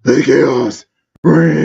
The chaos reigns.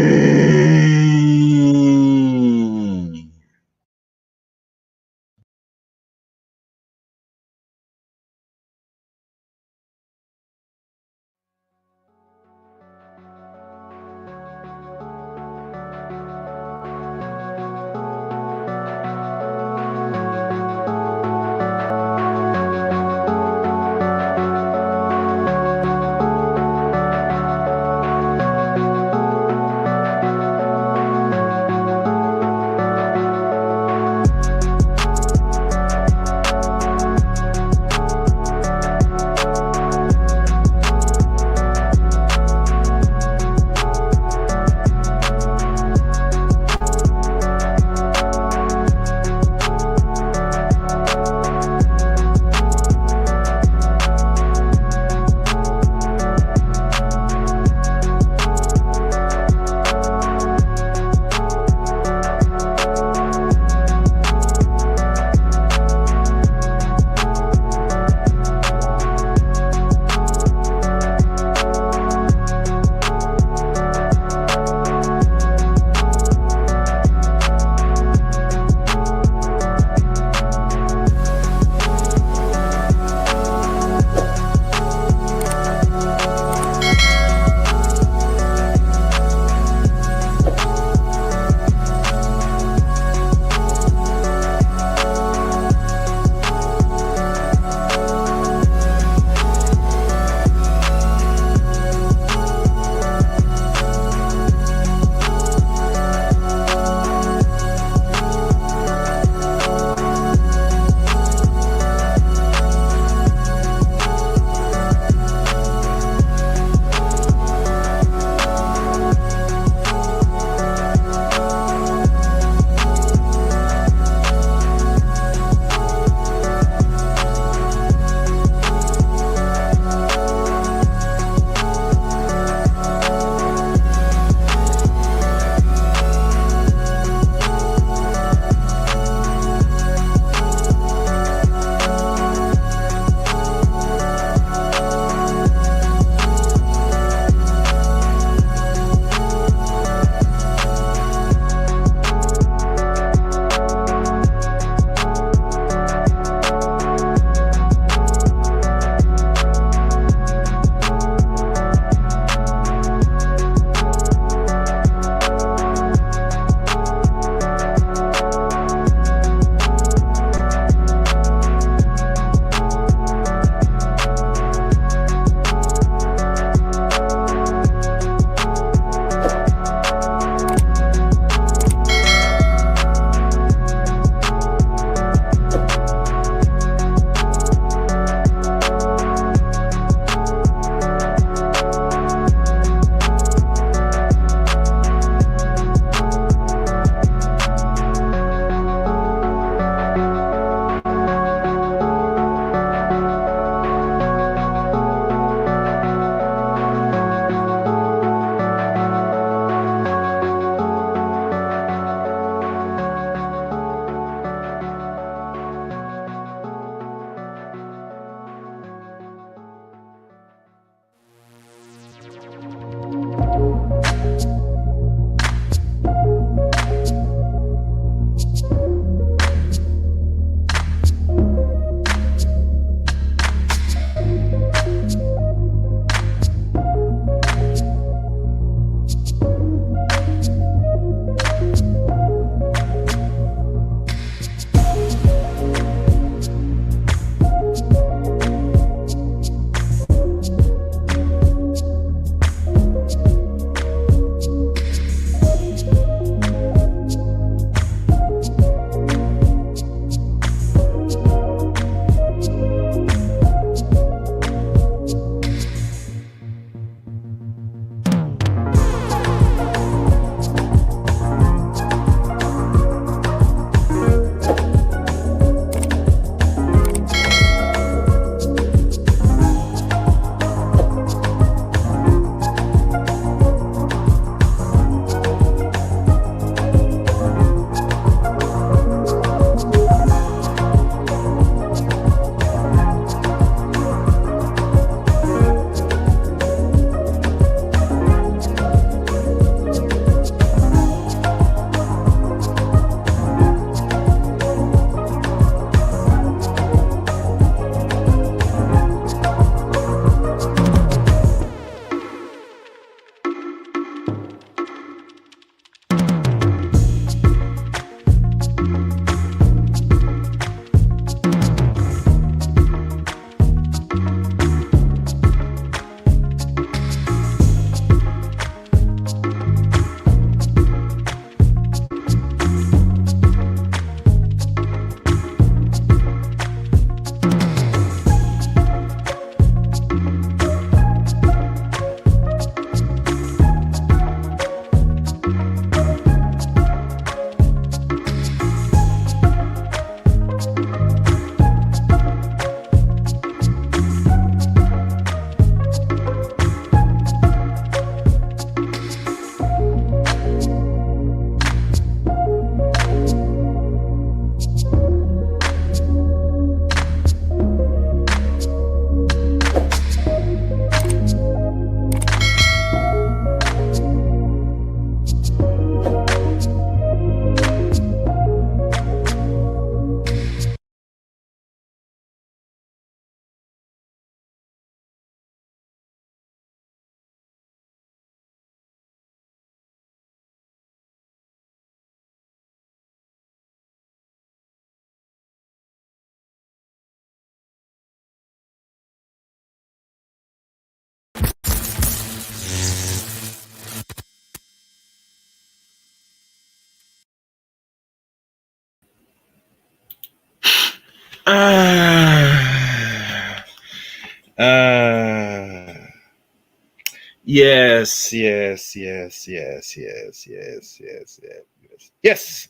Yes, yes, yes, yes, yes, yes, yes, yes, yes.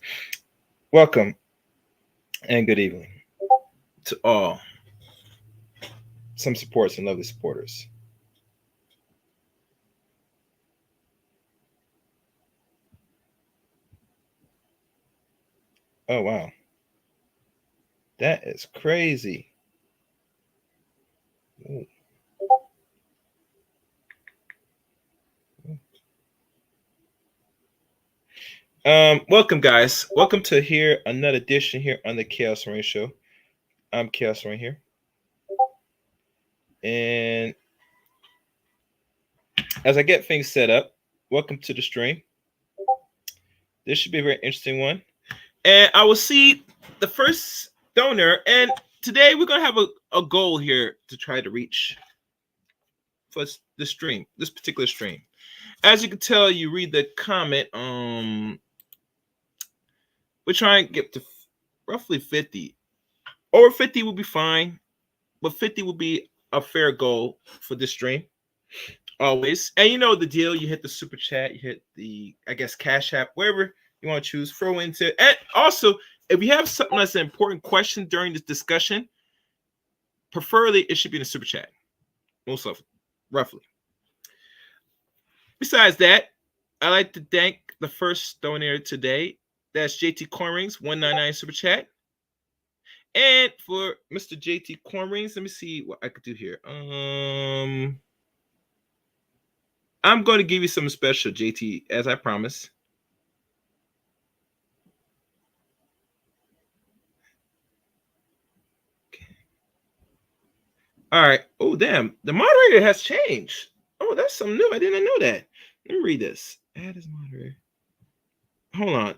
Welcome and good evening to all. Some supports and lovely supporters. Oh wow, that is crazy. Ooh. Welcome guys. Welcome to here another edition here on the Chaos Rain Show. I'm Chaos Rain here, and as I get things set up, welcome to the stream. This should be a very interesting one, and I will see the first donor. And today we're gonna have a goal here to try to reach for the stream, this particular stream. As you can tell, you read the comment. We're trying to get to roughly 50. Over 50 will be fine, but 50 will be a fair goal for this stream. Always. And you know the deal. You hit the super chat, you hit the, I guess, Cash App, wherever you want to choose, throw into it. And also, if you have something that's an important question during this discussion, preferably it should be in the super chat. Most of it, roughly. Besides that, I'd like to thank the first donor today. That's JT Cornrings, 199 super chat. And for Mr. JT Cornrings, let me see what I could do here. I'm going to give you something special, JT, as I promised. Okay. All right. Oh, damn. The moderator has changed. Oh, that's something new. I didn't know that. Let me read this. Add as moderator. Hold on.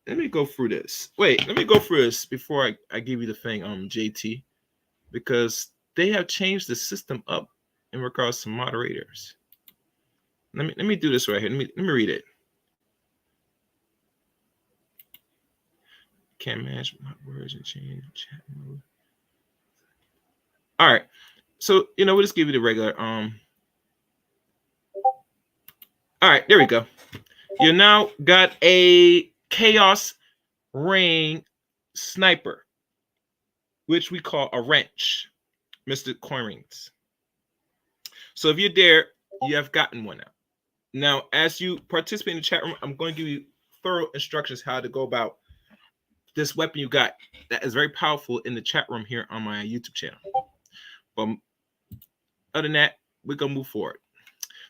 Let me go through this. Wait, let me go through this before I give you the thing, JT, because they have changed the system up in regards to moderators. Let me do this right here. Let me read it. Can't manage my words and change chat mode. All right. So we'll just give you the regular. All right, there we go. You now got a Chaos Ring Sniper, which we call a wrench, Mr. Coinrings. So if you're there, you have gotten one now. Now, as you participate in the chat room, I'm going to give you thorough instructions how to go about this weapon you got that is very powerful in the chat room here on my YouTube channel. But other than that, we're going to move forward.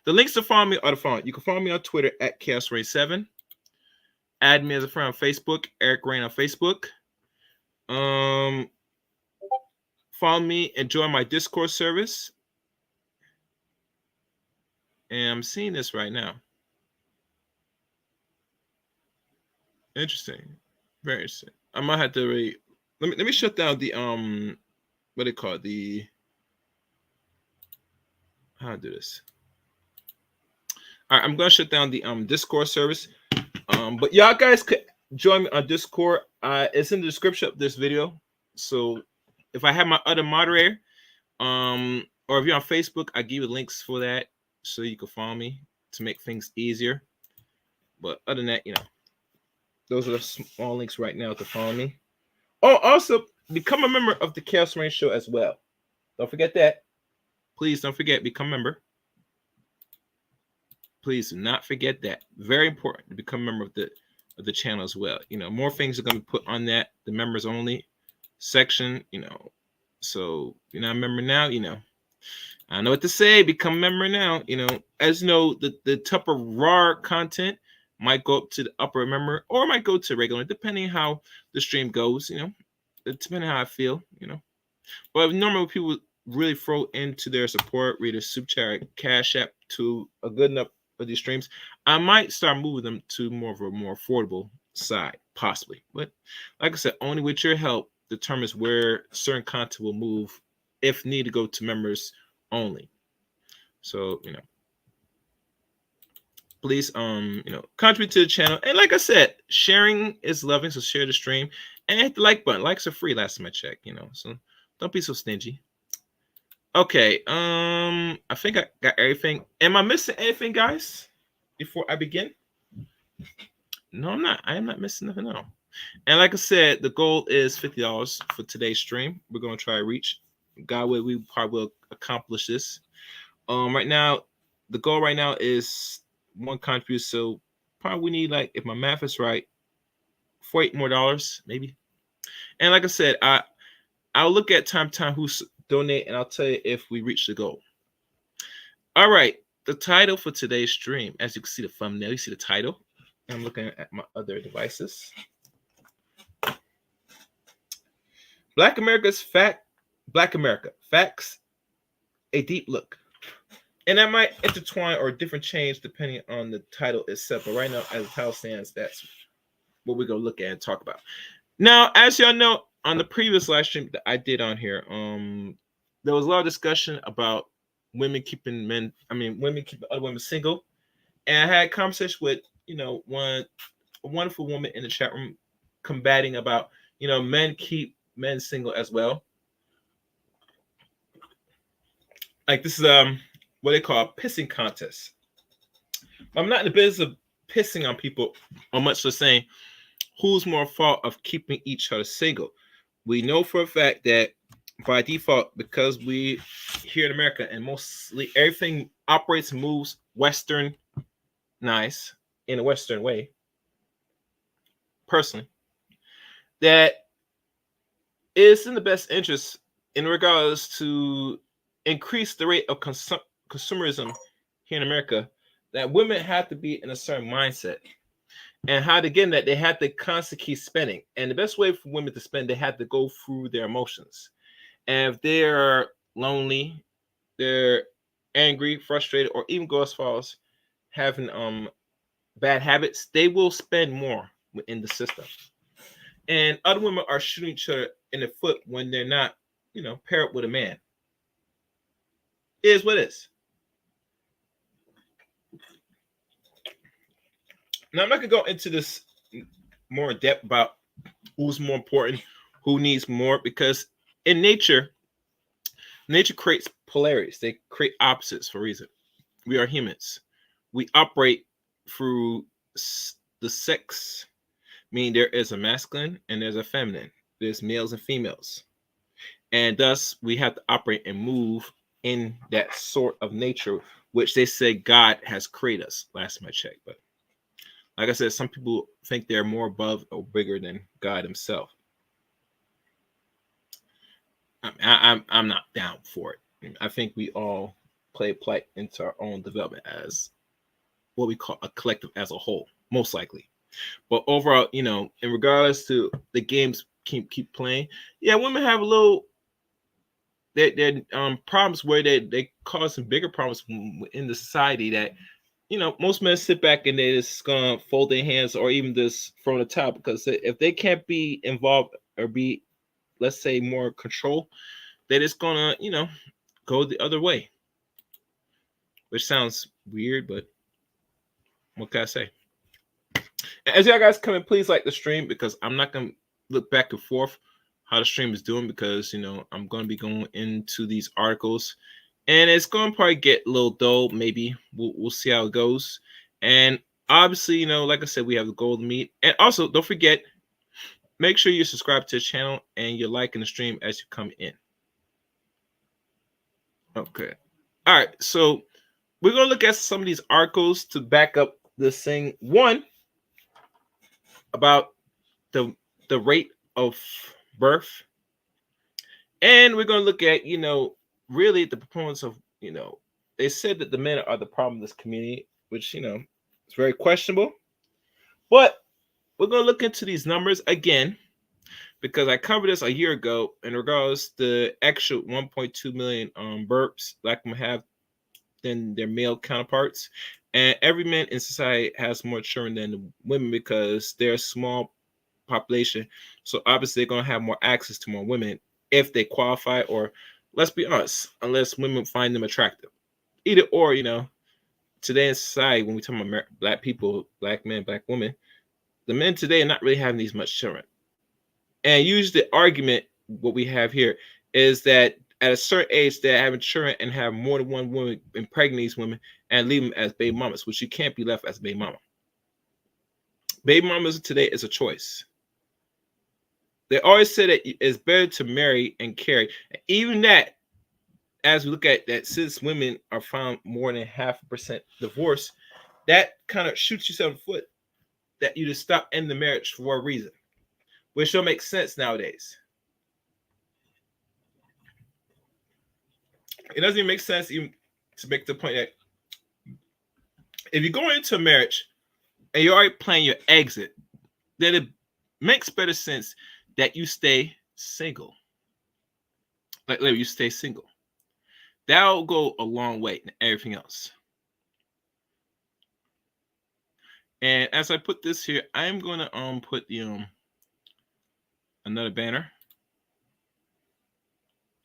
The links to follow me are the following. You can follow me on Twitter at ChaosRain7. Add me as a friend on Facebook, Eric Rain on Facebook. Follow me and join my Discord service. And I'm seeing this right now. Interesting. Very interesting. I might have to read. Let me shut down the what they call it, the how to do this. All right, I'm gonna shut down the Discord service. But y'all guys could join me on Discord. It's in the description of this video. So if I have my other moderator, or if you're on Facebook, I give you links for that so you can follow me to make things easier. But other than that, those are the small links right now to follow me. Oh, also become a member of the Chaos Rain Show as well. Don't forget that. Please don't forget, become a member. Please do not forget that. Very important to become a member of the channel as well. More things are going to be put on that, the members only section, So you're not a member now, I know what to say. Become a member now. As you know, the type of raw content might go up to the upper member or might go to regular, depending how the stream goes, depending how I feel, But if normally people really throw into their support, read a super chat, Cash App to a good enough of these streams, I might start moving them to more of a more affordable side, possibly. But like I said, only with your help determines where certain content will move if need to go to members only. So please contribute to the channel. And like I said, sharing is loving, so share the stream. And hit the like button. Likes are free last time I checked, so don't be so stingy. Okay, I think I got everything. Am I missing anything, guys? Before I begin? No, I'm not. I am not missing nothing at all. And like I said, the goal is $50 for today's stream. We're gonna try to reach. God will, we probably will accomplish this. Right now, the goal right now is one contribution. So probably we need, like, if my math is right, $48 more, maybe. And like I said, I'll look at time who's donate, and I'll tell you if we reach the goal. All right, the title for today's stream, as you can see the thumbnail, you see the title. I'm looking at my other devices. Black America, facts, a deep look. And that might intertwine or different change depending on the title itself. But right now, as the title stands, that's what we're gonna look at and talk about. Now, as y'all know, on the previous live stream that I did on here, there was a lot of discussion about women keeping other women single. And I had a conversation with, a wonderful woman in the chat room combating about, men keep men single as well. Like, this is what they call a pissing contest. I'm not in the business of pissing on people, or much less saying who's more fault of keeping each other single. We know for a fact that by default, because we here in America and mostly everything operates and moves Western nice in a Western way, personally, that it's in the best interest in regards to increase the rate of consumerism here in America, that women have to be in a certain mindset. And how to get in that, they have to constantly keep spending. And the best way for women to spend, they have to go through their emotions. And if they're lonely, they're angry, frustrated, or even go as far as having bad habits, they will spend more within the system. And other women are shooting each other in the foot when they're not, paired with a man. It is what it is. Now, I'm not going to go into this more in depth about who's more important, who needs more, because in nature creates polarities. They create opposites for a reason. We are humans. We operate through the sex, meaning there is a masculine and there's a feminine. There's males and females. And thus, we have to operate and move in that sort of nature, which they say God has created us, last time I checked. But like I said, some people think they're more above or bigger than God himself. I'm not down for it. I think we all play a part into our own development as what we call a collective as a whole, most likely. But overall, in regards to the games keep playing, yeah, women have a little their problems where they cause some bigger problems in the society that, most men sit back and they just gonna fold their hands or even just throw the towel, because if they can't be involved or be, let's say, more control, they're just gonna, go the other way. Which sounds weird, but what can I say? As y'all guys come in, please like the stream, because I'm not gonna look back and forth how the stream is doing, because I'm gonna be going into these articles. And it's going to probably get a little dull. Maybe we'll see how it goes. And obviously, like I said, we have the goal to meet. And also, don't forget, make sure you subscribe to the channel and you're liking the stream as you come in. Okay. All right. So we're going to look at some of these articles to back up this thing. One, about the rate of birth. And we're going to look at, really the proponents of, they said that the men are the problem in this community, which, it's very questionable. But we're going to look into these numbers again, because I covered this a year ago in regards to the actual 1.2 million burps black men have than their male counterparts. And every man in society has more children than the women because they're a small population. So obviously they're going to have more access to more women if they qualify, or let's be honest, unless women find them attractive. Either or, today in society, when we talk about black people, black men, black women, the men today are not really having these much children. And usually the argument, what we have here, is that at a certain age they're having children and have more than one woman impregnate these women and leave them as baby mamas, which you can't be left as a baby mama. Baby mamas today is a choice. They always say that it's better to marry and carry. Even that, as we look at that, since women are found more than 0.5% divorce, that kind of shoots yourself in the foot that you just stop ending the marriage for a reason, which don't make sense nowadays. It doesn't even make sense even to make the point that if you go into a marriage and you're already planning your exit, then it makes better sense that you stay single. Like you stay single. That'll go a long way in everything else. And as I put this here, I'm gonna put the another banner.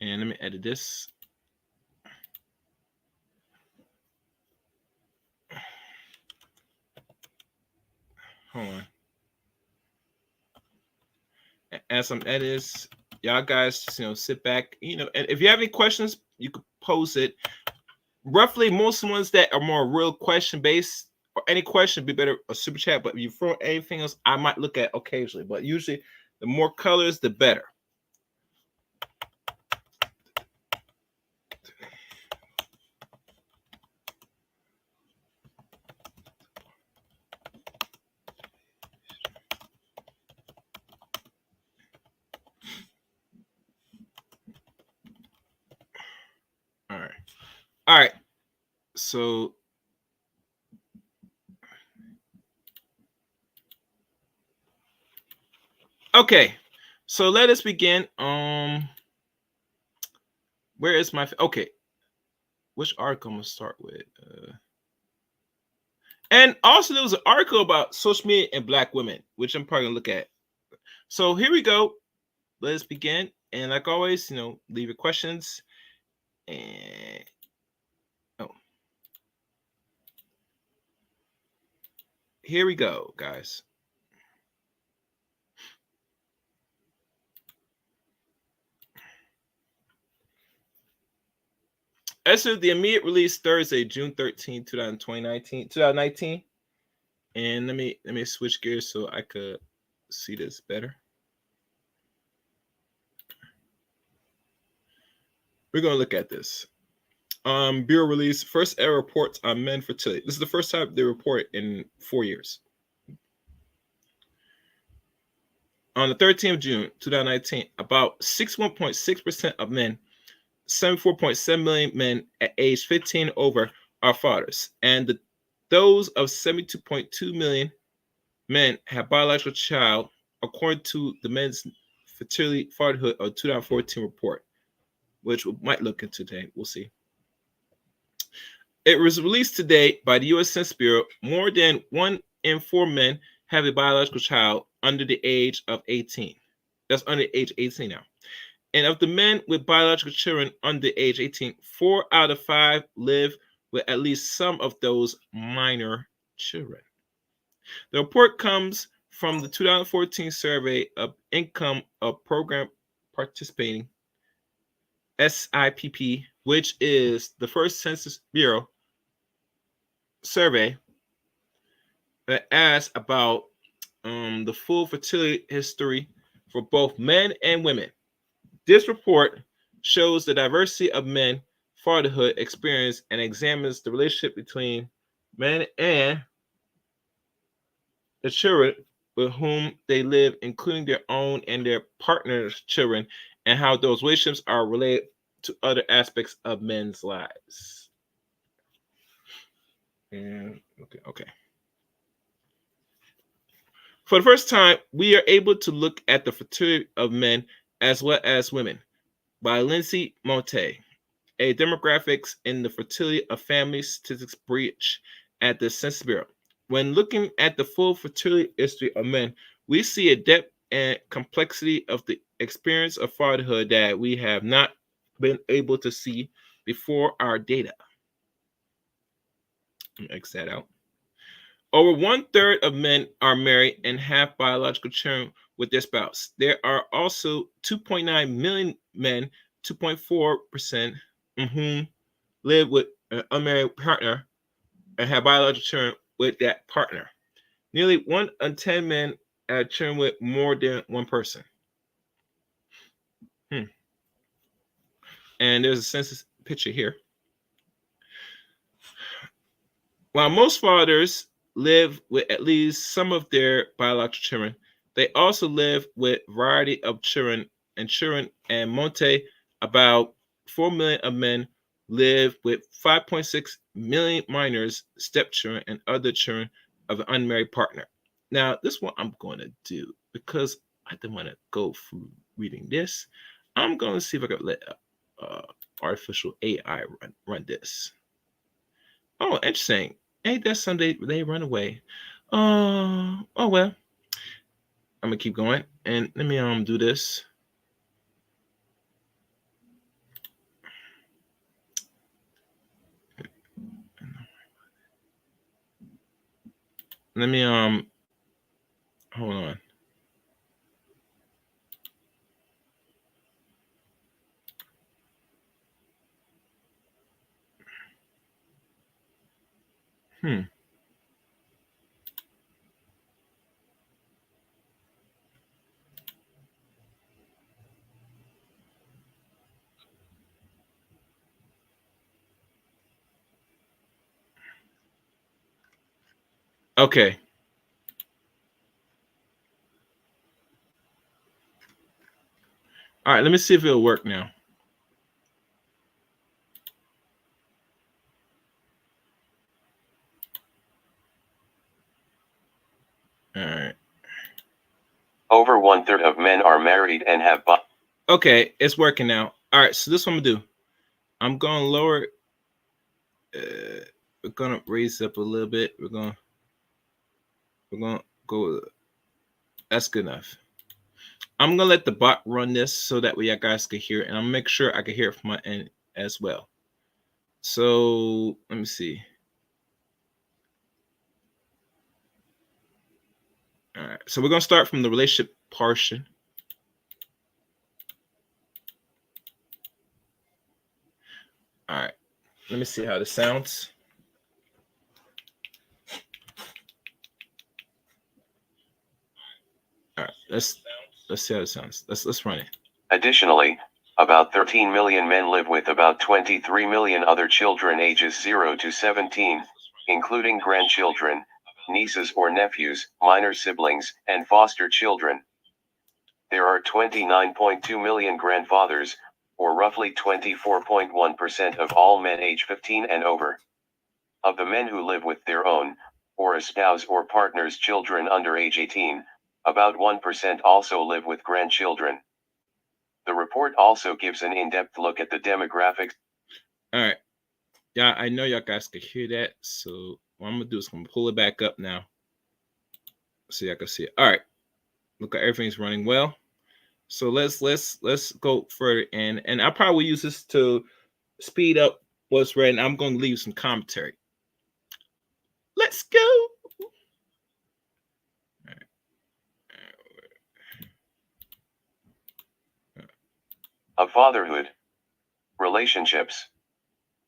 And let me edit this. Hold on. As some edits, y'all guys just sit back, and if you have any questions, you could post it. Roughly, most ones that are more real question based, or any question, be better a super chat. But if you throw anything else, I might look at occasionally. But usually, the more colors, the better. All right. So okay. So let us begin. Where is my okay? Which article I'm gonna start with? And also there was an article about social media and Black women, which I'm probably gonna look at. So here we go. Let us begin. And like always, leave your questions. And here we go, guys. As of the immediate release Thursday, June 13, 2019. And let me switch gears so I could see this better. We're gonna look at this. Bureau release first ever reports on men fertility. This is the first time they report in 4 years. On the 13th of June, 2019, about 61.6% of men, 74.7 million men at age 15 over are fathers, and those of 72.2 million men have biological child, according to the Men's Fertility Fatherhood of 2014 report, which we might look into today. We'll see. It was released today by the U.S. Census Bureau. More than 1 in 4 men have a biological child under the age of 18. That's under age 18 now. And of the men with biological children under age 18, 4 out of 5 live with at least some of those minor children. The report comes from the 2014 survey of income of program participating SIPP, which is the first Census Bureau survey that asks about the full fertility history for both men and women. This report shows the diversity of men fatherhood experience and examines the relationship between men and the children with whom they live, including their own and their partner's children, and how those relationships are related to other aspects of men's lives. And okay. For the first time, we are able to look at the fertility of men as well as women by Lindsay Monte, a demographics in the fertility of family statistics breach at the Census Bureau. When looking at the full fertility history of men, we see a depth and complexity of the experience of fatherhood that we have not been able to see before our data. Let me X that out. Over 1/3 of men are married and have biological children with their spouse. There are also 2.9 million men, 2.4%, whom live with an unmarried partner and have biological children with that partner. Nearly 1 in 10 men have children with more than one person. And there's a census picture here. While most fathers live with at least some of their biological children, they also live with a variety of children, and Monte, about 4 million of men live with 5.6 million minors, stepchildren, and other children of an unmarried partner. Now, this is what I'm going to do because I don't want to go through reading this. I'm going to see if I can let artificial AI run this. Oh, interesting. Ain't that Sunday they run away? Oh well. I'm gonna keep going and let me do this. Let me hold on. Okay. All right, let me see if it'll work now. All right. Over 1/3 of men are married and have Okay, it's working now. All right, so this is what I'm gonna do. I'm gonna lower. We're gonna raise up a little bit. We're gonna go. That's good enough. I'm gonna let the bot run this so that way you guys can hear it, and I'll make sure I can hear it from my end as well. So let me see. All right, so we're gonna start from the relationship portion. All right, let me see how this sounds. All right, let's see how it sounds. Let's run it. Additionally, about 13 million men live with about 23 million other children ages 0 to 17, including grandchildren, nieces or nephews, minor siblings, and foster children. There are 29.2 million grandfathers, or roughly 24.1% of all men age 15 and over. Of the men who live with their own, or a spouse or partner's children under age 18, about 1% also live with grandchildren. The report also gives an in-depth look at the demographics. All right. Yeah, I know y'all guys can hear that. So what I'm gonna do is I'm gonna pull it back up now. So y'all can see it. All right. Look at everything's running well. So let's go further and I'll probably use this to speed up what's read, and I'm gonna leave some commentary. Let's go. Of fatherhood. Relationships.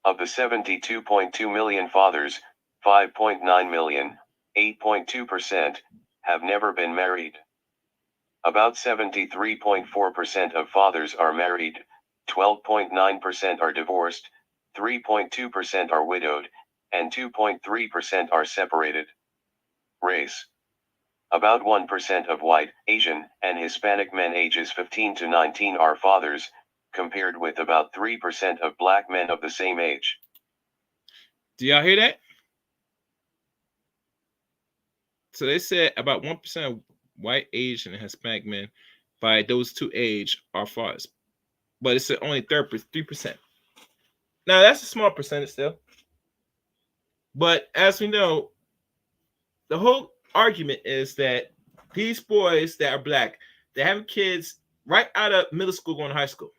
Of the 72.2 million fathers, 5.9 million, 8.2%, have never been married. About 73.4% of fathers are married, 12.9% are divorced, 3.2% are widowed, and 2.3% are separated. Race. About 1% of white, Asian, and Hispanic men ages 15 to 19 are fathers, compared with about 3% of black men of the same age. Do y'all hear that? So they said about 1% of white, Asian, and Hispanic men by those two age are fathers. But it's only 3%. Now that's a small percentage still. But as we know, the whole argument is that these boys that are black, they have kids right out of middle school going to high school.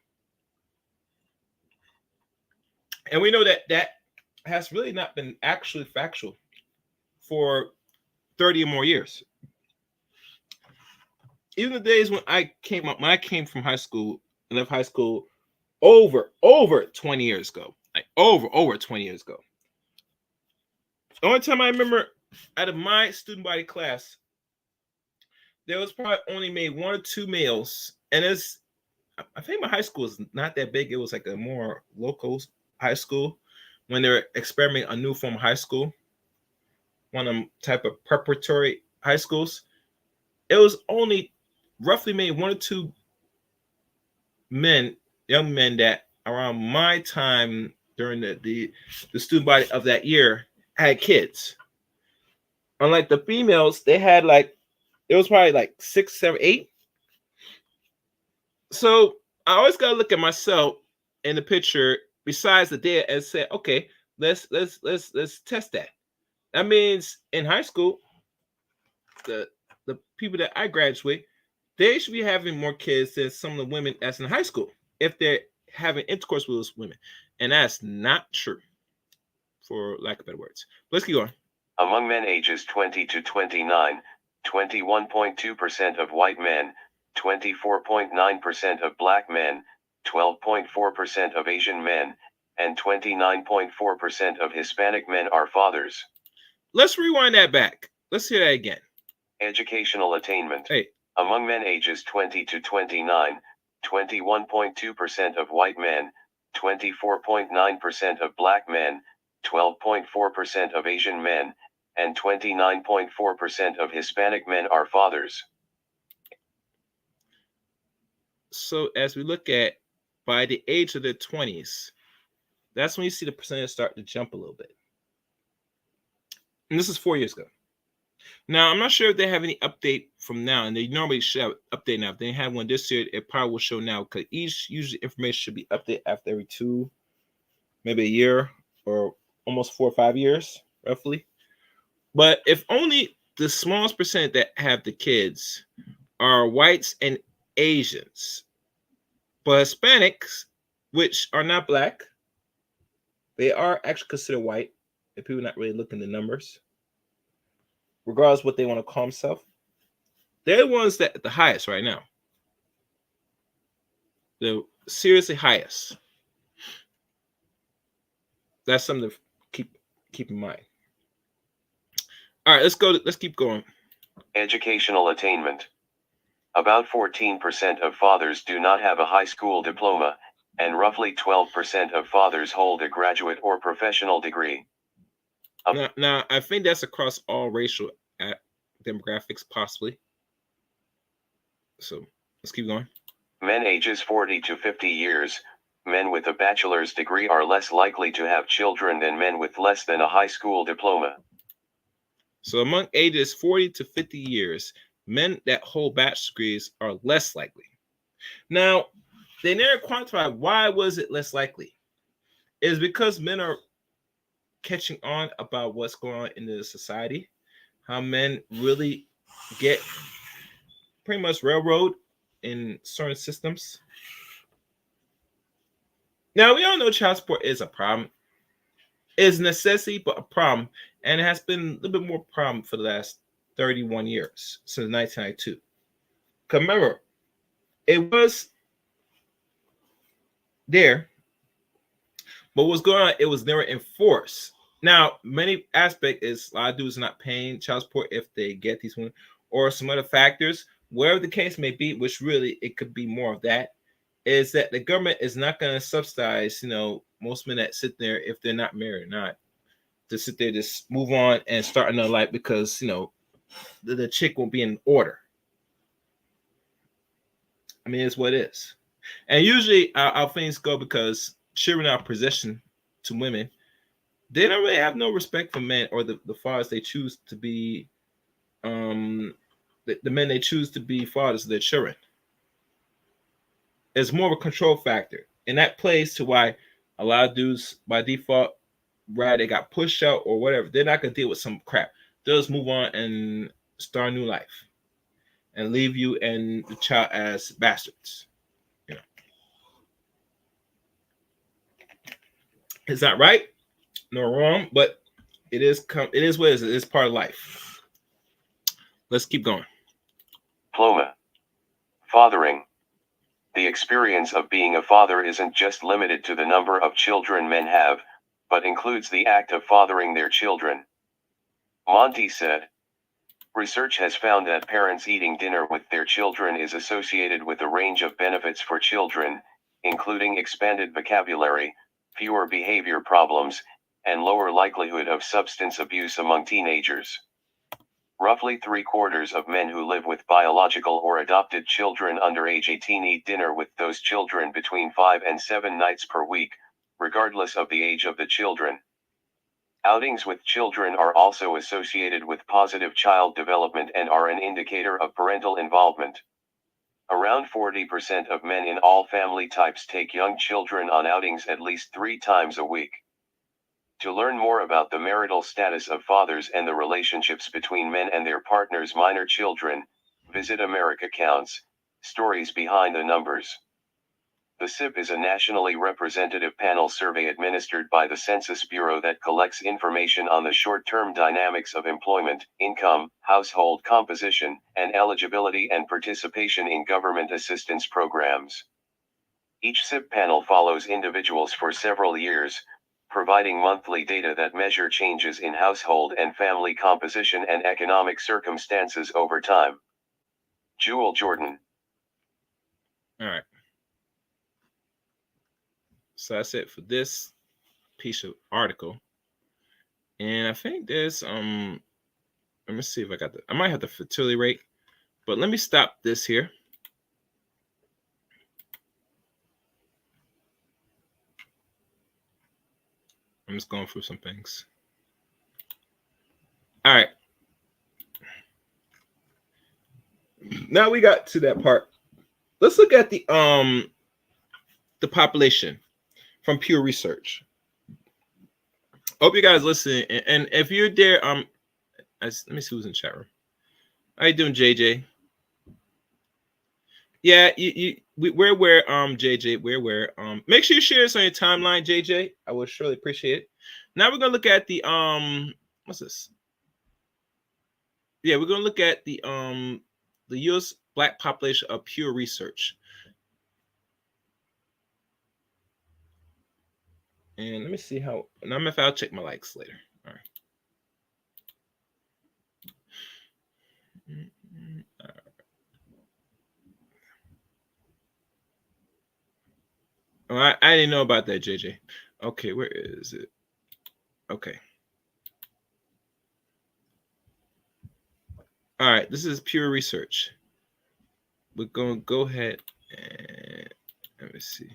And we know that has really not been actually factual for 30 or more years. even the days when I came from high school, I left high school over 20 years ago. Like over 20 years ago. The only time I remember out of my student body class, there was probably only maybe one or two males. And I think my high school is not that big. It was like a more local high school when they were experimenting a new form of high school, one of them type of preparatory high schools. It was only roughly maybe one or two young men that around my time during the student body of that year had kids. Unlike the females, they had like it was probably like 6, 7, 8. So I always gotta look at myself in the picture besides the data and say, okay, let's test that. That means in high school, the people that I graduate, they should be having more kids than some of the women that's in high school if they're having intercourse with those women. And that's not true, for lack of better words. Let's keep going. Among men ages 20 to 29, 21.2% of white men, 24.9% of black men, 12.4% of Asian men, and 29.4% of Hispanic men are fathers. Let's rewind that back. Let's hear that again. Educational attainment. Hey. Among men ages 20 to 29, 21.2% of white men, 24.9% of black men, 12.4% of Asian men, and 29.4% of Hispanic men are fathers. So as we look at by the age of their 20s, that's when you see the percentage start to jump a little bit. And this is 4 years ago. Now, I'm not sure if they have any update from now, and they normally should have update now. If they have one this year, it probably will show now because usually information should be updated after every 2, maybe a year, or almost 4 or 5 years, roughly. But if only the smallest percent that have the kids are whites and Asians, but Hispanics, which are not black, they are actually considered white, if people are not really looking at the numbers. Regardless of what they want to call themselves, they're the ones that the highest right now. They're seriously highest. That's something to keep in mind. All right, let's keep going. Educational attainment. About 14% of fathers do not have a high school diploma, and roughly 12% of fathers hold a graduate or professional degree. Now, I think that's across all racial demographics, possibly. So let's keep going. Men ages 40 to 50 years, men with a bachelor's degree are less likely to have children than men with less than a high school diploma. So among ages 40 to 50 years, men that hold bachelor's degrees are less likely. Now, they never quantified why was it less likely. It's because men are catching on about what's going on in the society, how men really get pretty much railroad in certain systems. Now, we all know child support is a problem. It's a necessity, but a problem. And it has been a little bit more problem for the last 31 years, since 1992. Because remember, it was there, but what's going on, it was never enforced. Now, many aspect is a lot of dudes not paying child support if they get these ones, or some other factors, wherever the case may be, which really it could be more of that, is that the government is not going to subsidize, most men that sit there if they're not married or not, to sit there, just move on and start another life because, the chick won't be in order. I mean, it's what it is. And usually how things go because children are possession to women. They don't really have no respect for men or the fathers they choose to be, the men they choose to be fathers of their children. It's more of a control factor. And that plays to why a lot of dudes, by default, right, they got pushed out or whatever. They're not going to deal with some crap. They'll just move on and start a new life and leave you and the child as bastards. It's not right, nor wrong, but it is what it is. It's part of life. Let's keep going. Diploma. Fathering. The experience of being a father isn't just limited to the number of children men have, but includes the act of fathering their children. Monty said. Research has found that parents eating dinner with their children is associated with a range of benefits for children, including expanded vocabulary, fewer behavior problems, and lower likelihood of substance abuse among teenagers. Roughly 3/4 of men who live with biological or adopted children under age 18 eat dinner with those children between 5 and 7 nights per week, regardless of the age of the children. Outings with children are also associated with positive child development and are an indicator of parental involvement. Around 40% of men in all family types take young children on outings at least 3 times a week. To learn more about the marital status of fathers and the relationships between men and their partners' minor children, visit America Counts, Stories Behind the Numbers. The SIP is a nationally representative panel survey administered by the Census Bureau that collects information on the short-term dynamics of employment, income, household composition, and eligibility and participation in government assistance programs. Each SIP panel follows individuals for several years, providing monthly data that measure changes in household and family composition and economic circumstances over time. Jewel Jordan. All right. So that's it for this piece of article. And I think there's let me see if I might have the fertility rate, but let me stop this here. I'm just going through some things. All right. Now we got to that part. Let's look at the population from Pew Research. Hope you guys listen. And if you're there, let me see who's in the chat room. How you doing, JJ? Yeah, we're aware, JJ, we're aware. Make sure you share this on your timeline, JJ. I would surely appreciate it. Now we're gonna look at the what's this? Yeah, we're gonna look at the U.S. Black population of Pew Research. And let me see how. And I'll check my likes later. All right. Oh, I didn't know about that, JJ. Okay, where is it? Okay. All right, this is Pew Research. We're going to go ahead and let me see.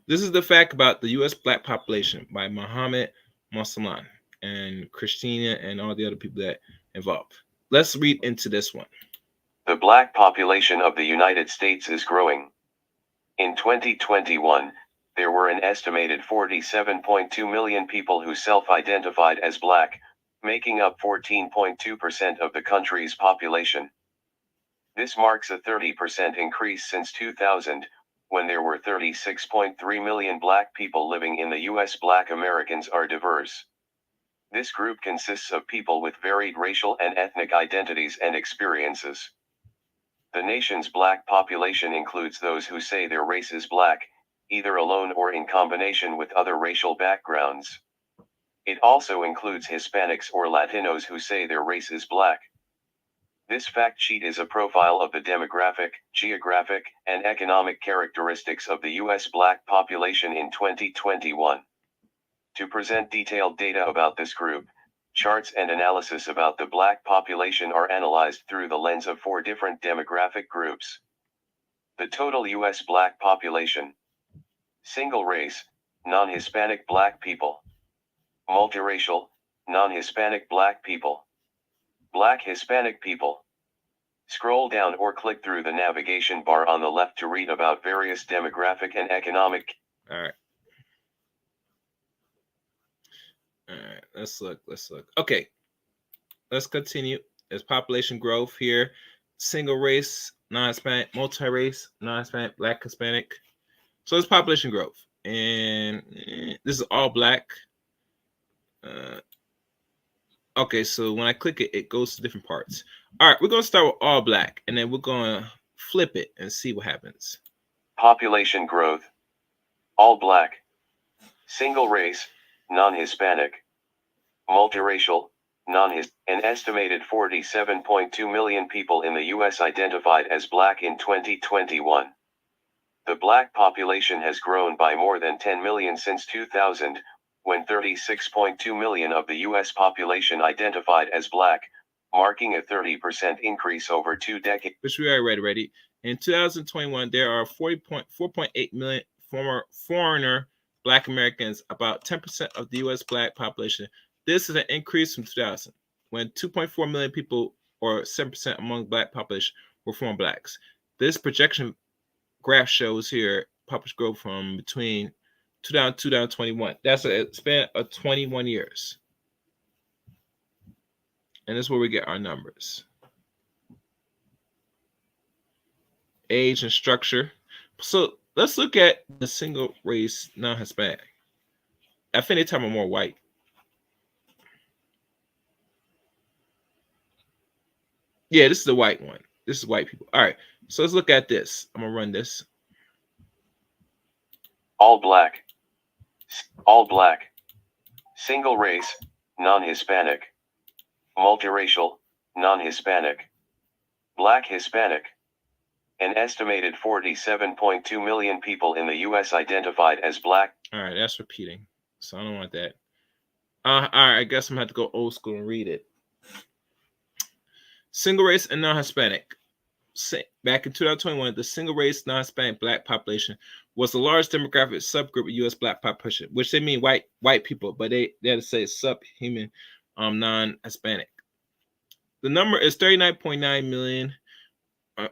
This is the fact about the U.S. Black population by Mohammed Mussalan and Christina and all the other people that involved. Let's read into this one. The Black population of the United States is growing. In 2021, there were an estimated 47.2 million people who self-identified as Black, making up 14.2% of the country's population. This marks a 30% increase since 2000, when there were 36.3 million Black people living in the U.S. Black Americans are diverse. This group consists of people with varied racial and ethnic identities and experiences. The nation's Black population includes those who say their race is Black, either alone or in combination with other racial backgrounds. It also includes Hispanics or Latinos who say their race is Black. This fact sheet is a profile of the demographic, geographic, and economic characteristics of the U.S. Black population in 2021. To present detailed data about this group, charts and analysis about the Black population are analyzed through the lens of 4 different demographic groups. The total U.S. Black population. Single race, non-Hispanic Black people. Multiracial, non-Hispanic Black people. Black Hispanic people. Scroll down or click through the navigation bar on the left to read about various demographic and economic. All right. Let's look. Okay, let's continue. There's population growth here. Single race, non-Hispanic, multi-race, non-Hispanic, Black, Hispanic. So it's population growth. And this is all Black. Okay, so when I click it, it goes to different parts. All right, we're going to start with all black, and then we're going to flip it and see what happens. Population growth. All black. Single race, non-Hispanic. Multiracial, an estimated 47.2 million people in the U.S. identified as black in 2021. The black population has grown by more than 10 million since 2000, when 36.2 million of the U.S. population identified as black, marking a 30% increase over 2 decades. Which we already read. In 2021, there are 4.8 million former foreigner Black Americans, about 10% of the U.S. Black population. This is an increase from 2000, when 2.4 million people, or 7% among Black population, were foreign Blacks. This projection graph shows here population growth from between 2000 and 2021. That's a span of 21 years. And this is where we get our numbers. Age and structure. So let's look at the single race non-Hispanic. I think they talk about more white. Yeah, this is the white one. This is white people. All right, so let's look at this. I'm gonna run this. All black. All black. Single race, non-Hispanic. Multiracial, non-Hispanic. Black Hispanic. An estimated 47.2 million people in the U.S. identified as black. All right, that's repeating, so I don't want that. All right, I guess I'm gonna have to go old school and read it. Single race and non-Hispanic. Back in 2021, the single race non-Hispanic Black population was the largest demographic subgroup of U.S. Black population, which they mean white people, but they had to say subhuman non-Hispanic. The number is 39.9 million,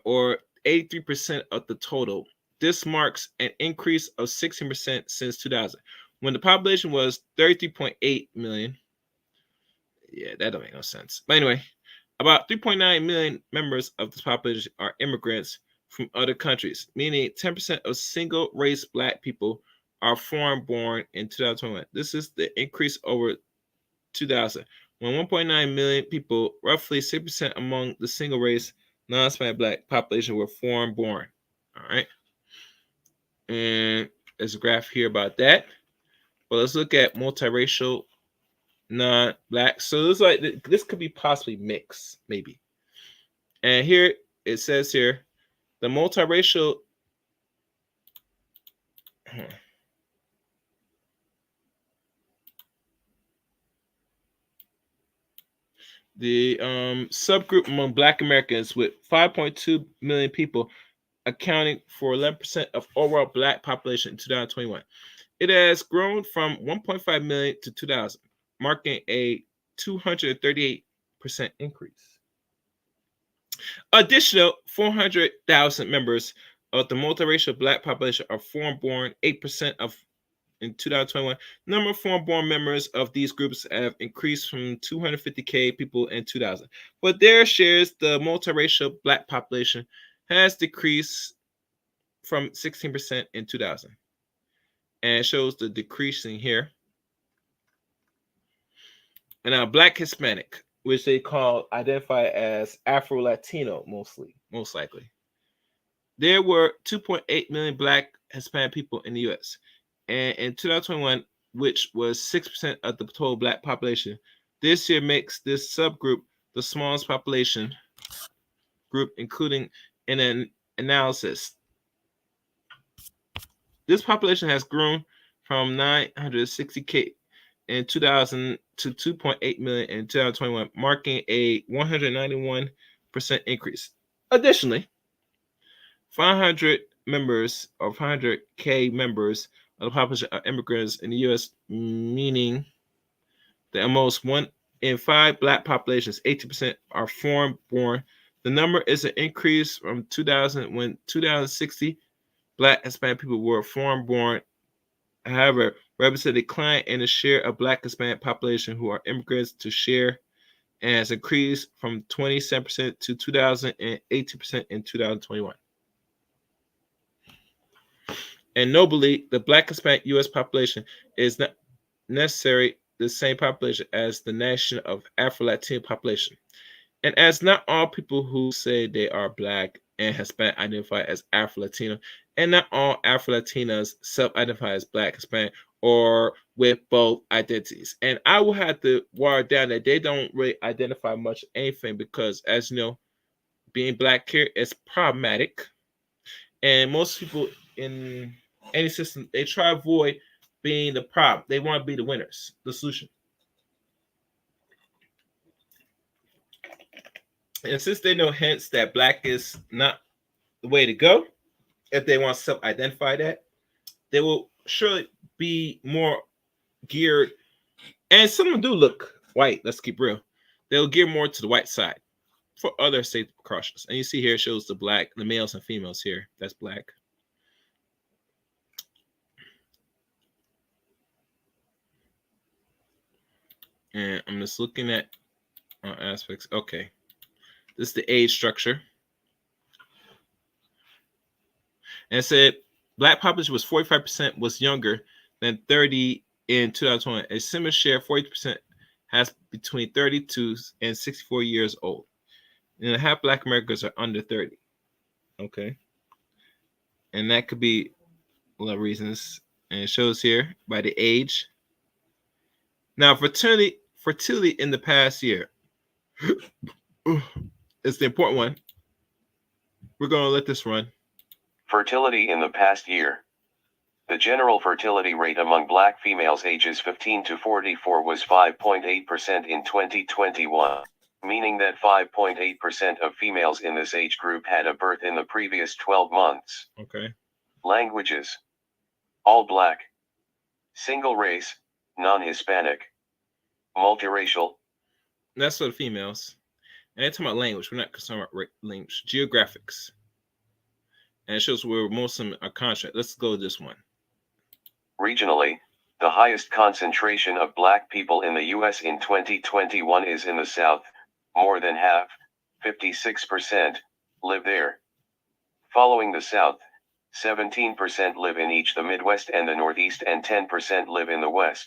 or 83% of the total. This marks an increase of 16% since 2000, when the population was 33.8 million. Yeah, that don't make no sense. But anyway, about 3.9 million members of this population are immigrants from other countries, meaning 10% of single race Black people are foreign born in 2021. This is the increase over 2000, when 1.9 million people, roughly 6% among the single race non-Hispanic Black population, were foreign born. All right. And there's a graph here about that. But let's look at multiracial non-Black. So it's like this could be possibly mixed, maybe. And here it says here, the multiracial. The subgroup among Black Americans, with 5.2 million people, accounting for 11% of overall Black population in 2021. It has grown from 1.5 million to 2000, marking a 238% increase. Additional 400,000 members of the multiracial Black population are foreign-born, 8% of in 2021. The number of foreign-born members of these groups have increased from 250,000 people in 2000. But their shares, the multiracial Black population, has decreased from 16% in 2000. And it shows the decreasing here. And now Black Hispanic, which they identify as Afro-Latino most likely. There were 2.8 million Black Hispanic people in the U.S. And in 2021, which was 6% of the total Black population, this year makes this subgroup the smallest population group, including in an analysis. This population has grown from 960,000 in 2000 to 2.8 million in 2021, marking a 191% increase. Additionally, 500,000 members of the population are immigrants in the U.S., meaning that almost 1 in 5 Black populations, 80%, are foreign-born. The number is an increase from 2000, when 260 Black Hispanic people were foreign-born. However, represent a decline in the share of Black Hispanic population who are immigrants to share, and has increased from 27% to 2000 and 18% in 2021. And nobly, the Black Hispanic U.S. population is not necessarily the same population as the nation of Afro-Latino population. And as not all people who say they are Black and Hispanic identify as Afro-Latino, and not all Afro-Latinas self-identify as Black, Hispanic, or with both identities. And I will have to water down that they don't really identify much anything because, as you know, being Black here is problematic. And most people in any system, they try to avoid being the problem. They want to be the winners, the solution. And since they know hence that Black is not the way to go, if they want to self-identify that, they will surely be more geared. And some of them do look white. Let's keep real. They'll gear more to the white side for other safety precautions. And you see here it shows the Black, the males and females here. That's Black. And I'm just looking at aspects. Okay. This is the age structure. And it said Black population was 45% was younger than 30 in 2020. A similar share, 40%, has between 32 and 64 years old. And half Black Americans are under 30. Okay. And that could be a lot of reasons. And it shows here by the age. Now, fertility in the past year is the important one. We're going to let this run. Fertility in the past year. The general fertility rate among Black females ages 15 to 44 was 5.8% in 2021, meaning that 5.8% of females in this age group had a birth in the previous 12 months. Okay. Languages. All Black. Single race, non-Hispanic. Multiracial. That's for the females. And they're talking about language. We're not concerned about language. Geographics. And it shows where most of them are contract. Let's go to this one. Regionally, the highest concentration of Black people in the U.S. in 2021 is in the South. More than half, 56%, live there. Following the South, 17% live in each the Midwest and the Northeast, and 10% live in the West.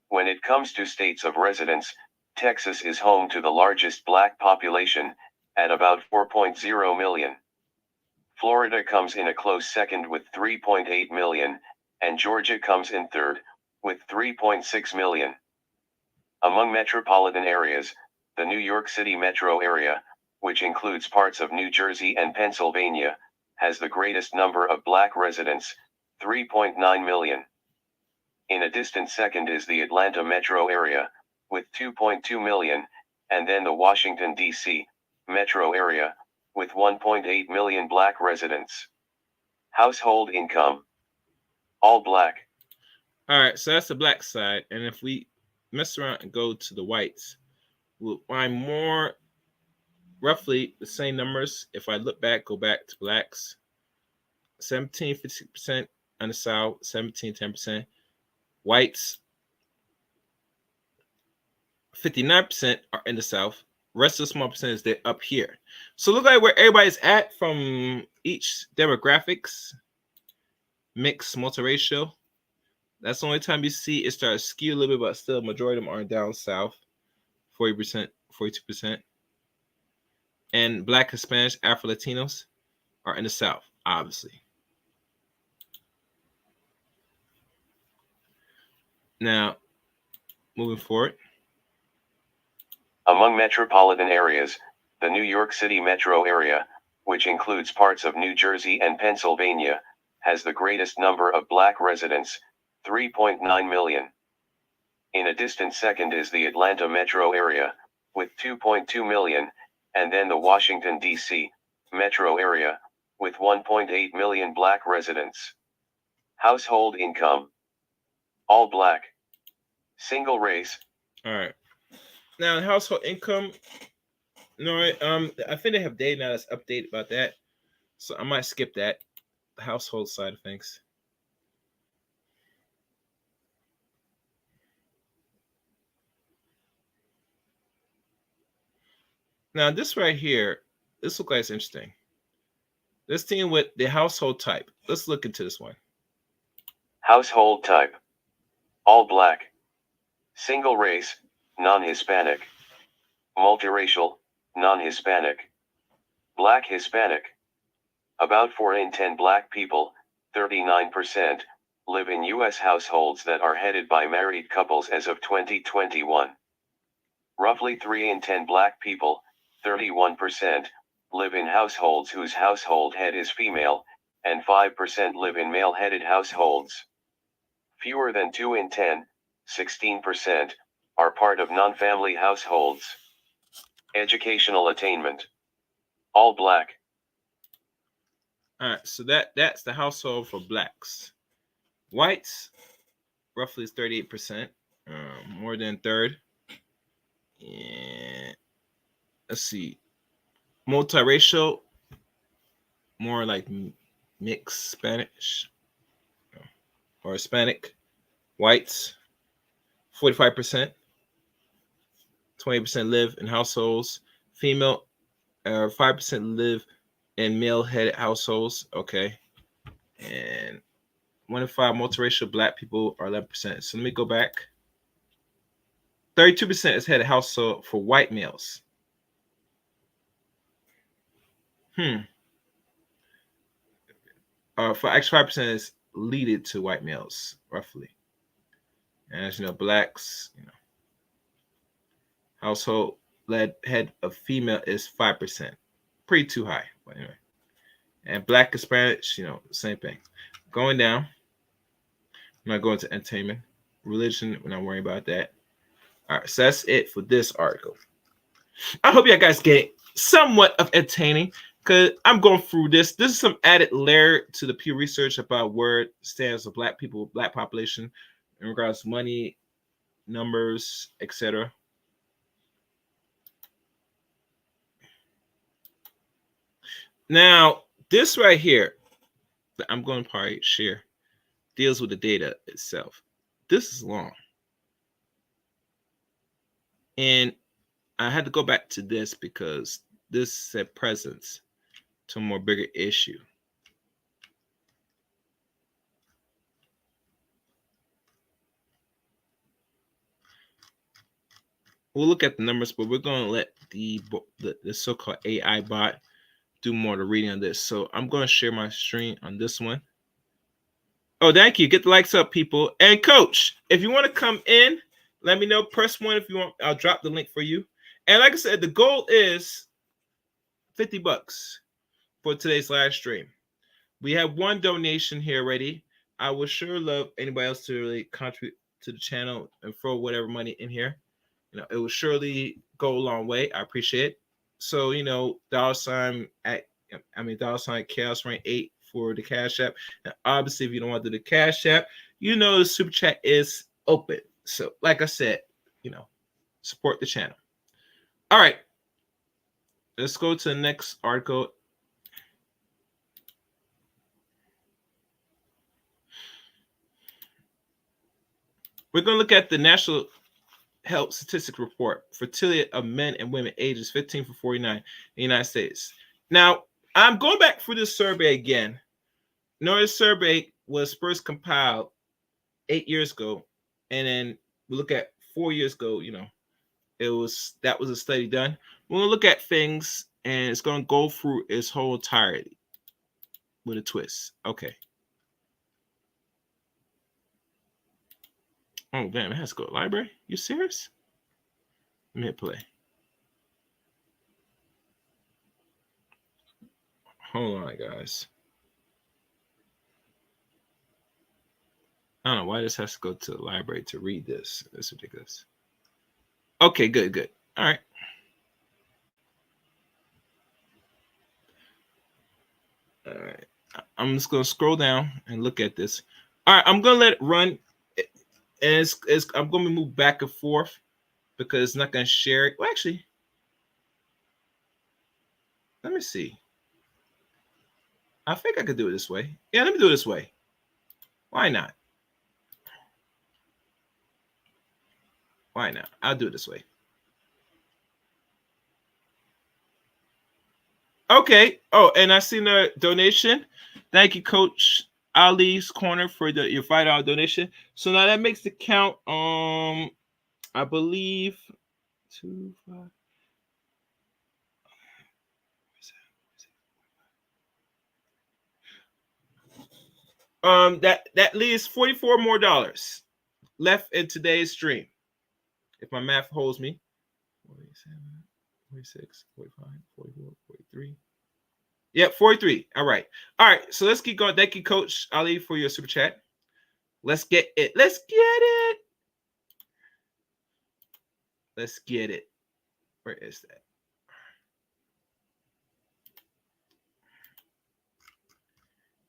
When it comes to states of residence, Texas is home to the largest Black population, at about 4.0 million. Florida comes in a close second with 3.8 million, and Georgia comes in third, with 3.6 million. Among metropolitan areas, the New York City metro area, which includes parts of New Jersey and Pennsylvania, has the greatest number of Black residents, 3.9 million. In a distant second is the Atlanta metro area, with 2.2 million, and then the Washington, D.C. metro area, with 1.8 million Black residents. Household income. All Black. All right, so that's the Black side. And if we mess around and go to the whites, we'll find more roughly the same numbers. If I look back, go back to Blacks, 17-50% on the South, 17-10%. Whites, 59% are in the South. Rest of the small percentage, they're up here. So look at where everybody's at from each demographics. Mixed, multiracial. That's the only time you see it start to skew a little bit, but still majority of them are down south. 40%, 42%. And Black, Hispanics, Afro-Latinos are in the South, obviously. Now, moving forward. Among metropolitan areas, the New York City metro area, which includes parts of New Jersey and Pennsylvania, has the greatest number of Black residents, 3.9 million. In a distant second is the Atlanta metro area, with 2.2 million, and then the Washington, D.C. metro area, with 1.8 million Black residents. Household income. All Black. Single race. All right. Now, household income. No, I think they have data now that's updated about that. So I might skip that. The household side of things. Now, this right here, this looks like it's interesting. This thing with the household type. Let's look into this one. Household type. All Black. Single race, non-Hispanic. Multiracial, non-Hispanic. Black Hispanic. About 4 in 10 black people, 39%, live in U.S. households that are headed by married couples as of 2021. Roughly 3 in 10 black people, 31%, live in households whose household head is female, and 5% live in male-headed households. Fewer than 2 in 10, 16%, are part of non-family households. Educational attainment. All black. All right, so that's the household for blacks. Whites, roughly is 38%, more than a third. And let's see, multiracial, more like mixed Spanish or Hispanic. Whites, 45%. 20% live in households. Female, 5% live in male-headed households. Okay, and 1 in 5 multiracial black people are 11%. So let me go back. 32% is head of household for white males. For actually 5% is leaded to white males, roughly. And as you know, blacks, household led head of female is 5%. Pretty too high, but anyway. And black Hispanic, same thing. Going down. I'm not going to entertainment. Religion, we're not worrying about that. All right, so that's it for this article. I hope you guys get somewhat of entertaining because I'm going through this. This is some added layer to the Pew Research about where it stands for black people, black population in regards to money, numbers, etc. Now, this right here that I'm going to probably share deals with the data itself. This is long. And I had to go back to this because this said presence to a more bigger issue. We'll look at the numbers, but we're going to let the so-called AI bot do more of the reading on this. So I'm going to share my screen on this one. Oh, thank you. Get the likes up, people. And Coach, if you want to come in, let me know. Press 1 if you want. I'll drop the link for you. And like I said, the goal is $50 for today's live stream. We have one donation here already. I would sure love anybody else to really contribute to the channel and throw whatever money in here. It will surely go a long way. I appreciate it. So, $$ Chaos Rank 8 for the Cash App. And obviously, if you don't want to do the Cash App, the Super Chat is open. So, like I said, support the channel. All right. Let's go to the next article. We're going to look at the National Health Statistics Report, fertility of men and women ages 15 to 49 in the United States. Now, I'm going back through this survey again. This survey was first compiled 8 years ago, and then we look at 4 years ago. That was a study done. We're going to look at things, and it's going to go through its whole entirety with a twist. Okay. Oh, damn, it has to go to the library? You serious? Let me hit play. Hold on, guys. I don't know why this has to go to the library to read this. That's ridiculous. Okay, good. All right. All right. I'm just going to scroll down and look at this. All right, I'm going to let it run. And I'm going to move back and forth because it's not going to share it. Well, actually, let me see. I think I could do it this way. Yeah, let me do it this way. Why not? Why not? I'll do it this way. Okay. Oh, and I seen a donation. Thank you, Coach Ali's Corner, for your $5 donation. So now that makes the count I believe 2, 5. That leaves $44 more left in today's stream. If my math holds me. 47, 46, 45, 44, 43. Yep, 43. All right. So let's keep going. Thank you, Coach Ali, for your super chat. Let's get it. Let's get it. Where is that?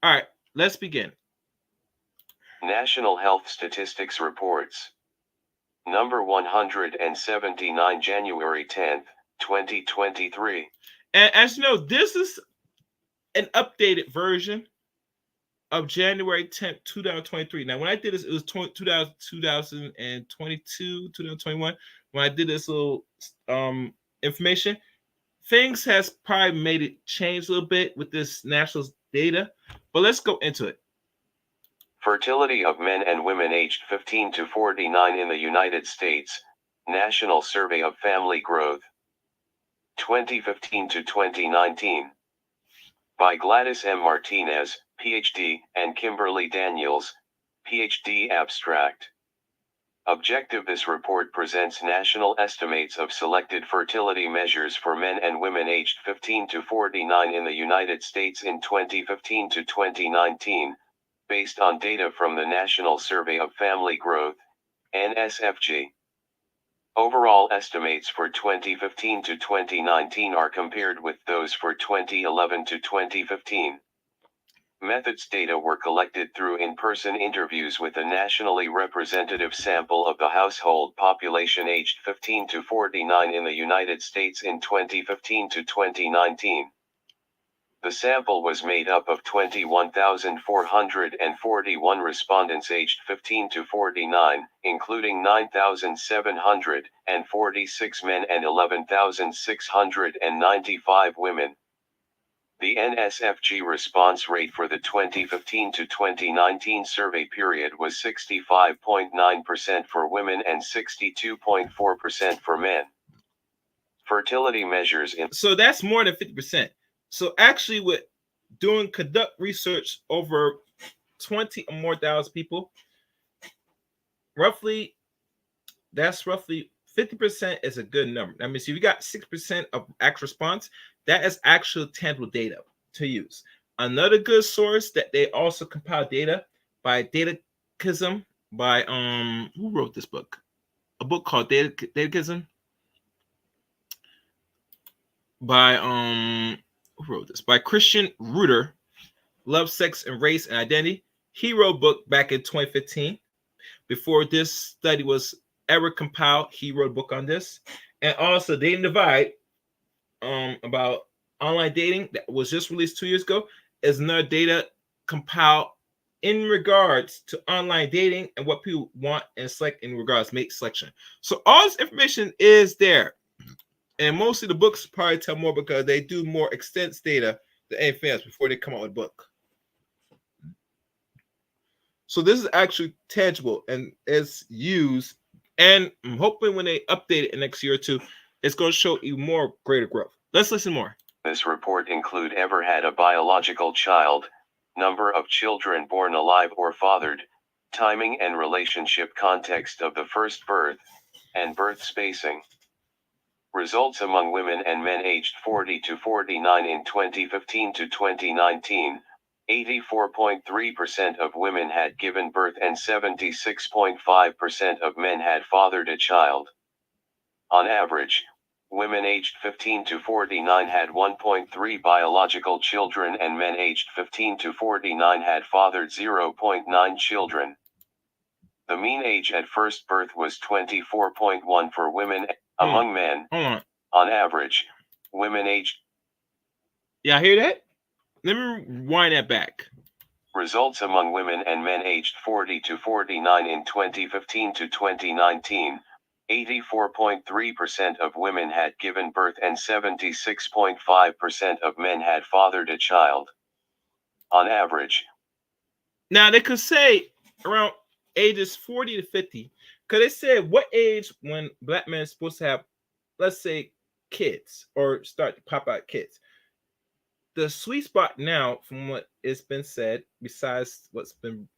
All right, let's begin. National Health Statistics Reports. Number 179, January 10th, 2023. And as you know, this is an updated version of January 10th, 2023. Now, when I did this, it was 2022, 2021. When I did this little information, things has probably made it change a little bit with this national data, but let's go into it. Fertility of men and women aged 15 to 49 in the United States, National Survey of Family Growth, 2015 to 2019. By Gladys M. Martinez, Ph.D., and Kimberly Daniels, Ph.D. Abstract. Objective: this report presents national estimates of selected fertility measures for men and women aged 15 to 49 in the United States in 2015 to 2019, based on data from the National Survey of Family Growth, NSFG. Overall estimates for 2015 to 2019 are compared with those for 2011 to 2015. Methods: data were collected through in-person interviews with a nationally representative sample of the household population aged 15 to 49 in the United States in 2015 to 2019. The sample was made up of 21,441 respondents aged 15 to 49, including 9,746 men and 11,695 women. The NSFG response rate for the 2015 to 2019 survey period was 65.9% for women and 62.4% for men. Fertility measures in... So that's more than 50%. So actually, with conduct research over 20 or more thousand people, that's roughly 50% is a good number. I mean, so if you got 6% of actual response, that is actual tangible data to use. Another good source that they also compile data by Datakism by who wrote this book? A book called Datakism by who wrote this? By Christian Reuter, Love, Sex, and Race and Identity. He wrote a book back in 2015. Before this study was ever compiled, he wrote a book on this. And also Dating Divide, about online dating, that was just released 2 years ago, is another data compiled in regards to online dating and what people want and select in regards to mate selection. So all this information is there. And most of the books probably tell more because they do more extensive data than anything else before they come out with a book. So this is actually tangible and is used. And I'm hoping when they update it in the next year or two, it's going to show even more greater growth. Let's listen more. This report include ever had a biological child, number of children born alive or fathered, timing and relationship context of the first birth, and birth spacing. Results among women and men aged 40 to 49 in 2015 to 2019, 84.3% of women had given birth and 76.5% of men had fathered a child. On average, women aged 15 to 49 had 1.3 biological children and men aged 15 to 49 had fathered 0.9 children. The mean age at first birth was 24.1 for women. Among men, on average, women aged... Yeah, hear that? Let me wind that back. Results among women and men aged 40 to 49 in 2015 to 2019, 84.3% of women had given birth and 76.5% of men had fathered a child. On average. Now, they could say around ages 40 to 50 Because they said what age when black men are supposed to have, let's say, kids or start to pop out kids. The sweet spot now, from what it's been said, besides what's been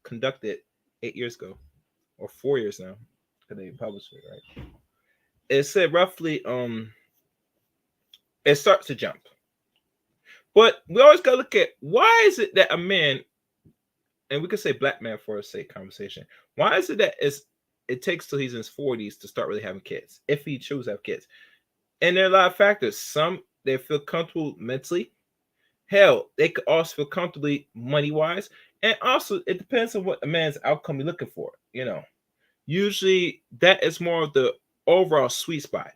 conducted 8 years ago or 4 years now, because they published it, right? It said roughly it starts to jump. But we always gotta look at why is it that a man, and we could say black man for a sake conversation, why is it that it takes till he's in his 40s to start really having kids, if he chooses to have kids? And there are a lot of factors. Some they feel comfortable mentally. Hell, they could also feel comfortably money-wise. And also it depends on what a man's outcome you're looking for, you know. Usually that is more of the overall sweet spot.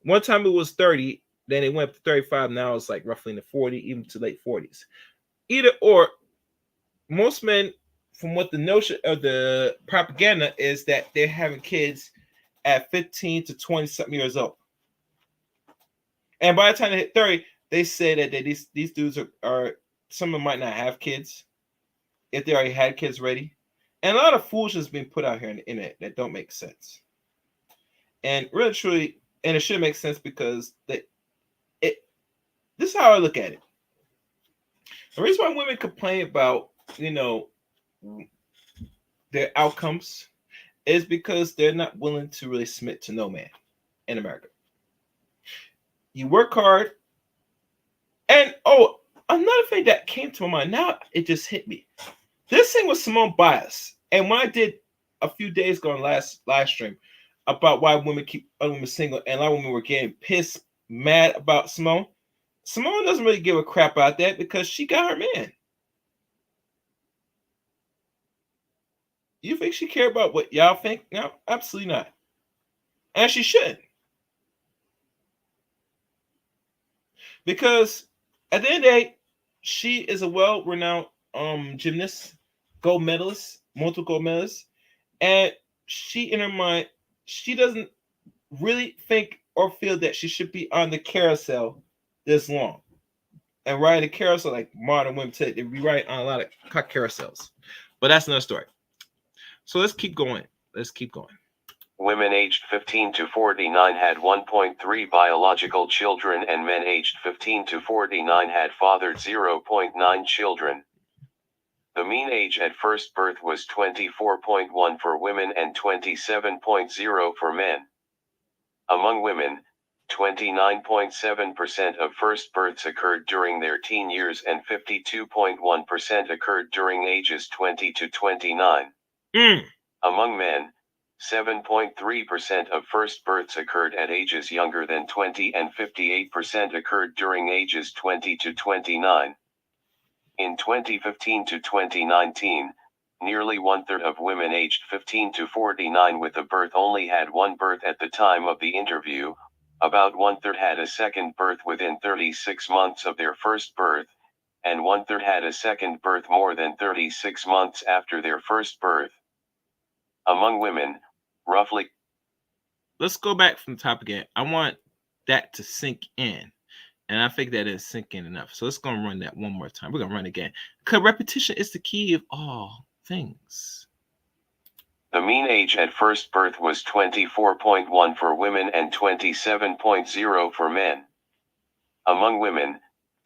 One time it was 30, then it went up to 35. Now it's like roughly in the 40, even to late 40s. Either or, most men, from what the notion of the propaganda is, that they're having kids at 15 to 20 something years old. And by the time they hit 30, they say that these dudes are some of them might not have kids if they already had kids ready. And a lot of foolishness being put out here in the internet that don't make sense. And really, truly, and it should make sense because this is how I look at it. The reason why women complain about, you know, their outcomes is because they're not willing to really submit to no man in America. You work hard. And another thing that came to my mind, now it just hit me. This thing was Simone Biles. And when I did a few days ago on last live stream about why women keep other women single, and a lot of women were getting pissed, mad about Simone. Simone doesn't really give a crap about that because she got her man. You think she care about what y'all think? No, absolutely not. And she shouldn't. Because at the end of the day, she is a well-renowned gymnast, gold medalist, multiple gold medalist, and she, in her mind, she doesn't really think or feel that she should be on the carousel this long. And riding the carousel like modern women today, they be riding on a lot of carousels. But that's another story. So let's keep going. Women aged 15 to 49 had 1.3 biological children, and men aged 15 to 49 had fathered 0.9 children. The mean age at first birth was 24.1 for women and 27.0 for men. Among women, 29.7% of first births occurred during their teen years and 52.1% occurred during ages 20 to 29. Among men, 7.3% of first births occurred at ages younger than 20 and 58% occurred during ages 20 to 29. In 2015 to 2019, nearly one-third of women aged 15 to 49 with a birth only had one birth at the time of the interview, about one-third had a second birth within 36 months of their first birth, and one-third had a second birth more than 36 months after their first birth. Among women, roughly... Let's go back from the top again. I want that to sink in. And I think that is sinking enough. So let's go and run that one more time. We're going to run again. Because repetition is the key of all things. The mean age at first birth was 24.1 for women and 27.0 for men. Among women,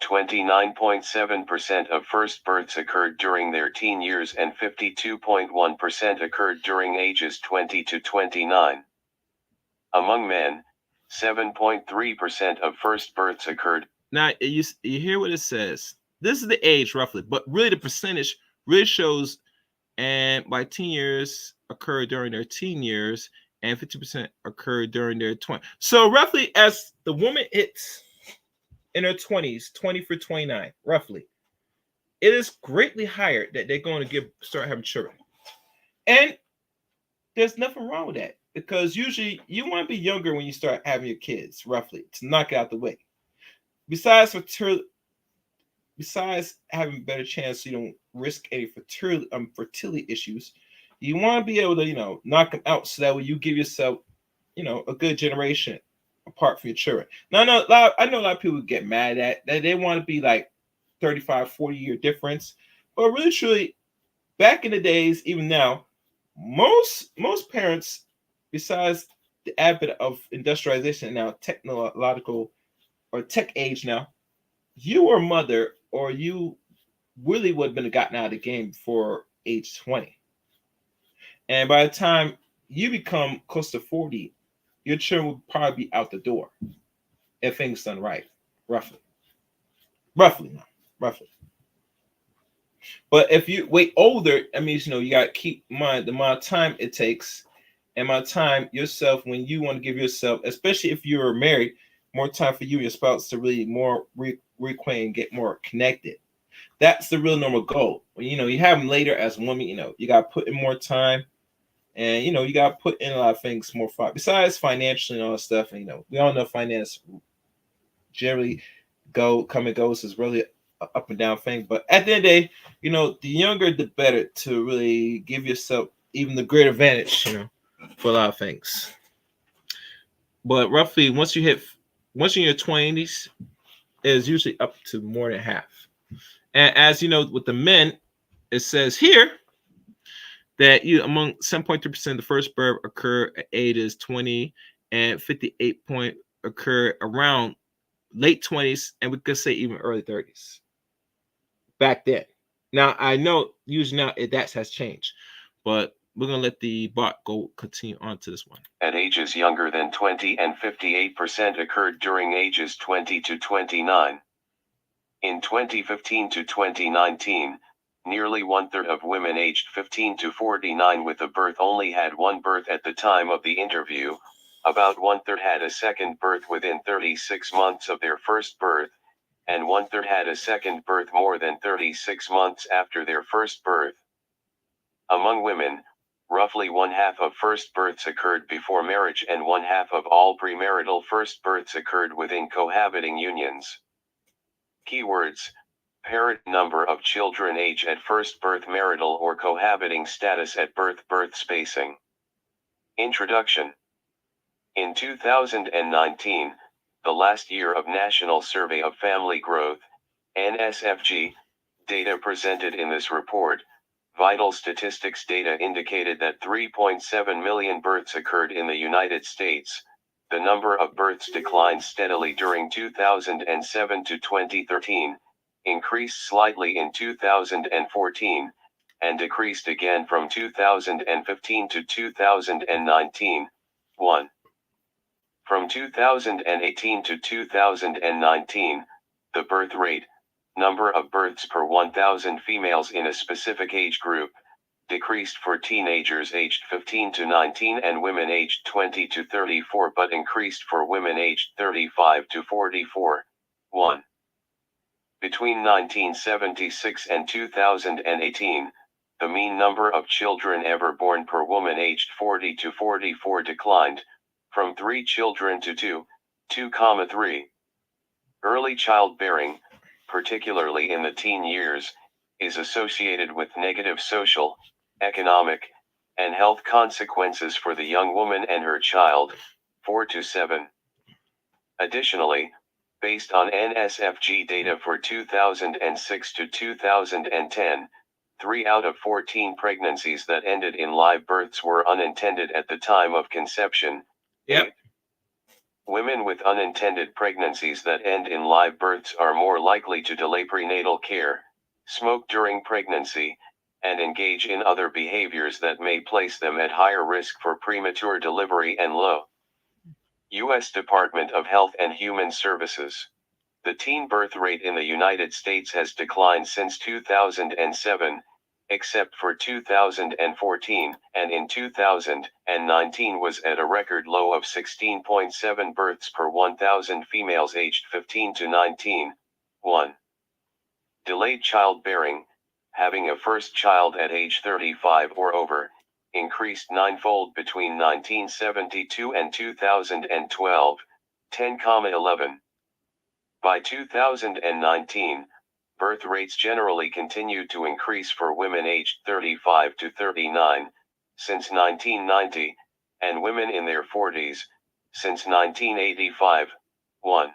29.7% of first births occurred during their teen years and 52.1% occurred during ages 20 to 29. Among men, 7.3% of first births occurred. Now, you hear what it says. This is the age roughly, but really the percentage really shows, and by teen years occurred during their teen years, and 50% occurred during their 20s. So roughly, as the woman hits in her 20s, 20 for 29, roughly, it is greatly higher that they're going to start having children. And there's nothing wrong with that, because usually you want to be younger when you start having your kids, roughly, to knock it out the way. Besides having a better chance so you don't risk any fertility issues, you want to be able to, knock them out so that way you give yourself, a good generation apart from your children. Now, I know a lot of people get mad at that. They want to be like 35, 40-year difference. But really, truly, back in the days, even now, most parents, besides the advent of industrialization now, technological or tech age now, you were a mother or you really would have been gotten out of the game before age 20. And by the time you become close to 40, your children will probably be out the door if things done right, roughly. Roughly, now, roughly. But if you wait older, that means you got to keep in mind the amount of time it takes, and my time yourself when you want to give yourself, especially if you're married, more time for you and your spouse to really more reacquaint and get more connected. That's the real normal goal. When you have them later as a woman, you got to put in more time, and you got to put in a lot of things more fun besides financially and all that stuff. And we all know finance generally come and goes is really a up and down thing. But at the end of the day, the younger the better to really give yourself even the great advantage, for a lot of things. But roughly once you're in your 20s, is usually up to more than half. And as you know, with the men, it says here that among 7.3% of the first birth occur at ages 20, and 58 point occur around late 20s, and we could say even early 30s back then. Now I know usually now that has changed, but we're gonna let the bot go continue on to this one. At ages younger than 20, and 58% occurred during ages 20 to 29. In 2015 to 2019, nearly one-third of women aged 15 to 49 with a birth only had one birth at the time of the interview. About one-third had a second birth within 36 months of their first birth, and one-third had a second birth more than 36 months after their first birth. Among women, roughly one-half of first births occurred before marriage, and one-half of all premarital first births occurred within cohabiting unions. Keywords: parent number of children, age at first birth, marital or cohabiting status at birth, birth spacing. Introduction. In 2019, the last year of National Survey of Family Growth, NSFG, data presented in this report, vital statistics data indicated that 3.7 million births occurred in the United States. The number of births declined steadily during 2007 to 2013, increased slightly in 2014, and decreased again from 2015 to 2019. 1. From 2018 to 2019, the birth rate, number of births per 1,000 females in a specific age group, decreased for teenagers aged 15 to 19 and women aged 20 to 34, but increased for women aged 35 to 44. 1. Between 1976 and 2018, the mean number of children ever born per woman aged 40 to 44 declined, from 3 children to 2.3. Early childbearing, particularly in the teen years, is associated with negative social, economic, and health consequences for the young woman and her child. 4 to 7. Additionally, based on NSFG data for 2006 to 2010, 3 out of 14 pregnancies that ended in live births were unintended at the time of conception. Yep. Women with unintended pregnancies that end in live births are more likely to delay prenatal care, smoke during pregnancy, and engage in other behaviors that may place them at higher risk for premature delivery and low. U.S. Department of Health and Human Services. The teen birth rate in the United States has declined since 2007, except for 2014, and in 2019 was at a record low of 16.7 births per 1,000 females aged 15 to 19. 1. Delayed childbearing, having a first child at age 35 or over, increased ninefold between 1972 and 2012, 10,11. By 2019, birth rates generally continued to increase for women aged 35 to 39, since 1990, and women in their 40s, since 1985. 1.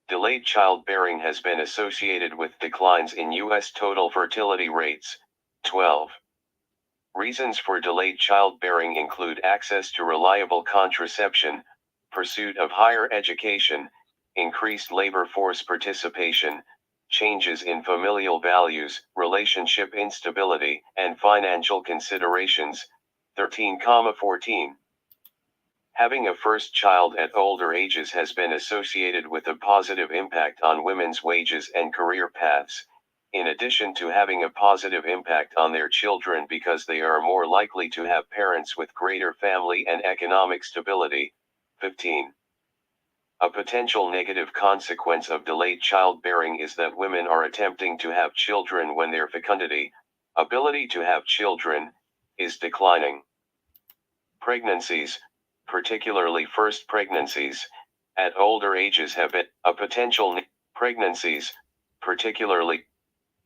Delayed childbearing has been associated with declines in U.S. total fertility rates. 12. Reasons for delayed childbearing include access to reliable contraception, pursuit of higher education, increased labor force participation, changes in familial values, relationship instability, and financial considerations. 13,14. Having a first child at older ages has been associated with a positive impact on women's wages and career paths, in addition to having a positive impact on their children because they are more likely to have parents with greater family and economic stability. 15. A potential negative consequence of delayed childbearing is that women are attempting to have children when their fecundity, ability to have children, is declining. Pregnancies, particularly first pregnancies, at older ages have been a potential pregnancies, particularly.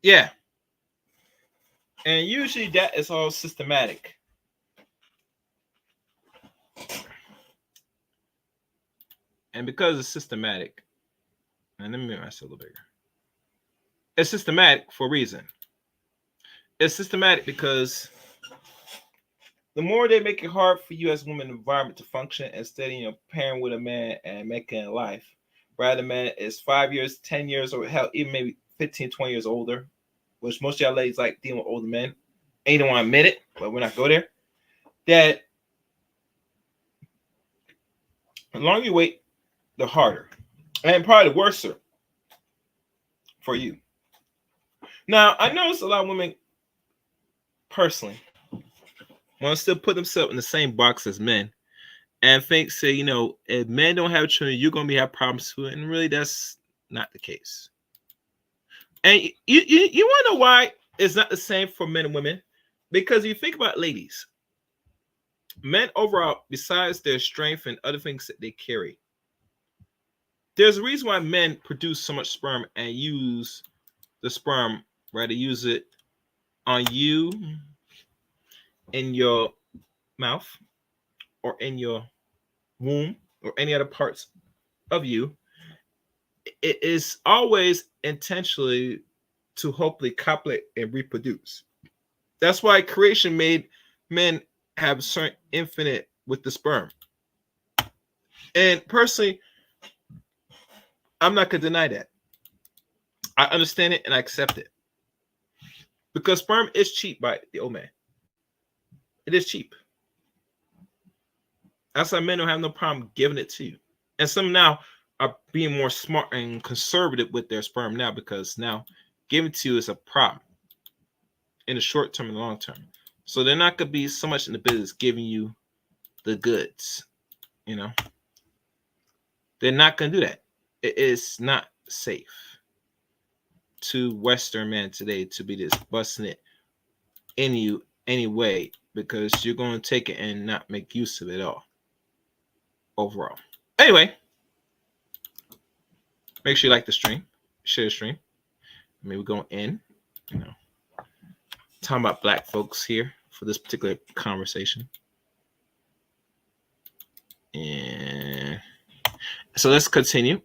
Yeah. And usually that is all systematic. And because it's systematic, and let me make myself a little bigger. It's systematic for a reason. It's systematic because the more they make it hard for you as a woman environment to function instead of pairing with a man and making a life, rather man is 5 years, 10 years, or hell, even maybe 15, 20 years older, which most of y'all ladies like dealing with older men. And you don't want to admit it, but we're not go there. That the longer you wait, the harder. And probably the worse for you. Now, I notice a lot of women personally want to still put themselves in the same box as men and think, say, if men don't have children, you're going to have problems too. And really, that's not the case. And you want to know why it's not the same for men and women? Because you think about ladies, men overall, besides their strength and other things that they carry, there's a reason why men produce so much sperm and use the sperm, rather use it on you, in your mouth, or in your womb, or any other parts of you. It is always intentionally to hopefully copulate and reproduce. That's why creation made men have certain infinite with the sperm. And personally, I'm not going to deny that. I understand it and I accept it. Because sperm is cheap by the old man. It is cheap. That's why men don't have no problem giving it to you. And some now are being more smart and conservative with their sperm now, because now giving to you is a problem in the short term and the long term. So they're not going to be so much in the business giving you the goods. They're not going to do that. It is not safe to Western men today to be just busting it in you anyway, because you're going to take it and not make use of it all overall. Anyway, make sure you like the stream, share the stream. Maybe we're going in, talking about black folks here for this particular conversation. And so let's continue.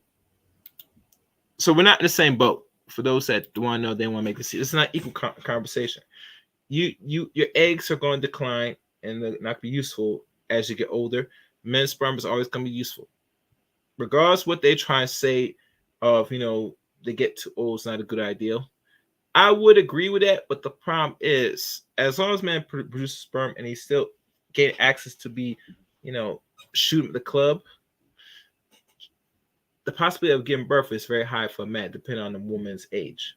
So we're not in the same boat. For those that want to know, they want to make this. It's not equal conversation. Your eggs are going to decline and they're not be useful as you get older. Men's sperm is always going to be useful, regardless what they try and say of they get too old. It's not a good idea. I would agree with that, but the problem is, as long as man produces sperm and he still get access to be, shooting at the club, the possibility of giving birth is very high for a man, depending on the woman's age.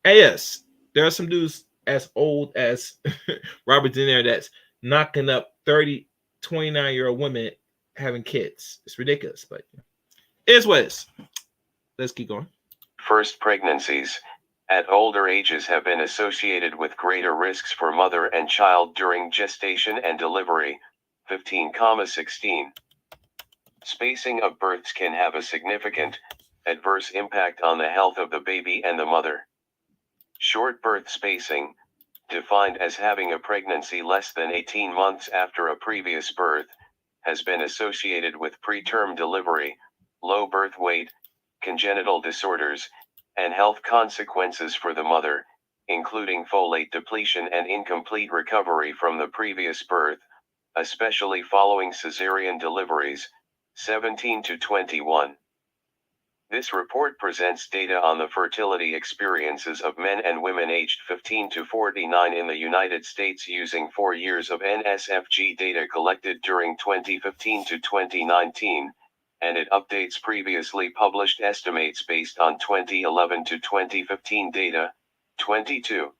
And yes, there are some dudes as old as Robert De Niro that's knocking up 30, 29-year-old women having kids. It's ridiculous, but it is what it is. Let's keep going. First pregnancies at older ages have been associated with greater risks for mother and child during gestation and delivery. 15,16. Spacing of births can have a significant adverse impact on the health of the baby and the mother. Short birth spacing, defined as having a pregnancy less than 18 months after a previous birth, has been associated with preterm delivery, low birth weight, congenital disorders, and health consequences for the mother, including folate depletion and incomplete recovery from the previous birth, especially following cesarean deliveries, 17 to 21. This report presents data on the fertility experiences of men and women aged 15 to 49 in the United States using 4 years of NSFG data collected during 2015 to 2019, and it updates previously published estimates based on 2011 to 2015 data. 22.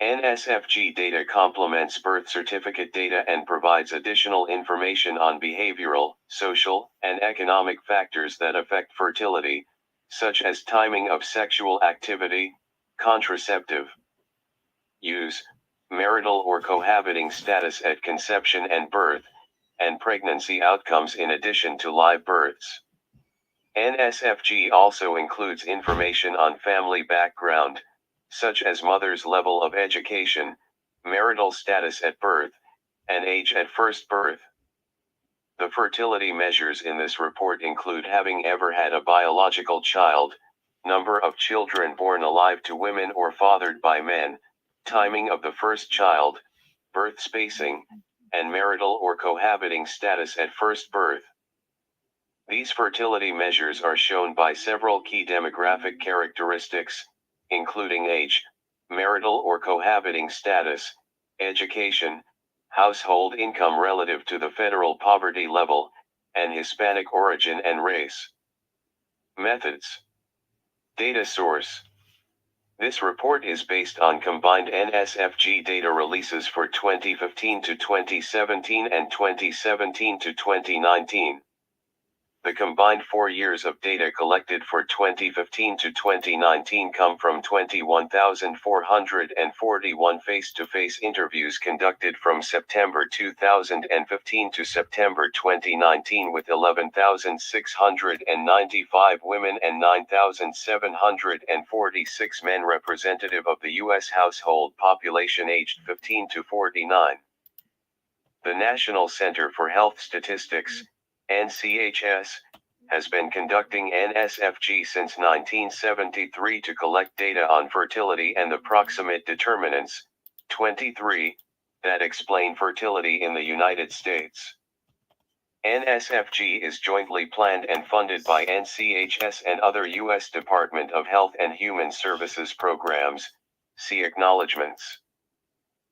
NSFG data complements birth certificate data and provides additional information on behavioral, social, and economic factors that affect fertility, such as timing of sexual activity, contraceptive use, marital or cohabiting status at conception and birth, and pregnancy outcomes in addition to live births. NSFG also includes information on family background, such as mother's level of education, marital status at birth, and age at first birth. The fertility measures in this report include having ever had a biological child, number of children born alive to women or fathered by men, timing of the first child, birth spacing, and marital or cohabiting status at first birth. These fertility measures are shown by several key demographic characteristics, including age, marital or cohabiting status, education, household income relative to the federal poverty level, and Hispanic origin and race. Methods. Data source. This report is based on combined NSFG data releases for 2015 to 2017 and 2017 to 2019. The combined 4 years of data collected for 2015 to 2019 come from 21,441 face-to-face interviews conducted from September 2015 to September 2019 with 11,695 women and 9,746 men representative of the U.S. household population aged 15 to 49. The National Center for Health Statistics, NCHS, has been conducting NSFG since 1973 to collect data on fertility and the proximate determinants, 23, that explain fertility in the United States. NSFG is jointly planned and funded by NCHS and other U.S. Department of Health and Human Services programs. See acknowledgements.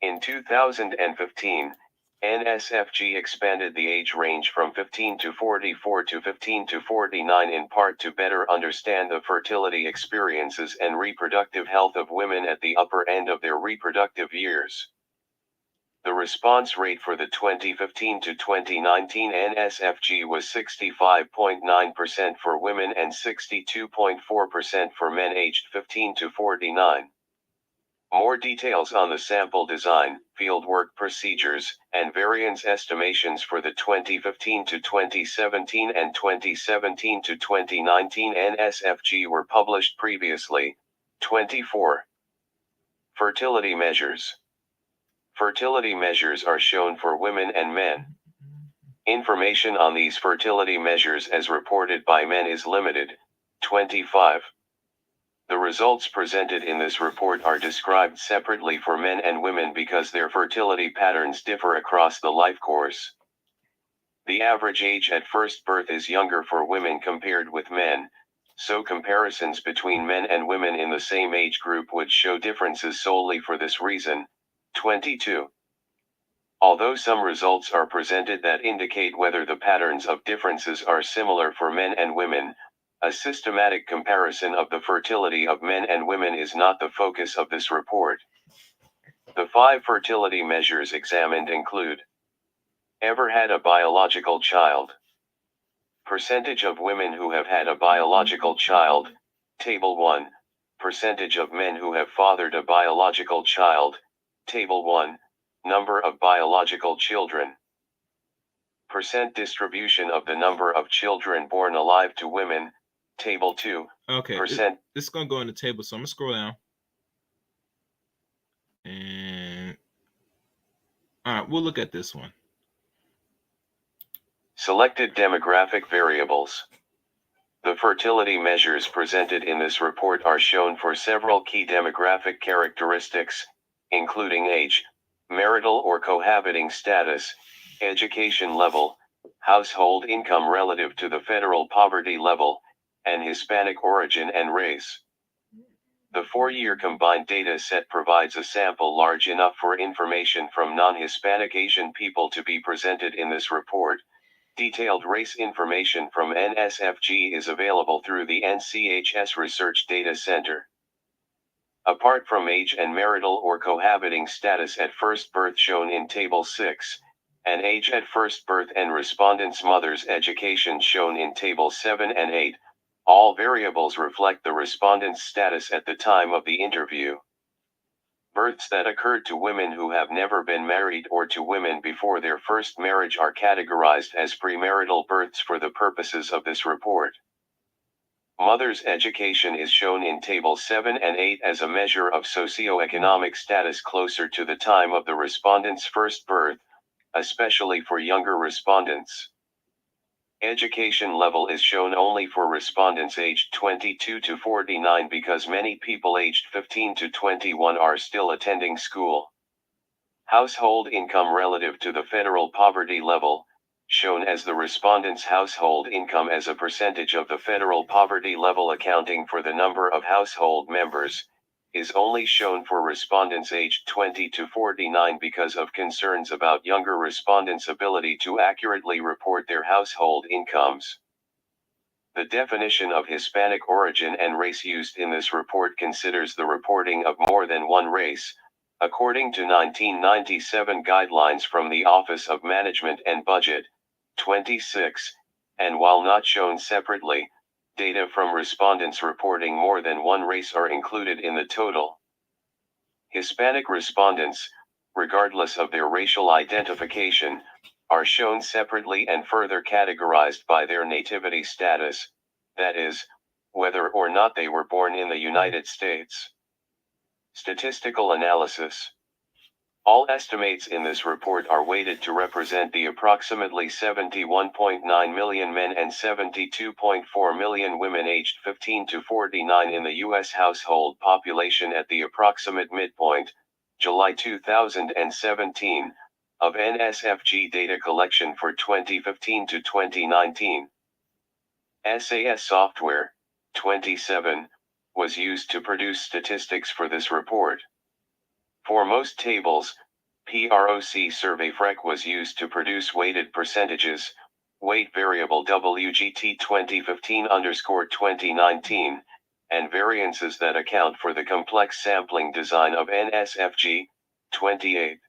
In 2015, NSFG expanded the age range from 15 to 44 to 15 to 49 in part to better understand the fertility experiences and reproductive health of women at the upper end of their reproductive years. The response rate for the 2015 to 2019 NSFG was 65.9% for women and 62.4% for men aged 15 to 49. More details on the sample design, fieldwork procedures, and variance estimations for the 2015 to 2017 and 2017 to 2019 NSFG were published previously. 24. Fertility measures. Fertility measures are shown for women and men. Information on these fertility measures as reported by men is limited. 25. The results presented in this report are described separately for men and women because their fertility patterns differ across the life course. The average age at first birth is younger for women compared with men, so comparisons between men and women in the same age group would show differences solely for this reason. 22. Although some results are presented that indicate whether the patterns of differences are similar for men and women, a systematic comparison of the fertility of men and women is not the focus of this report. The 5 fertility measures examined include: ever had a biological child. Percentage of women who have had a biological child, Table 1. Percentage of men who have fathered a biological child, Table 1. Number of biological children. Percent distribution of the number of children born alive to women, Table 2. Okay, Percent. This is going to go in the table, so I'm going to scroll down. And all right, we'll look at this one. Selected demographic variables. The fertility measures presented in this report are shown for several key demographic characteristics, including age, marital or cohabiting status, education level, household income relative to the federal poverty level, and Hispanic origin and race. The 4-year combined data set provides a sample large enough for information from non-Hispanic Asian people to be presented in this report. Detailed race information from NSFG is available through the NCHS Research Data Center. Apart from age and marital or cohabiting status at first birth shown in Table 6, and age at first birth and respondents' mother's education shown in Table 7 and 8, all variables reflect the respondent's status at the time of the interview. Births that occurred to women who have never been married or to women before their first marriage are categorized as premarital births for the purposes of this report. Mother's education is shown in Table 7 and 8 as a measure of socioeconomic status closer to the time of the respondent's first birth, especially for younger respondents. Education level is shown only for respondents aged 22 to 49 because many people aged 15 to 21 are still attending school. Household income relative to the federal poverty level, shown as the respondent's household income as a percentage of the federal poverty level accounting for the number of household members, is only shown for respondents aged 20 to 49 because of concerns about younger respondents' ability to accurately report their household incomes. The definition of Hispanic origin and race used in this report considers the reporting of more than one race, according to 1997 guidelines from the Office of Management and Budget, 26, and while not shown separately, data from respondents reporting more than one race are included in the total. Hispanic respondents, regardless of their racial identification, are shown separately and further categorized by their nativity status, that is, whether or not they were born in the United States. Statistical analysis. All estimates in this report are weighted to represent the approximately 71.9 million men and 72.4 million women aged 15 to 49 in the U.S. household population at the approximate midpoint, July 2017, of NSFG data collection for 2015 to 2019. SAS software, 27, was used to produce statistics for this report. For most tables, PROC SurveyFrec was used to produce weighted percentages, weight variable WGT 2015_2019, and variances that account for the complex sampling design of NSFG, 28.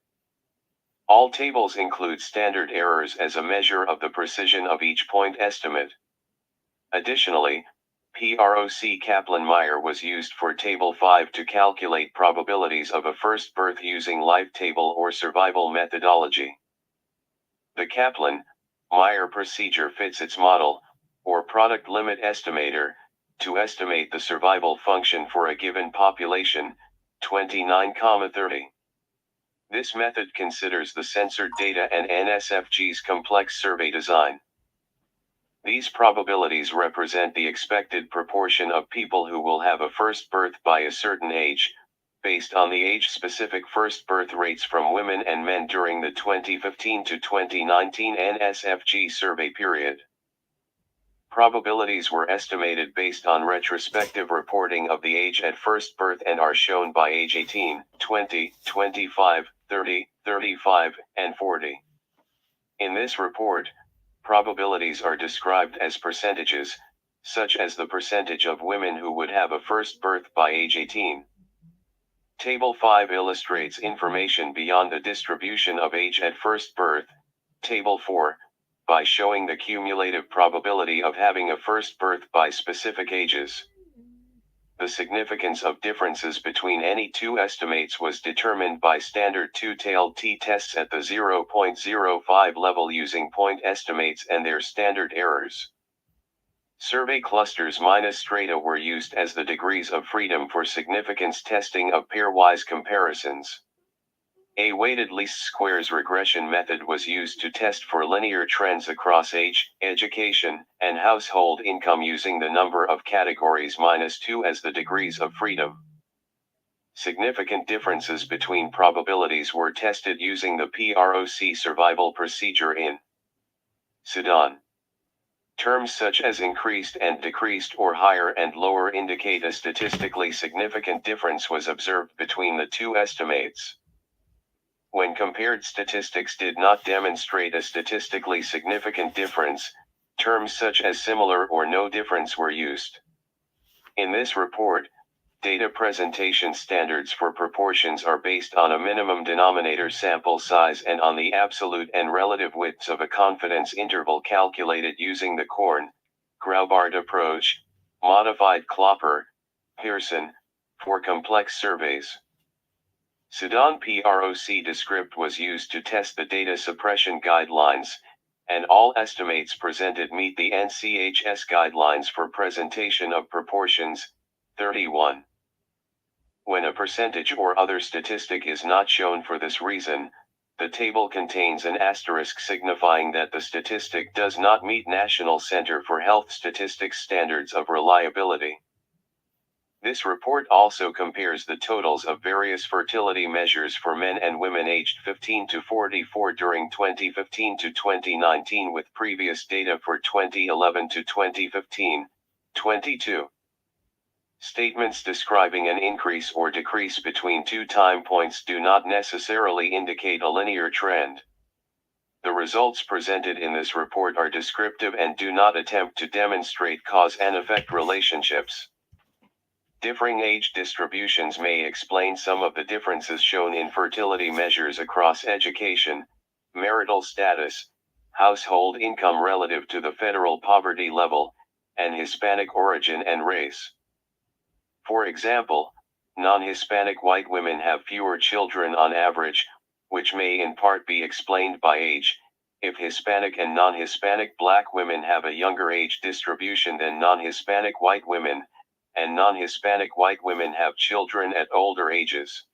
All tables include standard errors as a measure of the precision of each point estimate. Additionally, PROC Kaplan-Meier was used for Table 5 to calculate probabilities of a first birth using life table or survival methodology. The Kaplan-Meier procedure fits its model, or product limit estimator, to estimate the survival function for a given population, 29,30. This method considers the censored data and NSFG's complex survey design. These probabilities represent the expected proportion of people who will have a first birth by a certain age, based on the age-specific first birth rates from women and men during the 2015 to 2019 NSFG survey period. Probabilities were estimated based on retrospective reporting of the age at first birth and are shown by age 18, 20, 25, 30, 35, and 40. In this report, probabilities are described as percentages, such as the percentage of women who would have a first birth by age 18. Table 5 illustrates information beyond the distribution of age at first birth, Table 4, by showing the cumulative probability of having a first birth by specific ages. The significance of differences between any two estimates was determined by standard two-tailed t-tests at the 0.05 level using point estimates and their standard errors. Survey clusters minus strata were used as the degrees of freedom for significance testing of pairwise comparisons. A weighted least squares regression method was used to test for linear trends across age, education, and household income using the number of categories -2 as the degrees of freedom. Significant differences between probabilities were tested using the PROC survival procedure in Sudan. Terms such as increased and decreased or higher and lower indicate a statistically significant difference was observed between the two estimates. When compared statistics did not demonstrate a statistically significant difference, terms such as similar or no difference were used. In this report, data presentation standards for proportions are based on a minimum denominator sample size and on the absolute and relative widths of a confidence interval calculated using the Korn-Graubart approach, modified Klopper, Pearson, for complex surveys. Sudan PROC descript was used to test the data suppression guidelines, and all estimates presented meet the NCHS guidelines for presentation of proportions. 31. When a percentage or other statistic is not shown for this reason, the table contains an asterisk signifying that the statistic does not meet National Center for Health Statistics standards of reliability. This report also compares the totals of various fertility measures for men and women aged 15 to 44 during 2015 to 2019 with previous data for 2011 to 2015. 22. Statements describing an increase or decrease between two time points do not necessarily indicate a linear trend. The results presented in this report are descriptive and do not attempt to demonstrate cause and effect relationships. Differing age distributions may explain some of the differences shown in fertility measures across education, marital status, household income relative to the federal poverty level, and Hispanic origin and race. For example, non-Hispanic white women have fewer children on average, which may in part be explained by age, if Hispanic and non-Hispanic black women have a younger age distribution than non-Hispanic white women, and non-Hispanic white women have children at older ages.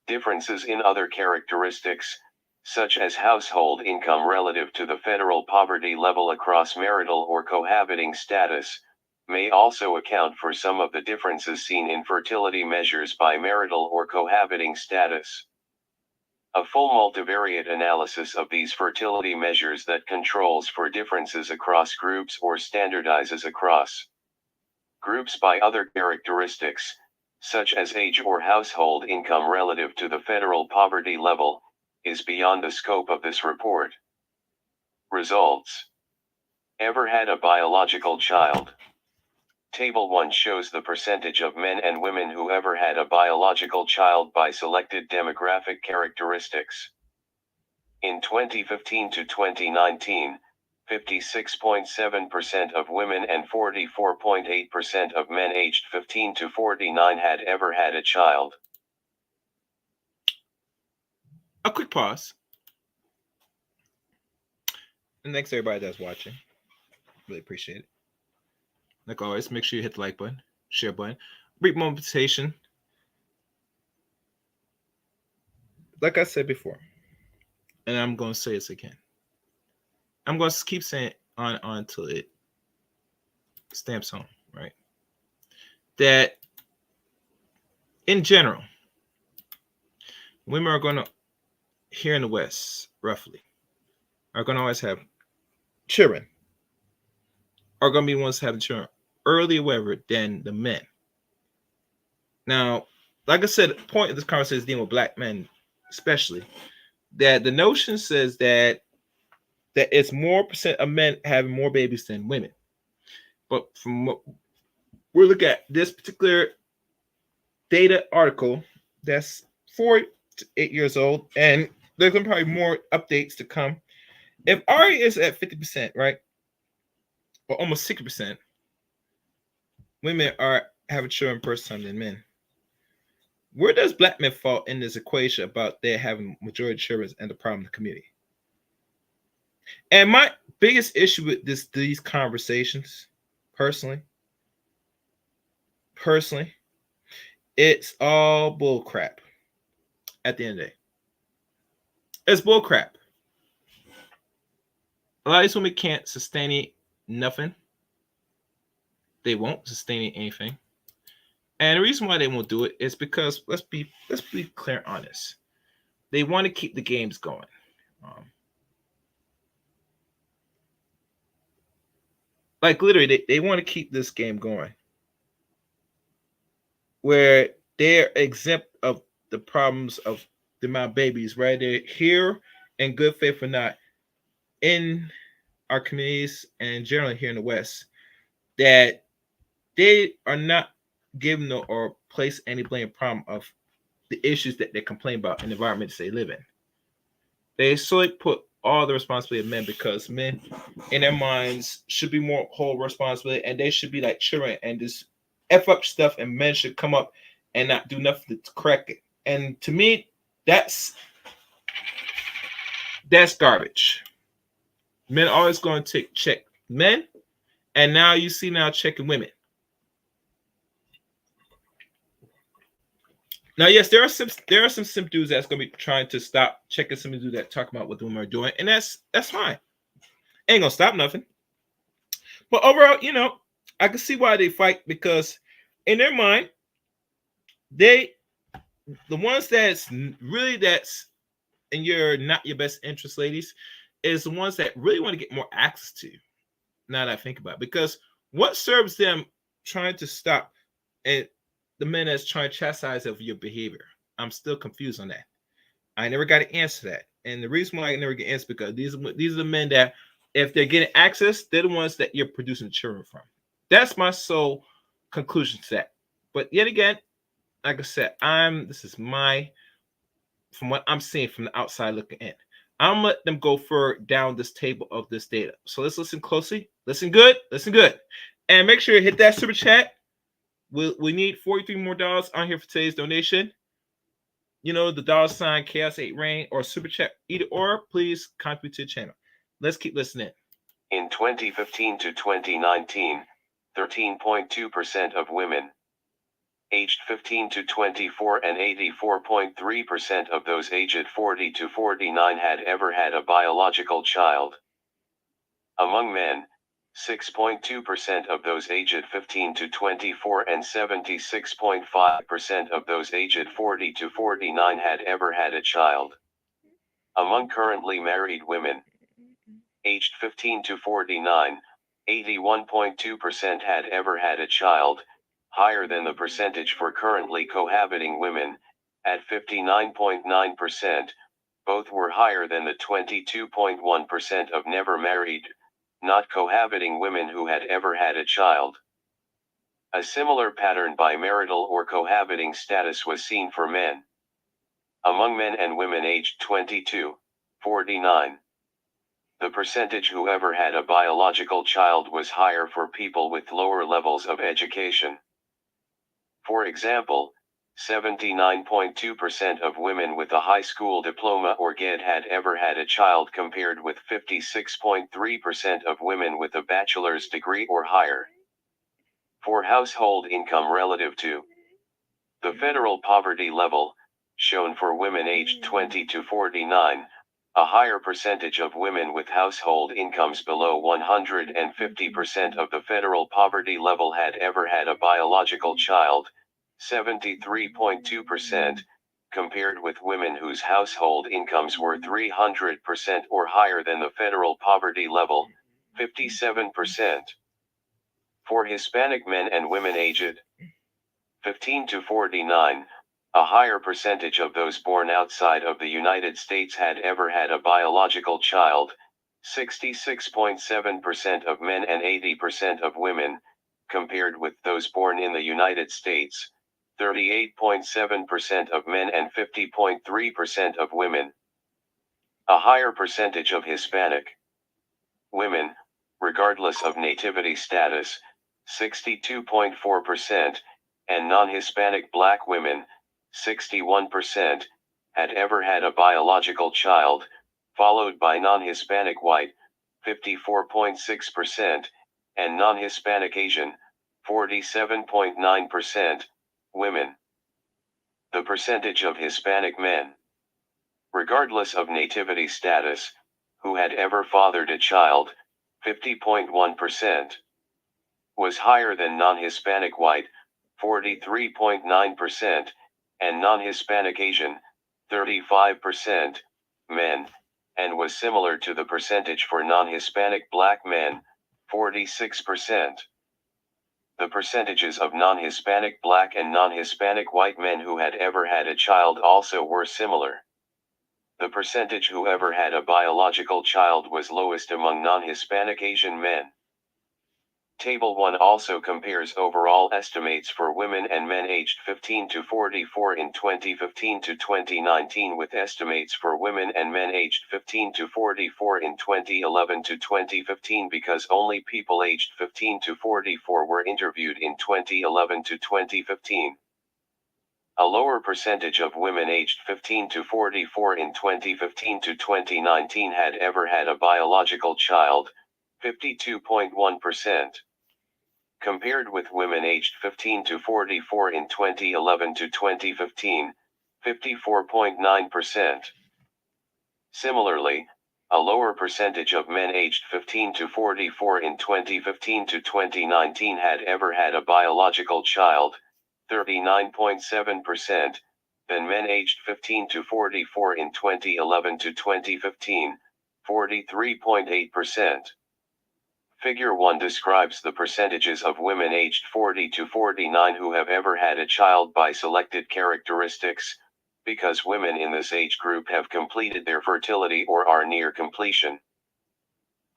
Differences in other characteristics, such as household income relative to the federal poverty level across marital or cohabiting status, may also account for some of the differences seen in fertility measures by marital or cohabiting status. A full multivariate analysis of these fertility measures that controls for differences across groups or standardizes across groups by other characteristics, such as age or household income relative to the federal poverty level, is beyond the scope of this report. Results. Ever had a biological child? Table 1 shows the percentage of men and women who ever had a biological child by selected demographic characteristics. In 2015 to 2019, 56.7% of women and 44.8% of men aged 15 to 49 had ever had a child. A quick pause. And thanks everybody that's watching. Really appreciate it. Like always, make sure you hit the like button, share button. Brief motivation. Like I said before, and I'm going to say this again. I'm going to keep saying it on until it stamps home, right? That in general, women are going to, here in the West, roughly, are going to always have children, are going to be the ones having children earlier, whatever, than the men. Now, like I said, the point of this conversation is dealing with black men, especially, that the notion says that it's more percent of men having more babies than women. But from what we're looking at, this particular data article that's 4 to 8 years old, and there's going to probably more updates to come. If Ari is at 50%, right, or almost 60%, women are having children per time than men. Where does black men fall in this equation about their having majority of children and the problem in the community? And my biggest issue with these conversations, personally, it's all bull crap at the end of the day. It's bullcrap. A lot of these women can't sustain nothing. They won't sustain anything. And the reason why they won't do it is because let's be clear and honest. They want to keep the games going. Like literally, they want to keep this game going, where they're exempt of the problems of the amount of babies, right? They're here in good faith or not in our communities and generally here in the West, that they are not given or place any blame problem of the issues that they complain about in the environments they live in. They solely put all the responsibility of men because men in their minds should be more whole responsibility and they should be like children and just F up stuff and men should come up and not do nothing to correct it. And to me, that's garbage. Men always going to check men, and now you see now checking women. Now, yes, there are some simp dudes that's gonna be trying to stop checking some dudes that talk about what the women are doing, and that's fine. Ain't gonna stop nothing. But overall, I can see why they fight because in their mind, the ones that's in your not your best interest, ladies, is the ones that really want to get more access to you. Now that I think about it, because what serves them trying to stop and the men that's trying to chastise of your behavior? I'm still confused on that. I never got an answer to that. And the reason why I never get an answer because these are the men that if they're getting access, they're the ones that you're producing children from. That's my sole conclusion to that. But yet again, like I said, this is from what I'm seeing from the outside looking in. I'm gonna let them go further down this table of this data. So let's listen closely. Listen good. And make sure you hit that super chat. We need $43 more on here for today's donation. The $ Chaos 8 Rain or super chat either or. Please contribute to the channel. Let's keep listening. In 2015 to 2019, 13.2% of women aged 15 to 24 and 84.3% of those aged 40 to 49 had ever had a biological child. Among men, 6.2% of those aged 15 to 24 and 76.5% of those aged 40 to 49 had ever had a child. Among currently married women, aged 15 to 49, 81.2% had ever had a child, higher than the percentage for currently cohabiting women, at 59.9%, both were higher than the 22.1% of never married, not cohabiting women who had ever had a child. A similar pattern by marital or cohabiting status was seen for men. Among men and women aged 22, 49. The percentage who ever had a biological child was higher for people with lower levels of education. For example, 79.2% of women with a high school diploma or GED had ever had a child compared with 56.3% of women with a bachelor's degree or higher. For household income relative to the federal poverty level, shown for women aged 20 to 49, a higher percentage of women with household incomes below 150% of the federal poverty level had ever had a biological child, 73.2%, compared with women whose household incomes were 300% or higher than the federal poverty level, 57%. For Hispanic men and women aged 15 to 49, a higher percentage of those born outside of the United States had ever had a biological child, 66.7% of men and 80% of women, compared with those born in the United States, 38.7% of men and 50.3% of women. A higher percentage of Hispanic women, regardless of nativity status, 62.4%, and non-Hispanic Black women, 61%, had ever had a biological child, followed by non-Hispanic white, 54.6%, and non-Hispanic Asian, 47.9%, women. The percentage of Hispanic men regardless of nativity status, who had ever fathered a child, 50.1%, was higher than non-Hispanic white, 43.9%, and non-Hispanic Asian, 35%, men, and was similar to the percentage for non-Hispanic black men, 46%. The percentages of non-Hispanic black and non-Hispanic white men who had ever had a child also were similar. The percentage who ever had a biological child was lowest among non-Hispanic Asian men. Table 1 also compares overall estimates for women and men aged 15 to 44 in 2015 to 2019 with estimates for women and men aged 15 to 44 in 2011 to 2015 because only people aged 15 to 44 were interviewed in 2011 to 2015. A lower percentage of women aged 15 to 44 in 2015 to 2019 had ever had a biological child, 52.1%. Compared with women aged 15 to 44 in 2011 to 2015, 54.9%. Similarly, a lower percentage of men aged 15 to 44 in 2015 to 2019 had ever had a biological child, 39.7%, than men aged 15 to 44 in 2011 to 2015, 43.8%. Figure 1 describes the percentages of women aged 40 to 49 who have ever had a child by selected characteristics, because women in this age group have completed their fertility or are near completion.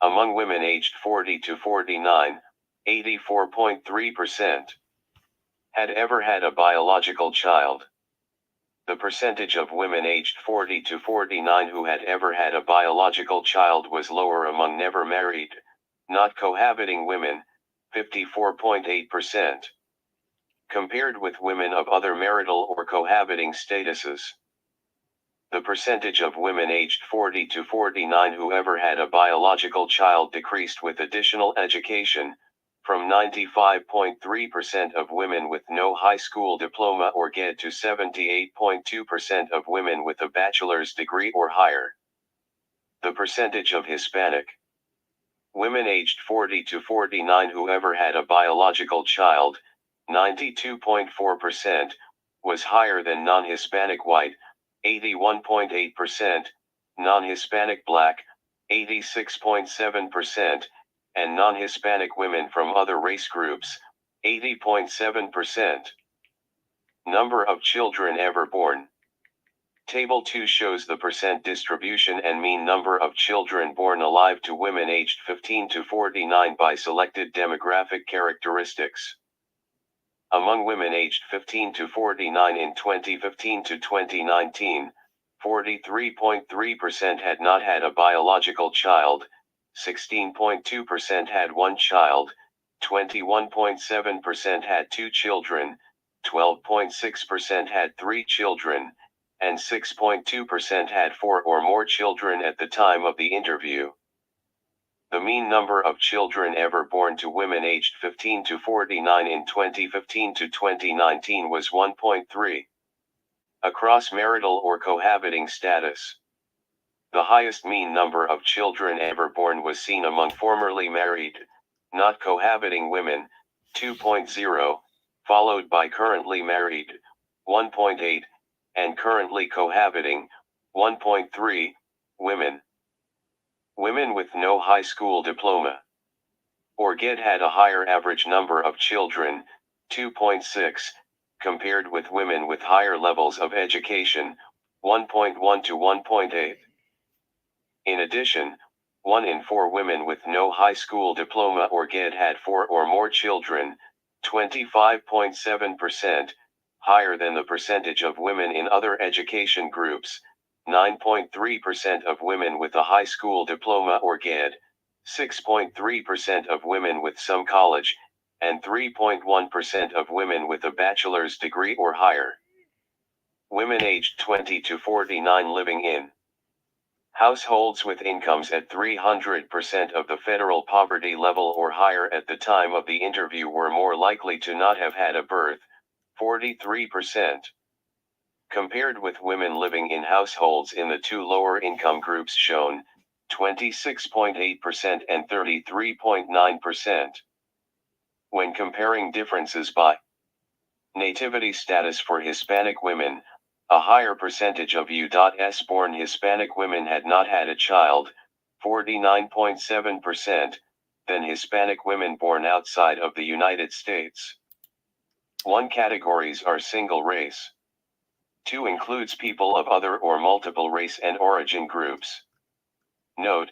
Among women aged 40 to 49, 84.3% had ever had a biological child. The percentage of women aged 40 to 49 who had ever had a biological child was lower among never married, not cohabiting women, 54.8%, compared with women of other marital or cohabiting statuses. The percentage of women aged 40 to 49 who ever had a biological child decreased with additional education, from 95.3% of women with no high school diploma or GED to 78.2% of women with a bachelor's degree or higher. The percentage of Hispanic women aged 40 to 49 who ever had a biological child, 92.4%, was higher than non-Hispanic white, 81.8%, non-Hispanic black, 86.7%, and non-Hispanic women from other race groups, 80.7%. Number of children ever born. Table 2 shows the percent distribution and mean number of children born alive to women aged 15 to 49 by selected demographic characteristics. Among women aged 15 to 49 in 2015 to 2019, 43.3% had not had a biological child, 16.2% had one child, 21.7% had two children, 12.6% had three children, and 6.2% had four or more children at the time of the interview. The mean number of children ever born to women aged 15 to 49 in 2015 to 2019 was 1.3. Across marital or cohabiting status, the highest mean number of children ever born was seen among formerly married, not cohabiting women, 2.0, followed by currently married, 1.8, and currently cohabiting, 1.3, women. Women with no high school diploma or GED had a higher average number of children, 2.6, compared with women with higher levels of education, 1.1 to 1.8. In addition, 1 in 4 women with no high school diploma or GED had 4 or more children, 25.7%, higher than the percentage of women in other education groups, 9.3% of women with a high school diploma or GED, 6.3% of women with some college, and 3.1% of women with a bachelor's degree or higher. Women aged 20 to 49 living in households with incomes at 300% of the federal poverty level or higher at the time of the interview were more likely to not have had a birth, 43%. compared with women living in households in the two lower income groups shown, 26.8% and 33.9%. When comparing differences by nativity status for Hispanic women, a higher percentage of U.S. born Hispanic women had not had a child, 49.7%, than Hispanic women born outside of the United States. 1 categories are single race. 2 includes people of other or multiple race and origin groups. Note,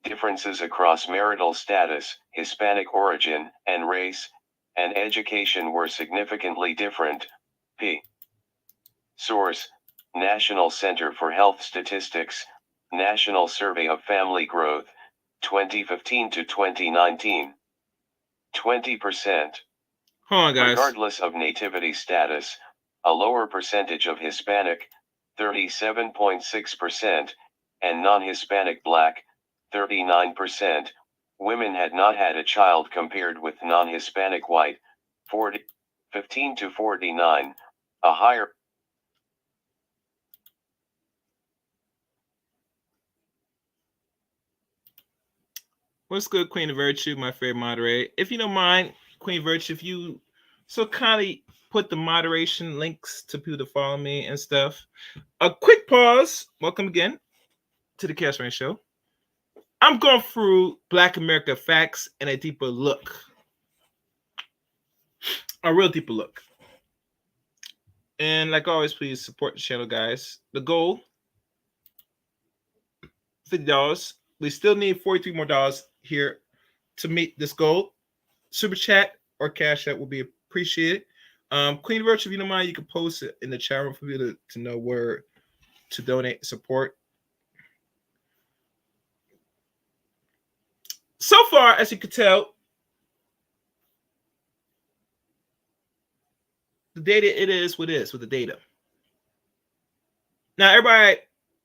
differences across marital status, Hispanic origin, and race, and education were significantly different. P. Source, National Center for Health Statistics, National Survey of Family Growth, 2015 to 2019. 20%. Hold on, guys. Regardless of nativity status, a lower percentage of Hispanic, 37.6%, and non-Hispanic Black, 39%, women had not had a child compared with non-Hispanic White, 15 to 49, a higher. What's good, Queen of Virtue, my favorite moderator? If you don't mind, Queen of Virtue, if you so kindly put the moderation links to people to follow me and stuff. A quick pause. Welcome again to the Chaos Rain Show. I'm going through Black America facts and a deeper look. A real deeper look. And like always, please support the channel, guys. The goal, $50. We still need $43 more here to meet this goal. Super chat or cash app will be appreciated. Queen of Virtue, if you don't mind, you can post it in the chat room for you to know where to donate support. So far, as you can tell, the data, it is what it is with the data. Now, everybody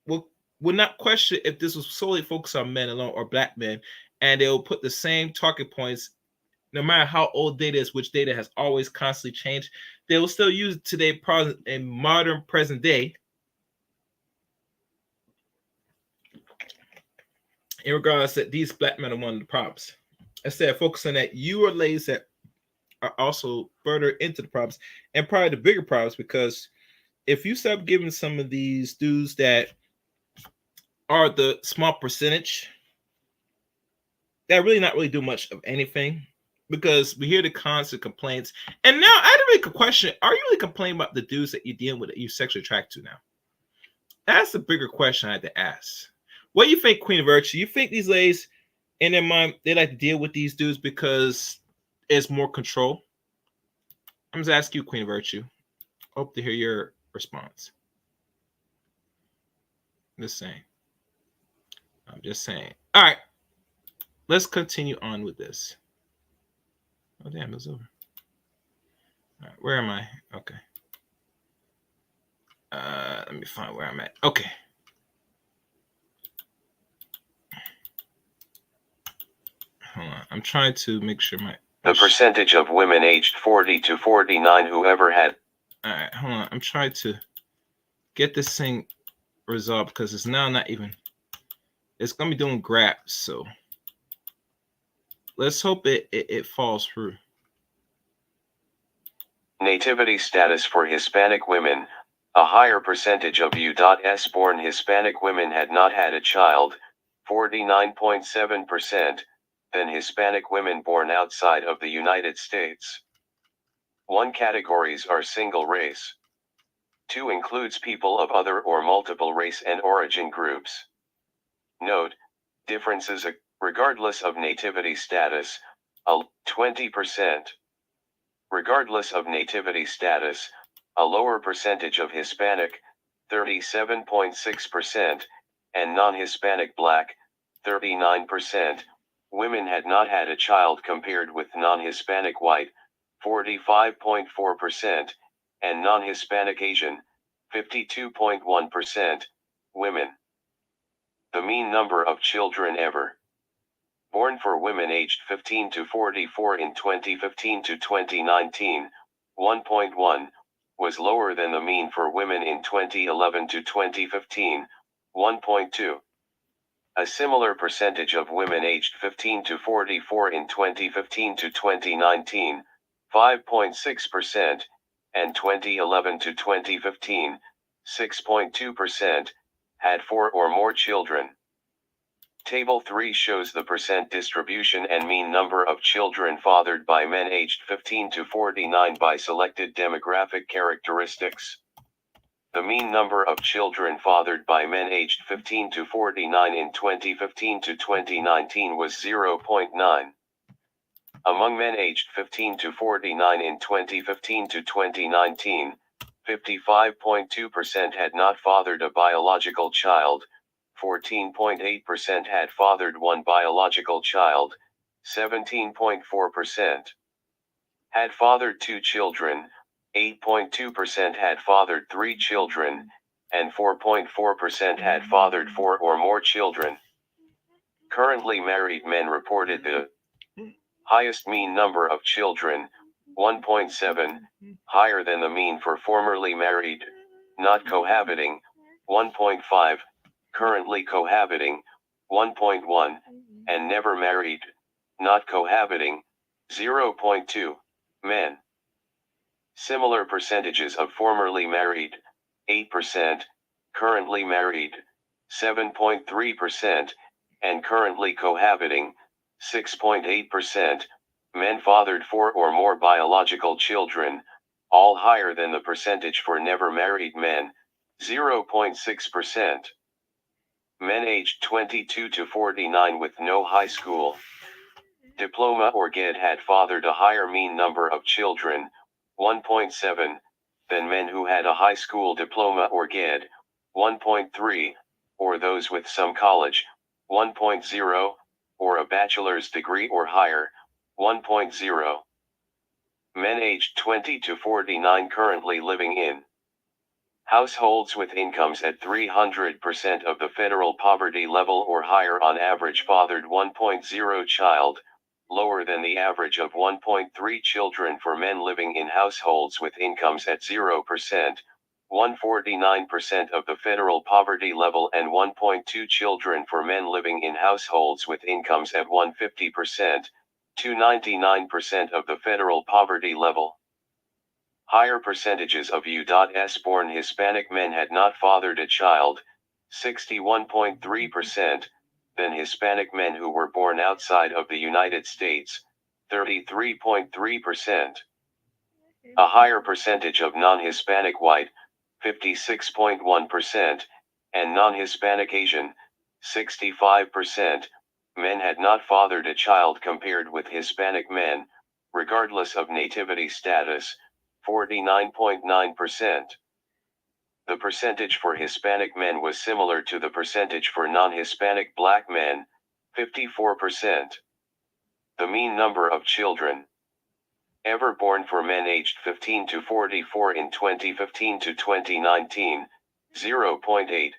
will not question if this was solely focused on men alone or Black men, and they'll put the same talking points, no matter how old data is, which data has always constantly changed. They will still use it today in modern present day in regards that these Black men are one of the problems. Instead of focusing that you are ladies that are also further into the problems and probably the bigger problems, because if you start giving some of these dudes that are the small percentage that really not really do much of anything, because we hear the constant complaints. And now I had to make a question. Are you really complaining about the dudes that you're dealing with that you're sexually attracted to now? That's the bigger question I had to ask. What do you think, Queen of Virtue? You think these ladies, in their mind, they like to deal with these dudes because it's more control? I'm just asking you, Queen of Virtue. Hope to hear your response. Just saying. I'm just saying. All right. Let's continue on with this. Oh, damn, it's over. All right, where am I? Okay. Let me find where I'm at. Okay. Hold on. I'm trying to make sure the percentage of women aged 40 to 49 who ever had. All right, hold on. I'm trying to get this thing resolved because it's now not even. It's gonna be doing graphs, so let's hope it falls through. Nativity status for Hispanic women. A higher percentage of U.S. born Hispanic women had not had a child, 49.7%, than Hispanic women born outside of the United States. 1 categories are single race. 2 includes people of other or multiple race and origin groups. Note, differences regardless of nativity status, 20%. Regardless of nativity status, a lower percentage of Hispanic, 37.6%, and non-Hispanic Black, 39%, women had not had a child compared with non-Hispanic White, 45.4%, and non-Hispanic Asian, 52.1%, women. The mean number of children ever born for women aged 15 to 44 in 2015 to 2019, 1.1, was lower than the mean for women in 2011 to 2015, 1.2. A similar percentage of women aged 15 to 44 in 2015 to 2019, 5.6%, and 2011 to 2015, 6.2%, had 4 or more children. Table 3 shows the percent distribution and mean number of children fathered by men aged 15 to 49 by selected demographic characteristics. The mean number of children fathered by men aged 15 to 49 in 2015 to 2019 was 0.9. Among men aged 15 to 49 in 2015 to 2019, 55.2% had not fathered a biological child, 14.8% had fathered one biological child, 17.4% had fathered 2 children, 8.2% had fathered 3 children, and 4.4% had fathered 4 or more children. Currently married men reported the highest mean number of children, 1.7, higher than the mean for formerly married, not cohabiting, 1.5, currently cohabiting, 1.1, and never married, not cohabiting, 0.2, men. Similar percentages of formerly married, 8%, currently married, 7.3%, and currently cohabiting, 6.8%, men fathered 4 or more biological children, all higher than the percentage for never married men, 0.6%. Men aged 22 to 49 with no high school diploma or GED had fathered a higher mean number of children, 1.7, than men who had a high school diploma or GED, 1.3, or those with some college, 1.0, or a bachelor's degree or higher, 1.0. Men aged 20 to 49 currently living in households with incomes at 300% of the federal poverty level or higher on average fathered 1.0 child, lower than the average of 1.3 children for men living in households with incomes at 0%, 149% of the federal poverty level and 1.2 children for men living in households with incomes at 150%, 299% of the federal poverty level. Higher percentages of U.S. born Hispanic men had not fathered a child, 61.3%, than Hispanic men who were born outside of the United States, 33.3%. A higher percentage of non-Hispanic white, 56.1%, and non-Hispanic Asian, 65%, men had not fathered a child compared with Hispanic men, regardless of nativity status, 49.9%. The percentage for Hispanic men was similar to the percentage for non-Hispanic black men, 54%. The mean number of children ever born for men aged 15 to 44 in 2015 to 2019, 0.8,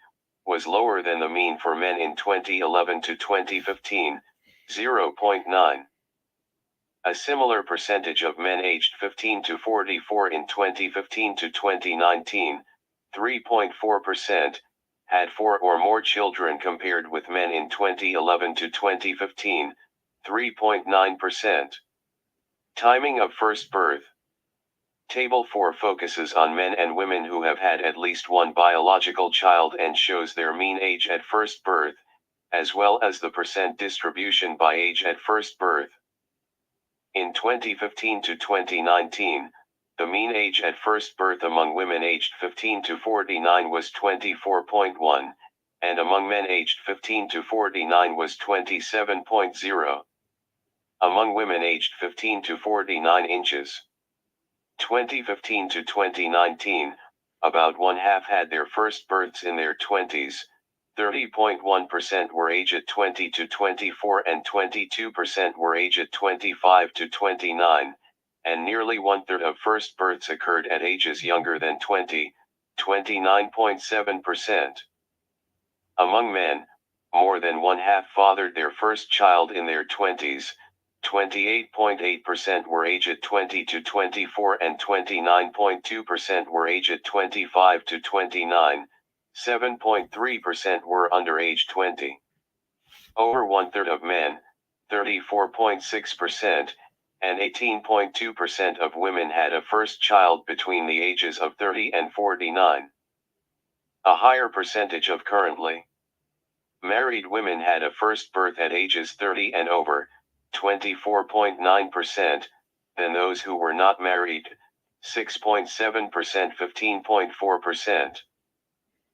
was lower than the mean for men in 2011 to 2015, 0.9. A similar percentage of men aged 15 to 44 in 2015 to 2019, 3.4%, had 4 or more children compared with men in 2011 to 2015, 3.9%. Timing of first birth. Table 4 focuses on men and women who have had at least one biological child and shows their mean age at first birth, as well as the percent distribution by age at first birth. In 2015 to 2019, the mean age at first birth among women aged 15 to 49 was 24.1, and among men aged 15 to 49 was 27.0. Among women aged 15 to 49 inches. 2015 to 2019, about one-half had their first births in their 20s, 30.1% were aged 20 to 24 and 22% were aged 25 to 29, and nearly one-third of first births occurred at ages younger than 20, 29.7%. Among men, more than one-half fathered their first child in their 20s, 28.8% were aged 20 to 24 and 29.2% were aged 25 to 29, 7.3% were under age 20. Over one-third of men, 34.6%, and 18.2% of women had a first child between the ages of 30 and 49. A higher percentage of currently married women had a first birth at ages 30 and over, 24.9%, than those who were not married, 6.7%, 15.4%.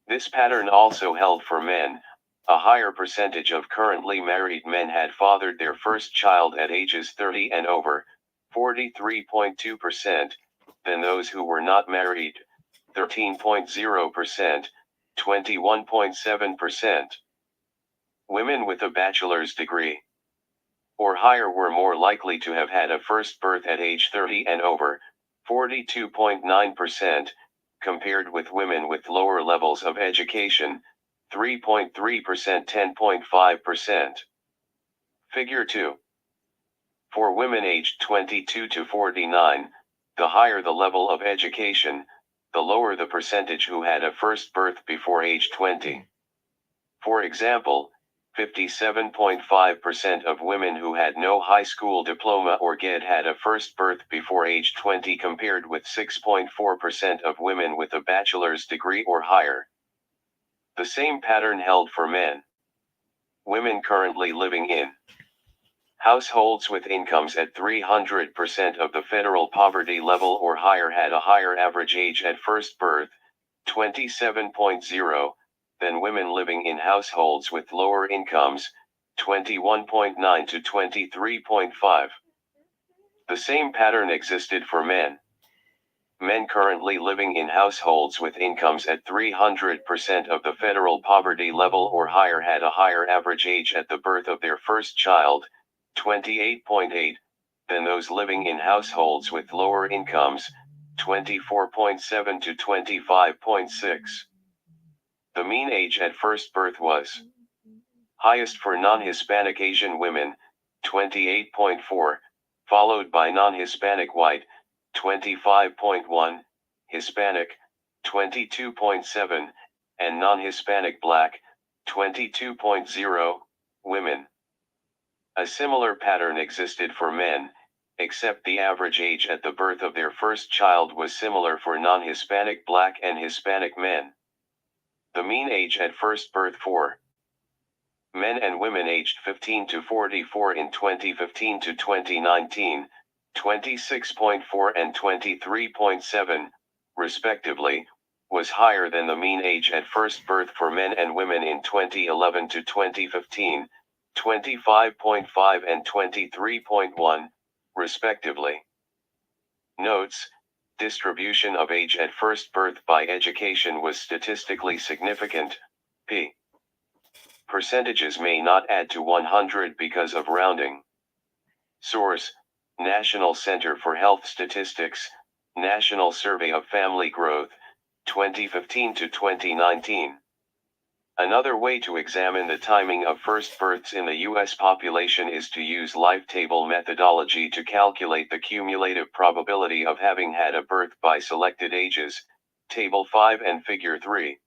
This pattern also held for men. A higher percentage of currently married men had fathered their first child at ages 30 and over, 43.2%, than those who were not married, 13.0%, 21.7%. Women with a bachelor's degree or higher were more likely to have had a first birth at age 30 and over, 42.9%, compared with women with lower levels of education, 3.3%, 10.5%. Figure 2. For women aged 22 to 49, the higher the level of education, the lower the percentage who had a first birth before age 20. For example, 57.5% of women who had no high school diploma or GED had a first birth before age 20 compared with 6.4% of women with a bachelor's degree or higher. The same pattern held for men. Women currently living in households with incomes at 300% of the federal poverty level or higher had a higher average age at first birth, 27.0, than women living in households with lower incomes, 21.9 to 23.5. The same pattern existed for men. Men currently living in households with incomes at 300% of the federal poverty level or higher had a higher average age at the birth of their first child, 28.8, than those living in households with lower incomes, 24.7 to 25.6. The mean age at first birth was highest for non-Hispanic Asian women, 28.4, followed by non-Hispanic white, 25.1, Hispanic, 22.7, and non-Hispanic black, 22.0, women. A similar pattern existed for men, except the average age at the birth of their first child was similar for non-Hispanic black and Hispanic men. The mean age at first birth for men and women aged 15 to 44 in 2015 to 2019, 26.4 and 23.7, respectively, was higher than the mean age at first birth for men and women in 2011 to 2015, 25.5 and 23.1, respectively. Notes: distribution of age at first birth by education was statistically significant. P. Percentages may not add to 100 because of rounding. Source: National Center for Health Statistics, National Survey of Family Growth, 2015 to 2019. Another way to examine the timing of first births in the U.S. population is to use life table methodology to calculate the cumulative probability of having had a birth by selected ages, Table 5 and Figure 3.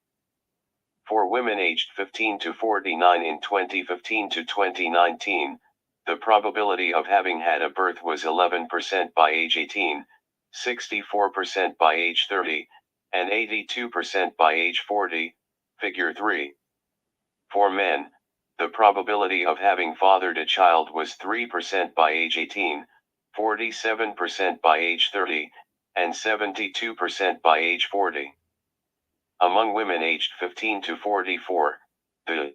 For women aged 15 to 49 in 2015 to 2019, the probability of having had a birth was 11% by age 18, 64% by age 30, and 82% by age 40, Figure 3. For men, the probability of having fathered a child was 3% by age 18, 47% by age 30, and 72% by age 40. Among women aged 15 to 44, the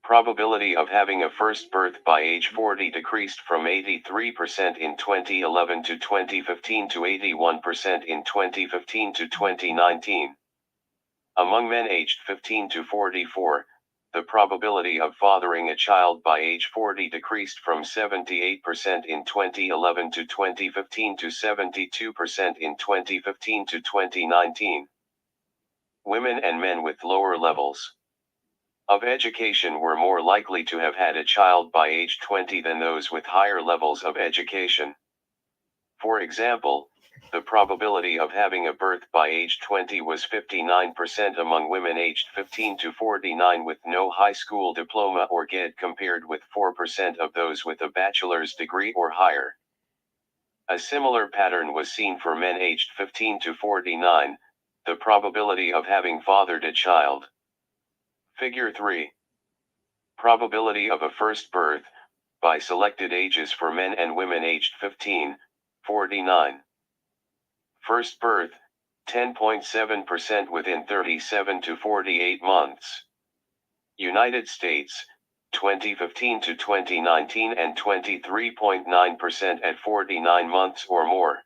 probability of having a first birth by age 40 decreased from 83% in 2011 to 2015 to 81% in 2015 to 2019. Among men aged 15 to 44, the probability of fathering a child by age 40 decreased from 78% in 2011 to 2015 to 72% in 2015 to 2019. Women and men with lower levels of education were more likely to have had a child by age 20 than those with higher levels of education. For example, the probability of having a birth by age 20 was 59% among women aged 15 to 49 with no high school diploma or GED compared with 4% of those with a bachelor's degree or higher. A similar pattern was seen for men aged 15 to 49, the probability of having fathered a child. Figure 3. Probability of a first birth, by selected ages for men and women aged 15, 49. First birth, 10.7% within 37 to 48 months. United States, 2015 to 2019 and 23.9% at 49 months or more.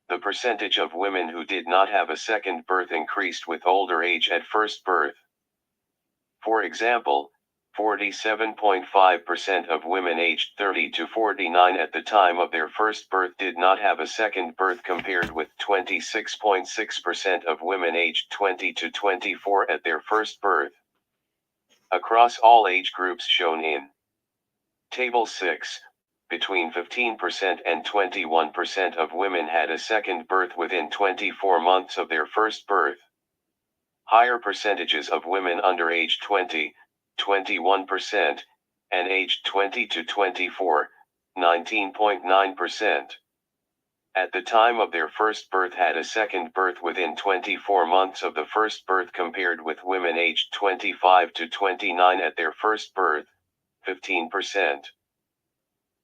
The percentage of women who did not have a second birth increased with older age at first birth. For example, 47.5% of women aged 30 to 49 at the time of their first birth did not have a second birth compared with 26.6% of women aged 20 to 24 at their first birth. Across all age groups shown in Table 6, between 15% and 21% of women had a second birth within 24 months of their first birth. Higher percentages of women under age 20, 21%, and aged 20 to 24, 19.9%. At the time of their first birth had a second birth within 24 months of the first birth compared with women aged 25 to 29 at their first birth, 15%.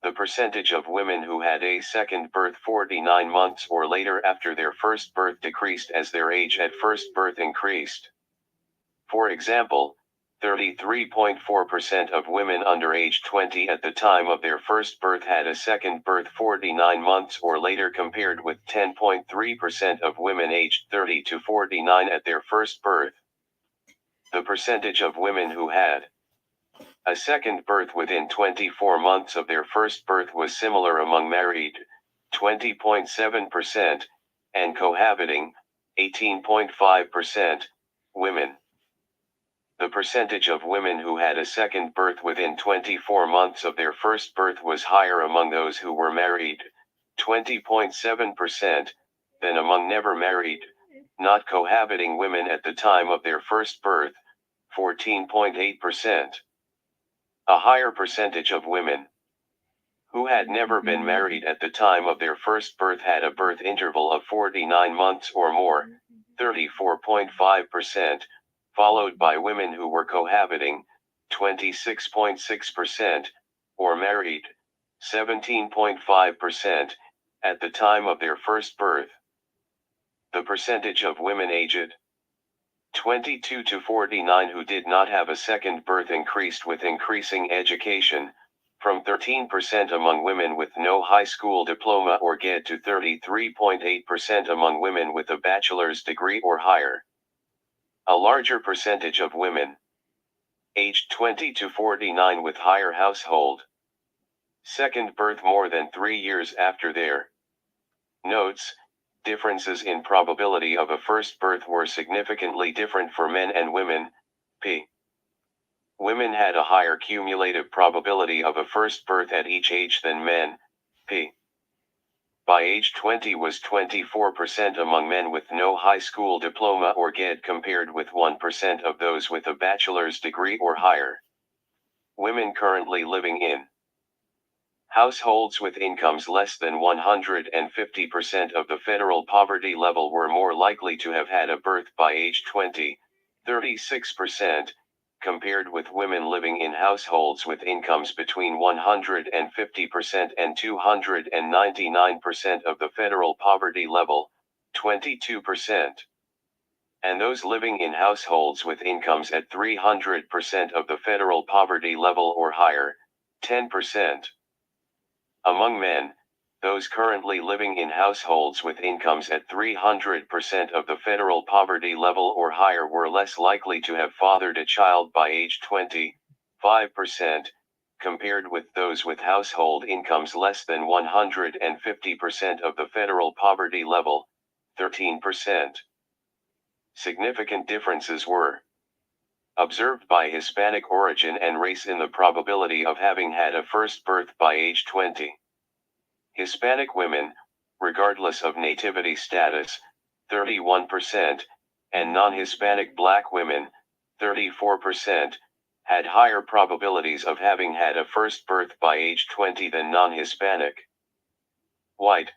The percentage of women who had a second birth 49 months or later after their first birth decreased as their age at first birth increased. For example, 33.4% of women under age 20 at the time of their first birth had a second birth 49 months or later compared with 10.3% of women aged 30 to 49 at their first birth. The percentage of women who had a second birth within 24 months of their first birth was similar among married, 20.7%, and cohabiting, 18.5%, women. The percentage of women who had a second birth within 24 months of their first birth was higher among those who were married, 20.7%, than among never married, not cohabiting women at the time of their first birth, 14.8%. A higher percentage of women who had never been married at the time of their first birth had a birth interval of 49 months or more, 34.5%, followed by women who were cohabiting, 26.6%, or married, 17.5%, at the time of their first birth. The percentage of women aged 22 to 49 who did not have a second birth increased with increasing education, from 13% among women with no high school diploma or GED to 33.8% among women with a bachelor's degree or higher. A larger percentage of women aged 20 to 49 with higher household second birth more than 3 years after their notes. Differences in probability of a first birth were significantly different for men and women. P. Women had a higher cumulative probability of a first birth at each age than men. P. By age 20 was 24% among men with no high school diploma or GED compared with 1% of those with a bachelor's degree or higher. Women currently living in households with incomes less than 150% of the federal poverty level were more likely to have had a birth by age 20, 36%, compared with women living in households with incomes between 150% and 299% of the federal poverty level, 22%. And those living in households with incomes at 300% of the federal poverty level or higher, 10%. Among men, those currently living in households with incomes at 300% of the federal poverty level or higher were less likely to have fathered a child by age 20, 5%, compared with those with household incomes less than 150% of the federal poverty level, 13%. Significant differences were observed by Hispanic origin and race in the probability of having had a first birth by age 20. Hispanic women, regardless of nativity status, 31%, and non-Hispanic Black women, 34%, had higher probabilities of having had a first birth by age 20 than non-Hispanic. White,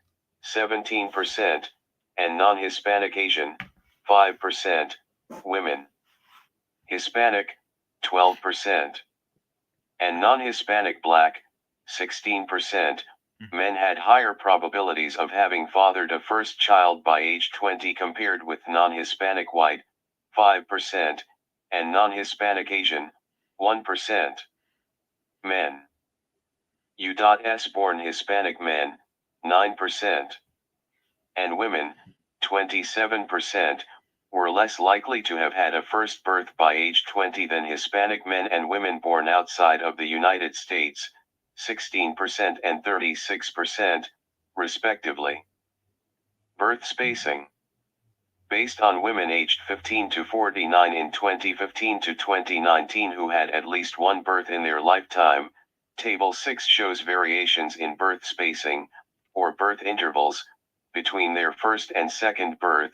17%, and non-Hispanic Asian, 5%, women. Hispanic, 12%, and non-Hispanic Black, 16%, men had higher probabilities of having fathered a first child by age 20 compared with non-Hispanic White, 5%, and non-Hispanic Asian, 1%. Men. U.S. born Hispanic men, 9%. And women, 27%, were less likely to have had a first birth by age 20 than Hispanic men and women born outside of the United States, 16% and 36%, respectively. Birth spacing. Based on women aged 15 to 49 in 2015 to 2019 who had at least one birth in their lifetime, Table 6 shows variations in birth spacing, or birth intervals, between their first and second birth,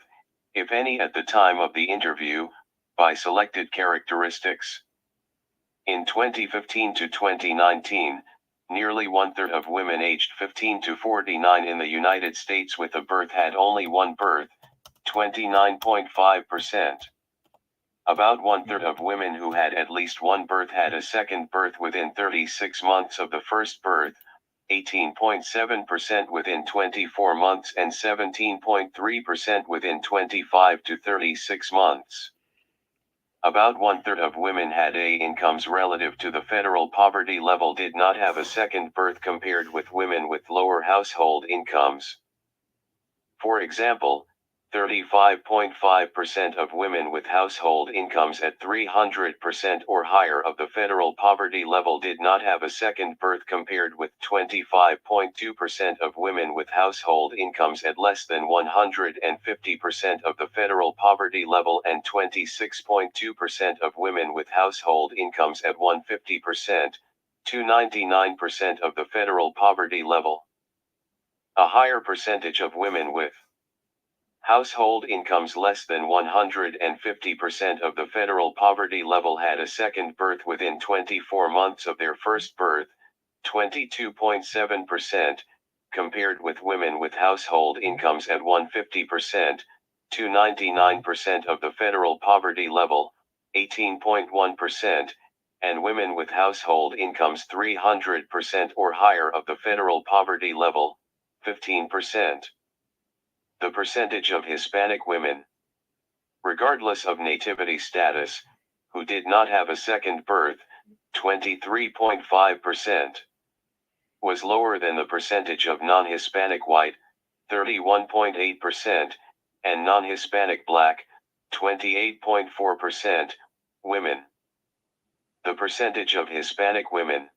if any at the time of the interview, by selected characteristics. In 2015 to 2019, nearly one-third of women aged 15 to 49 in the United States with a birth had only one birth, 29.5%. About one-third of women who had at least one birth had a second birth within 36 months of the first birth, 18.7% within 24 months and 17.3% within 25 to 36 months. About one-third of women had A incomes relative to the federal poverty level did not have a second birth compared with women with lower household incomes. For example, 35.5% of women with household incomes at 300% or higher of the federal poverty level did not have a second birth compared with 25.2% of women with household incomes at less than 150% of the federal poverty level and 26.2% of women with household incomes at 150% to 99% of the federal poverty level. A higher percentage of women with household incomes less than 150% of the federal poverty level had a second birth within 24 months of their first birth, 22.7%, compared with women with household incomes at 150% to 99% of the federal poverty level, 18.1%, and women with household incomes 300% or higher of the federal poverty level, 15%. The percentage of Hispanic women, regardless of nativity status, who did not have a second birth, 23.5%, was lower than the percentage of non-Hispanic White, 31.8%, and non-Hispanic Black, 28.4%, women. The percentage of Hispanic women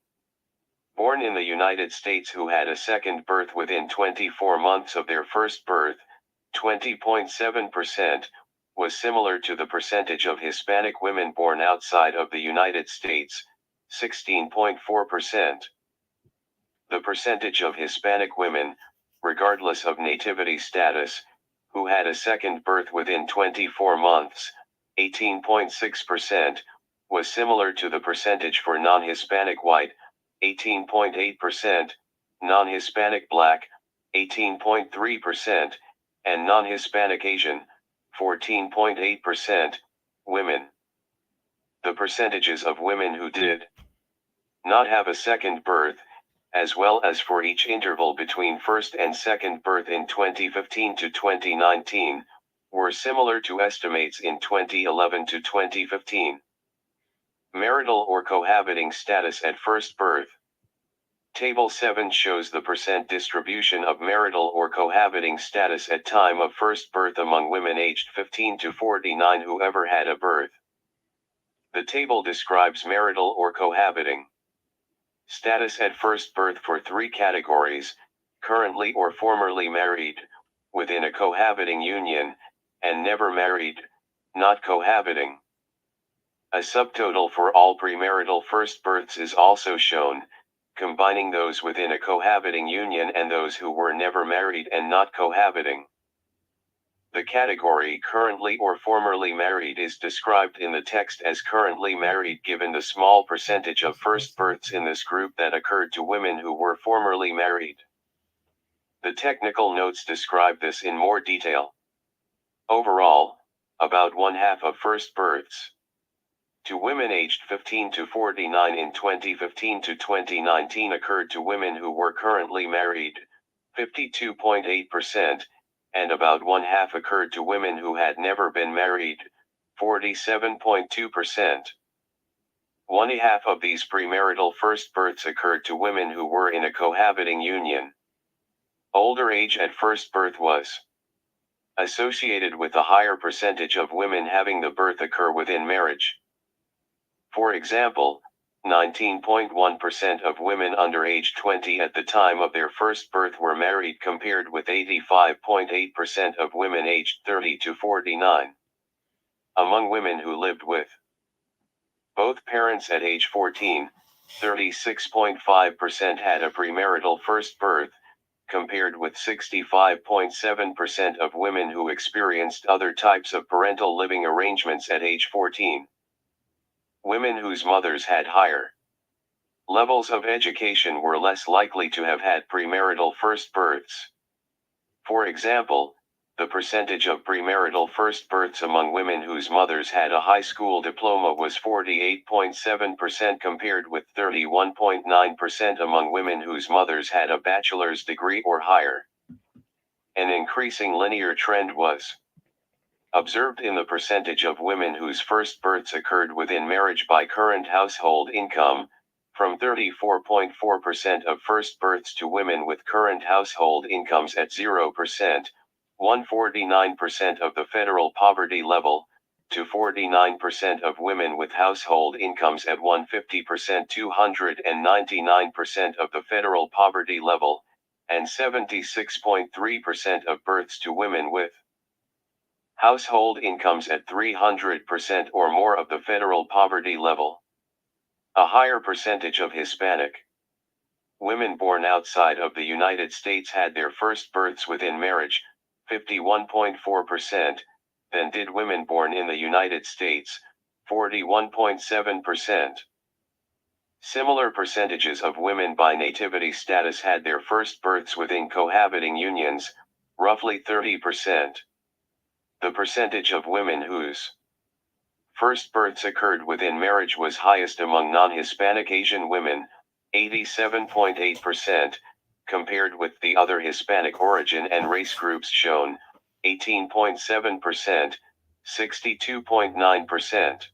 born in the United States who had a second birth within 24 months of their first birth, 20.7%, was similar to the percentage of Hispanic women born outside of the United States, 16.4%. The percentage of Hispanic women, regardless of nativity status, who had a second birth within 24 months, 18.6%, was similar to the percentage for non-Hispanic White, 18.8%, non-Hispanic Black, 18.3%, and non-Hispanic Asian, 14.8%, women. The percentages of women who did not have a second birth, as well as for each interval between first and second birth in 2015 to 2019, were similar to estimates in 2011 to 2015. Marital or cohabiting status at first birth. Table 7 shows the percent distribution of marital or cohabiting status at time of first birth among women aged 15 to 49 who ever had a birth. The table describes marital or cohabiting status at first birth for three categories: currently or formerly married, within a cohabiting union, and never married, not cohabiting. A subtotal for all premarital first births is also shown, combining those within a cohabiting union and those who were never married and not cohabiting. The category currently or formerly married is described in the text as currently married given the small percentage of first births in this group that occurred to women who were formerly married. The technical notes describe this in more detail. Overall, about 1/2 of first births to women aged 15 to 49 in 2015 to 2019 occurred to women who were currently married, 52.8%, and about 1/2 occurred to women who had never been married, 47.2%. 1/2 of these premarital first births occurred to women who were in a cohabiting union. Older age at first birth was associated with a higher percentage of women having the birth occur within marriage. For example, 19.1% of women under age 20 at the time of their first birth were married compared with 85.8% of women aged 30 to 49. Among women who lived with both parents at age 14, 36.5% had a premarital first birth, compared with 65.7% of women who experienced other types of parental living arrangements at age 14. Women whose mothers had higher levels of education were less likely to have had premarital first births. For example, the percentage of premarital first births among women whose mothers had a high school diploma was 48.7% compared with 31.9% among women whose mothers had a bachelor's degree or higher. An increasing linear trend was observed in the percentage of women whose first births occurred within marriage by current household income, from 34.4% of first births to women with current household incomes at 0%, 149% of the federal poverty level, to 49% of women with household incomes at 150%, 299% of the federal poverty level, and 76.3% of births to women with household incomes at 300% or more of the federal poverty level. A higher percentage of Hispanic women born outside of the United States had their first births within marriage, 51.4%, than did women born in the United States, 41.7%. Similar percentages of women by nativity status had their first births within cohabiting unions, roughly 30%. The percentage of women whose first births occurred within marriage was highest among non-Hispanic Asian women, 87.8%, compared with the other Hispanic origin and race groups shown, 18.7%, 62.9%.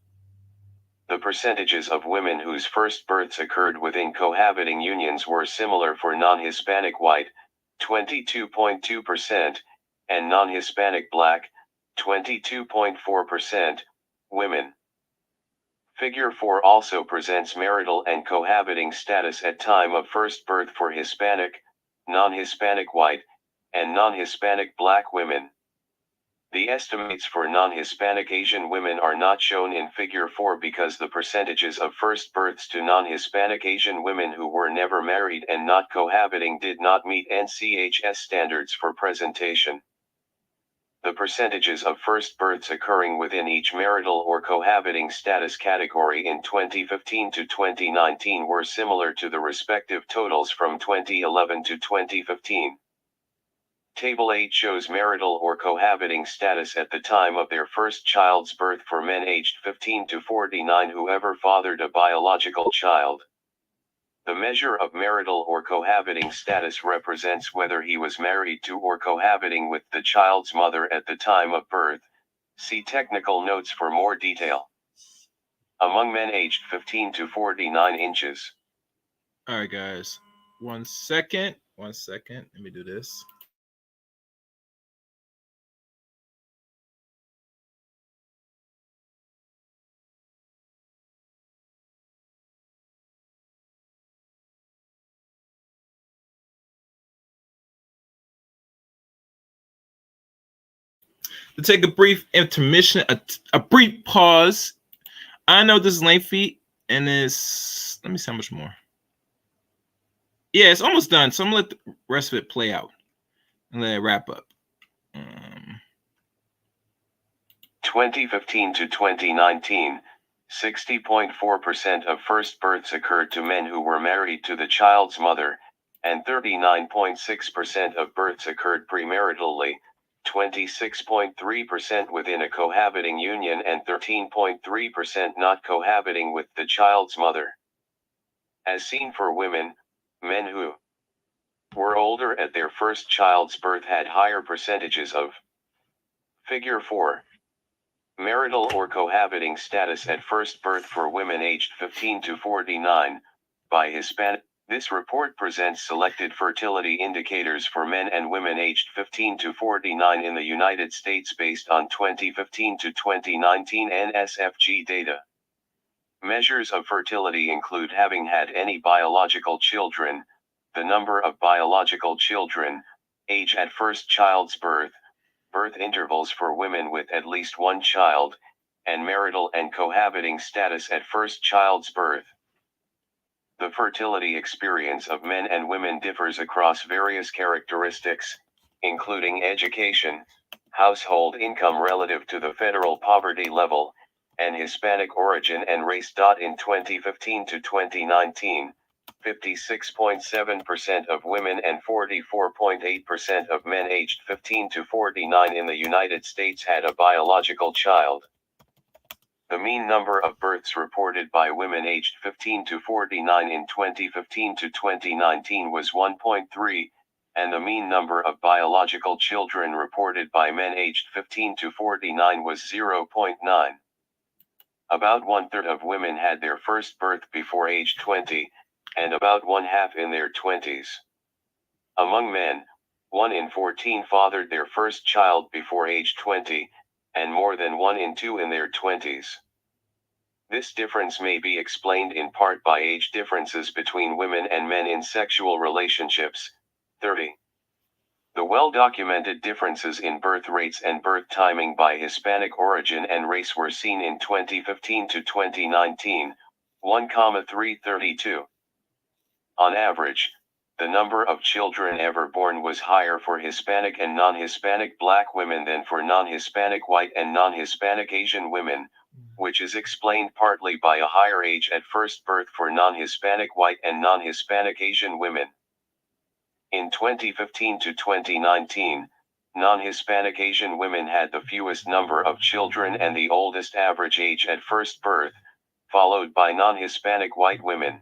The percentages of women whose first births occurred within cohabiting unions were similar for non-Hispanic white, 22.2%, and non-Hispanic black, 22.4%, women. Figure 4 also presents marital and cohabiting status at time of first birth for Hispanic, non-Hispanic white, and non-Hispanic black women. The estimates for non-Hispanic Asian women are not shown in Figure 4 because the percentages of first births to non-Hispanic Asian women who were never married and not cohabiting did not meet NCHS standards for presentation. The percentages of first births occurring within each marital or cohabiting status category in 2015 to 2019 were similar to the respective totals from 2011 to 2015. Table 8 shows marital or cohabiting status at the time of their first child's birth for men aged 15 to 49 who ever fathered a biological child. The measure of marital or cohabiting status represents whether he was married to or cohabiting with the child's mother at the time of birth. See technical notes for more detail. Among men aged 15 to 49 inches. All right, guys. 1 second. 1 second. Let me do this. To take a brief intermission, a brief pause. I know this is lengthy, and it's, let me see how much more. Yeah, it's almost done. So I'm gonna let the rest of it play out and let it wrap up. 2015 to 2019, 60.4% of first births occurred to men who were married to the child's mother, and 39.6% of births occurred premaritally, 26.3% within a cohabiting union, and 13.3% not cohabiting with the child's mother. As seen for women, men who were older at their first child's birth had higher percentages of Figure 4. Marital or cohabiting status at first birth for women aged 15 to 49, by Hispanic. This report presents selected fertility indicators for men and women aged 15 to 49 in the United States based on 2015 to 2019 NSFG data. Measures of fertility include having had any biological children, the number of biological children, age at first child's birth, birth intervals for women with at least one child, and marital and cohabiting status at first child's birth. The fertility experience of men and women differs across various characteristics, including education, household income relative to the federal poverty level, and Hispanic origin and race. In 2015 to 2019, 56.7% of women and 44.8% of men aged 15 to 49 in the United States had a biological child. The mean number of births reported by women aged 15 to 49 in 2015 to 2019 was 1.3, and the mean number of biological children reported by men aged 15 to 49 was 0.9. About 1/3 of women had their first birth before age 20, and about 1/2 in their 20s. Among men, 1 in 14 fathered their first child before age 20, and more than 1 in 2 in their 20s. This difference may be explained in part by age differences between women and men in sexual relationships. 30. The well-documented differences in birth rates and birth timing by Hispanic origin and race were seen in 2015 to 2019, 1,332. On average, the number of children ever born was higher for Hispanic and non-Hispanic Black women than for non-Hispanic white and non-Hispanic Asian women, which is explained partly by a higher age at first birth for non-Hispanic white and non-Hispanic Asian women. In 2015 to 2019, non-Hispanic Asian women had the fewest number of children and the oldest average age at first birth, followed by non-Hispanic white women.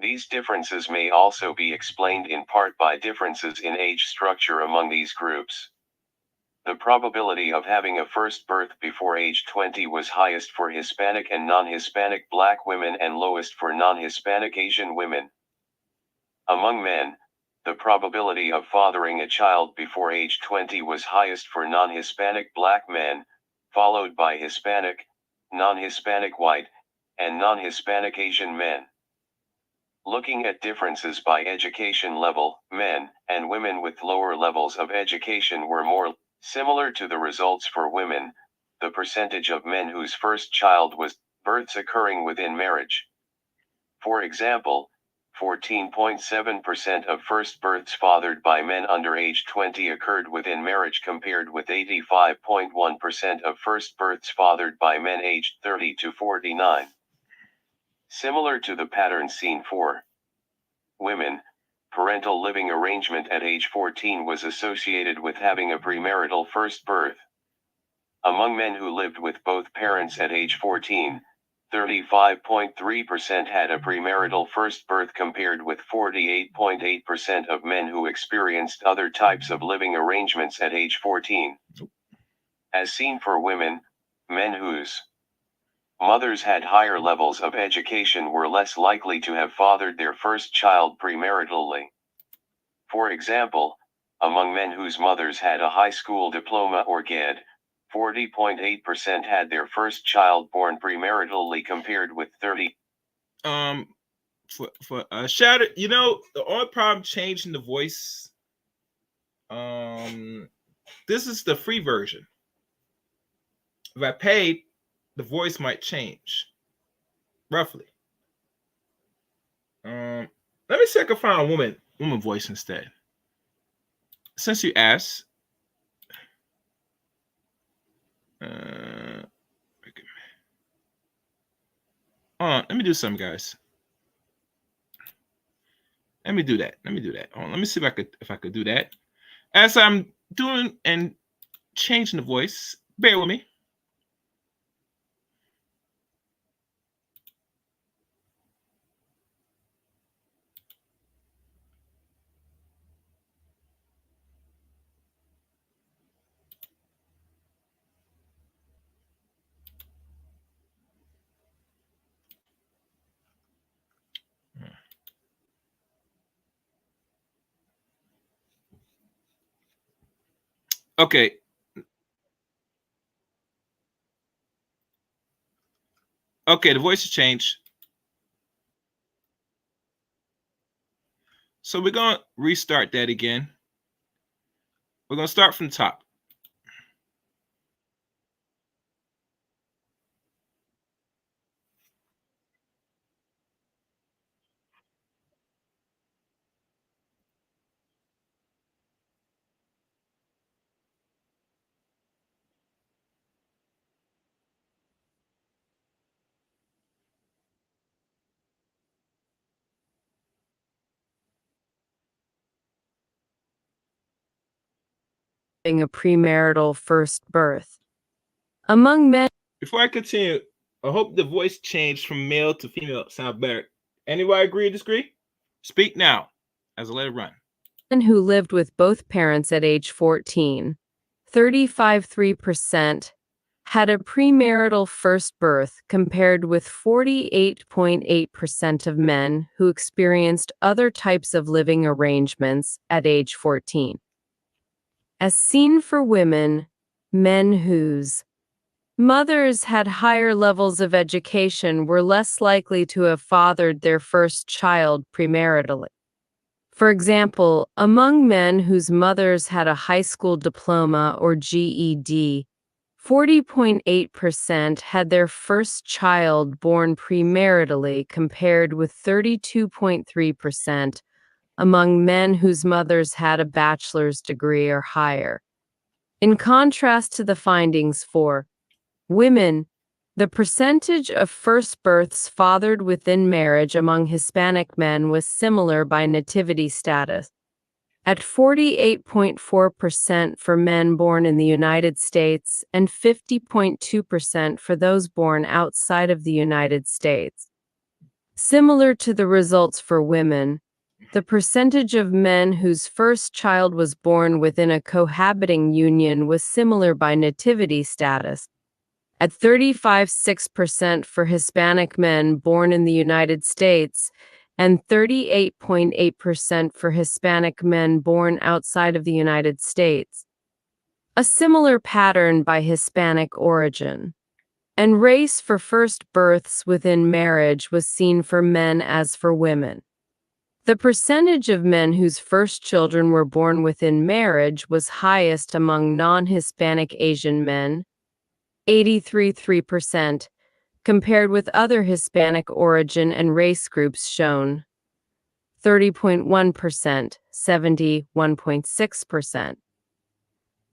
These differences may also be explained in part by differences in age structure among these groups. The probability of having a first birth before age 20 was highest for Hispanic and non-Hispanic Black women and lowest for non-Hispanic Asian women. Among men, the probability of fathering a child before age 20 was highest for non-Hispanic Black men, followed by Hispanic, non-Hispanic white, and non-Hispanic Asian men. Looking at differences by education level, men and women with lower levels of education were more similar to the results for women. The percentage of men whose first child was births occurring within marriage. For example, 14.7% of first births fathered by men under age 20 occurred within marriage compared with 85.1% of first births fathered by men aged 30 to 49. Similar to the pattern seen for women, parental living arrangement at age 14 was associated with having a premarital first birth. Among men who lived with both parents at age 14, 35.3% had a premarital first birth compared with 48.8% of men who experienced other types of living arrangements at age 14. As seen for women, men whose mothers had higher levels of education were less likely to have fathered their first child premaritally. For example, among men whose mothers had a high school diploma or GED, 40.8% had their first child born premaritally compared with 30. For shout it, the only problem changing the voice. This is the free version. If I paid, the voice might change, roughly. Let me see if I can find a woman voice instead. Since you asked, let me do something, guys. Let me do that. Let me see if I could do that. As I'm doing and changing the voice, bear with me. Okay. Okay, the voice has changed. So we're going to restart that again. We're going to start from the top. A premarital first birth. Among men. Before I continue, I hope the voice changed from male to female sound better. Anybody agree or disagree? Speak now as I let it run. Who lived with both parents at age 14, 35.3% had a premarital first birth compared with 48.8% of men who experienced other types of living arrangements at age 14. As seen for women, men whose mothers had higher levels of education were less likely to have fathered their first child premaritally. For example, among men whose mothers had a high school diploma or GED, 40.8% had their first child born premaritally compared with 32.3% among men whose mothers had a bachelor's degree or higher. In contrast to the findings for women, the percentage of first births fathered within marriage among Hispanic men was similar by nativity status, at 48.4% for men born in the United States and 50.2% for those born outside of the United States. Similar to the results for women, the percentage of men whose first child was born within a cohabiting union was similar by nativity status, at 35.6% for Hispanic men born in the United States and 38.8% for Hispanic men born outside of the United States. A similar pattern by Hispanic origin and race for first births within marriage was seen for men as for women. The percentage of men whose first children were born within marriage was highest among non-Hispanic Asian men, 83.3%, compared with other Hispanic origin and race groups shown, 30.1%, 71.6%.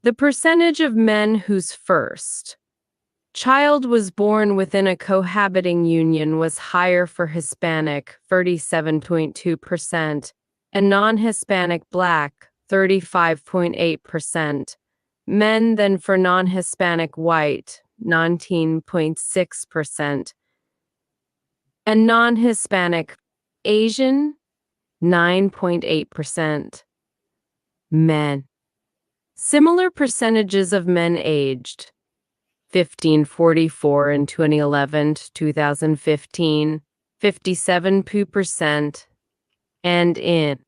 The percentage of men whose first child was born within a cohabiting union was higher for Hispanic, 37.2%, and non-Hispanic Black, 35.8%, men than for non-Hispanic White, 19.6%, and non-Hispanic Asian, 9.8%. Men. Similar percentages of men aged 1544 in 2011 to 2015, 57%, and in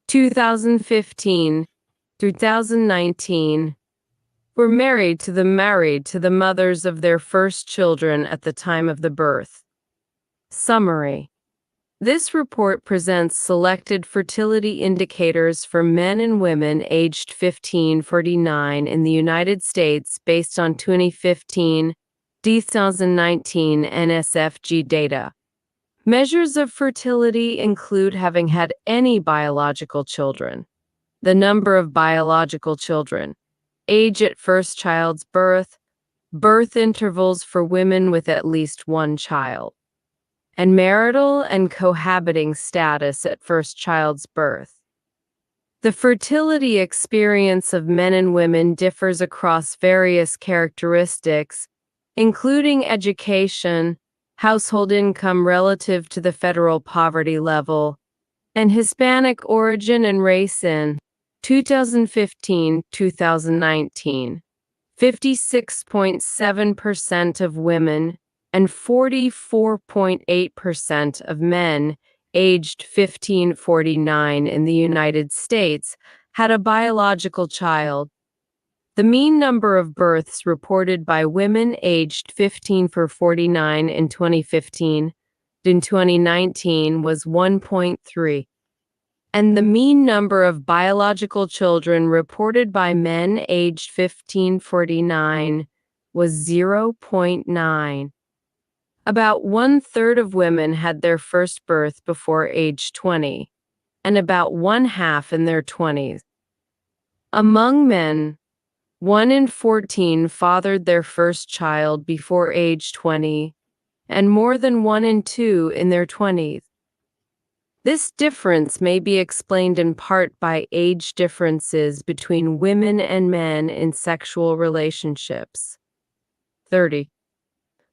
2015 through 2019, were married to the mothers of their first children at the time of the birth. Summary. This report presents selected fertility indicators for men and women aged 15-49 in the United States based on 2015 2019 NSFG data. Measures of fertility include having had any biological children, the number of biological children, age at first child's birth, birth intervals for women with at least one child, and marital and cohabiting status at first child's birth. The fertility experience of men and women differs across various characteristics, including education, household income relative to the federal poverty level, and Hispanic origin and race in 2015-2019. 56.7% of women and 44.8% of men aged 15-49 in the United States had a biological child. The mean number of births reported by women aged 15-49 in 2015 in 2019 was 1.3. And the mean number of biological children reported by men aged 15-49 was 0.9. About 1/3 of women had their first birth before age 20, and about 1/2 in their 20s. Among men, 1 in 14 fathered their first child before age 20, and more than 1 in 2 in their 20s. This difference may be explained in part by age differences between women and men in sexual relationships. 30.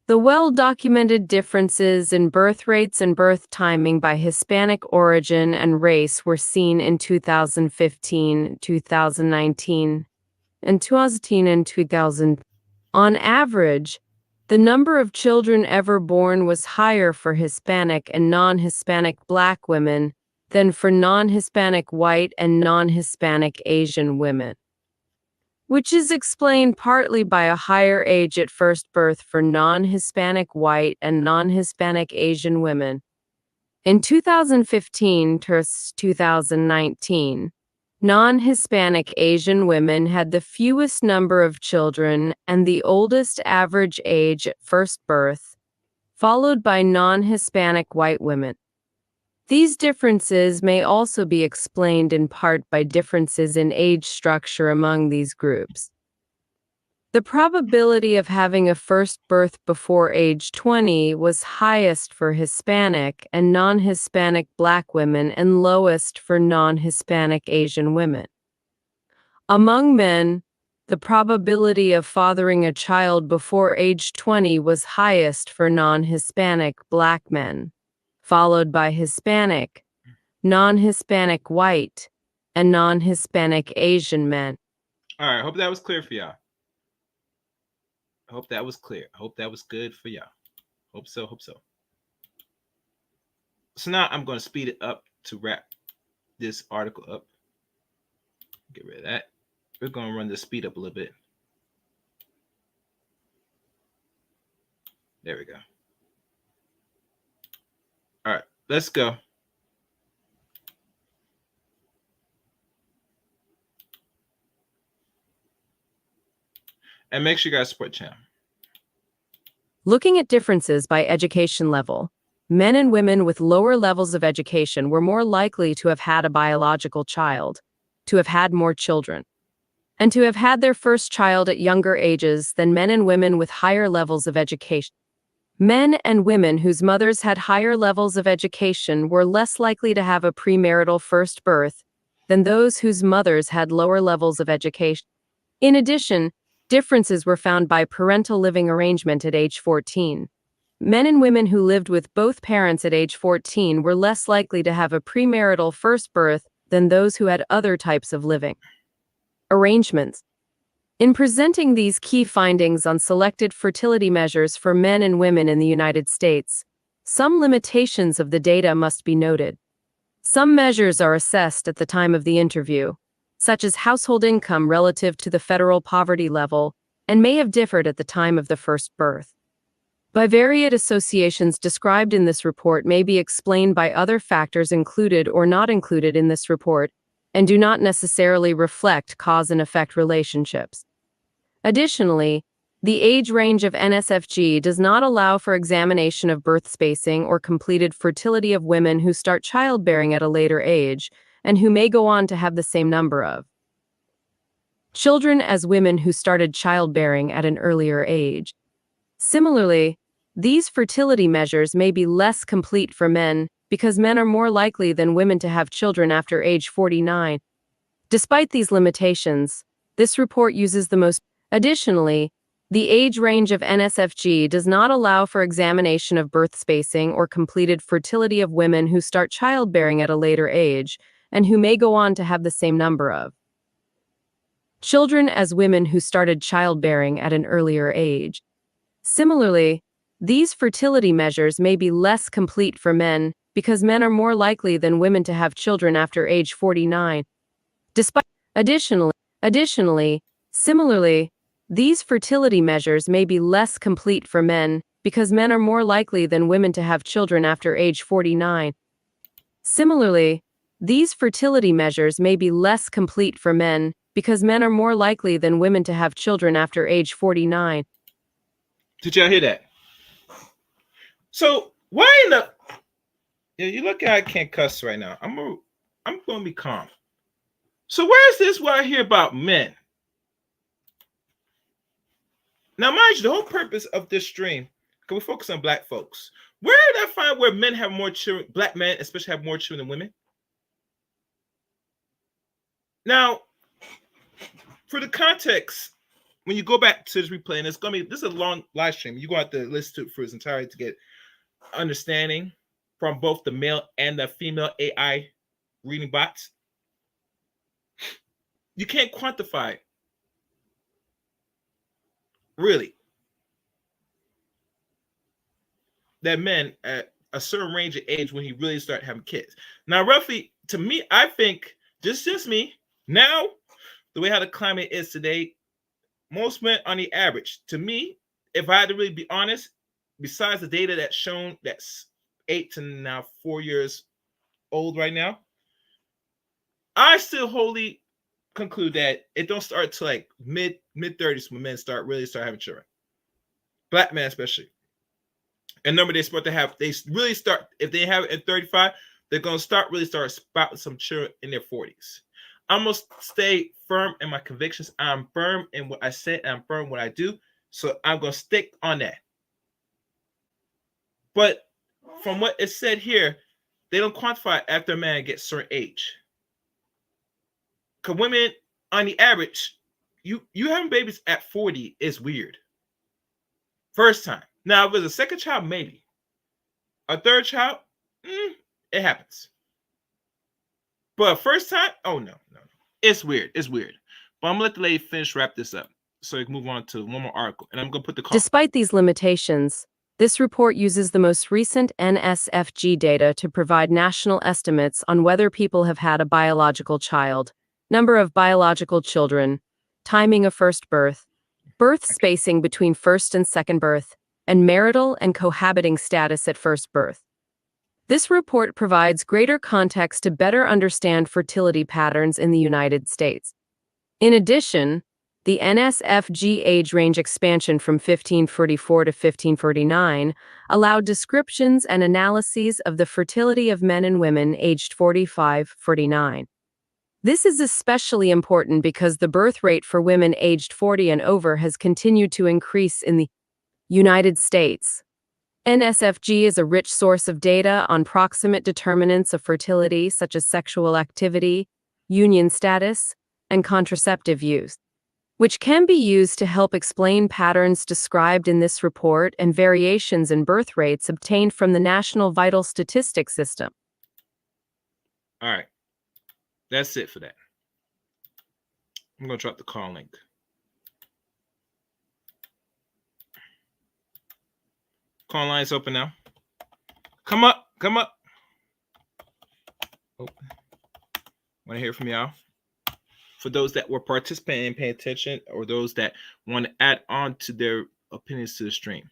The well-documented differences in birth rates and birth timing by Hispanic origin and race were seen in 2015, 2019, and 2000. On average, the number of children ever born was higher for Hispanic and non-Hispanic Black women than for non-Hispanic white and non-Hispanic Asian women, which is explained partly by a higher age at first birth for non-Hispanic white and non-Hispanic Asian women. In 2015-2019, non-Hispanic Asian women had the fewest number of children and the oldest average age at first birth, followed by non-Hispanic white women. These differences may also be explained in part by differences in age structure among these groups. The probability of having a first birth before age 20 was highest for Hispanic and non-Hispanic Black women and lowest for non-Hispanic Asian women. Among men, the probability of fathering a child before age 20 was highest for non-Hispanic Black men, followed by Hispanic, non-Hispanic white, and non-Hispanic Asian men. All right, hope that was clear for y'all. I hope that was clear. I hope that was good for y'all. Hope so, hope so. So now I'm going to speed it up to wrap this article up. Get rid of that. We're going to run the speed up a little bit. There we go. All right, let's go. And make sure you guys support the channel. Looking at differences by education level, men and women with lower levels of education were more likely to have had a biological child, to have had more children, and to have had their first child at younger ages than men and women with higher levels of education. Men and women whose mothers had higher levels of education were less likely to have a premarital first birth than those whose mothers had lower levels of education. In addition, differences were found by parental living arrangement at age 14. Men and women who lived with both parents at age 14 were less likely to have a premarital first birth than those who had other types of living arrangements. In presenting these key findings on selected fertility measures for men and women in the United States, some limitations of the data must be noted. Some measures are assessed at the time of the interview, such as household income relative to the federal poverty level, and may have differed at the time of the first birth. Bivariate associations described in this report may be explained by other factors included or not included in this report, and do not necessarily reflect cause and effect relationships. Additionally, The age range of NSFG does not allow for examination of birth spacing or completed fertility of women who start childbearing at a later age and who may go on to have the same number of children as women who started childbearing at an earlier age. Similarly, these fertility measures may be less complete for men because men are more likely than women to have children after age 49. Despite these limitations, this report uses the most. Additionally, the age range of NSFG does not allow for examination of birth spacing or completed fertility of women who start childbearing at a later age and who may go on to have the same number of children as women who started childbearing at an earlier age. Similarly, these fertility measures may be less complete for men because men are more likely than women to have children after age 49. Similarly, these fertility measures may be less complete for men because men are more likely than women to have children after age 49. Similarly, these fertility measures may be less complete for men because men are more likely than women to have children after age 49. Did y'all hear that? So why in the you look at I can't cuss right now. I'm gonna be calm. So where is this what I hear about men? Now, mind you, the whole purpose of this stream, can we focus on black folks? Where did I find where men have more children, black men especially have more children than women? Now, for the context, when you go back to this replay, and this is a long live stream, you go out to listen to it for its entirety to get understanding from both the male and the female AI reading bots. You can't quantify it. Really, that men at a certain range of age when he really start having kids. Now, roughly, to me, I think just me now, the way how the climate is today, most men on the average, to me, if I had to really be honest, besides the data that's shown that's 8 to now 4 years old right now, I still wholly conclude that it don't start to like mid 30s when men really start having children. Black men especially. And number they really start, if they have it at 35, they're gonna start spouting some children in their 40s. I'm gonna stay firm in my convictions. I'm firm in what I say, and I'm firm in what I do. So I'm gonna stick on that. But from what is said here, they don't quantify after a man gets a certain age. Because women, on the average, you having babies at 40 is weird. First time. Now, if it's a second child, maybe. A third child, it happens. But first time, oh no. It's weird. But I'm gonna let the lady wrap this up so we can move on to one more article. And I'm gonna put the call. Despite these limitations, this report uses the most recent NSFG data to provide national estimates on whether people have had a biological child, number of biological children, timing of first birth, birth spacing between first and second birth, and marital and cohabiting status at first birth. This report provides greater context to better understand fertility patterns in the United States. In addition, the NSFG age range expansion from 1544 to 1549 allowed descriptions and analyses of the fertility of men and women aged 45-49. This is especially important because the birth rate for women aged 40 and over has continued to increase in the United States. NSFG is a rich source of data on proximate determinants of fertility such as sexual activity, union status, and contraceptive use, which can be used to help explain patterns described in this report and variations in birth rates obtained from the National Vital Statistics System. All right. That's it for that. I'm going to drop the call link. Call line's open now. Come up. Oh. Want to hear from y'all? For those that were participating and paying attention, or those that want to add on to their opinions to the stream.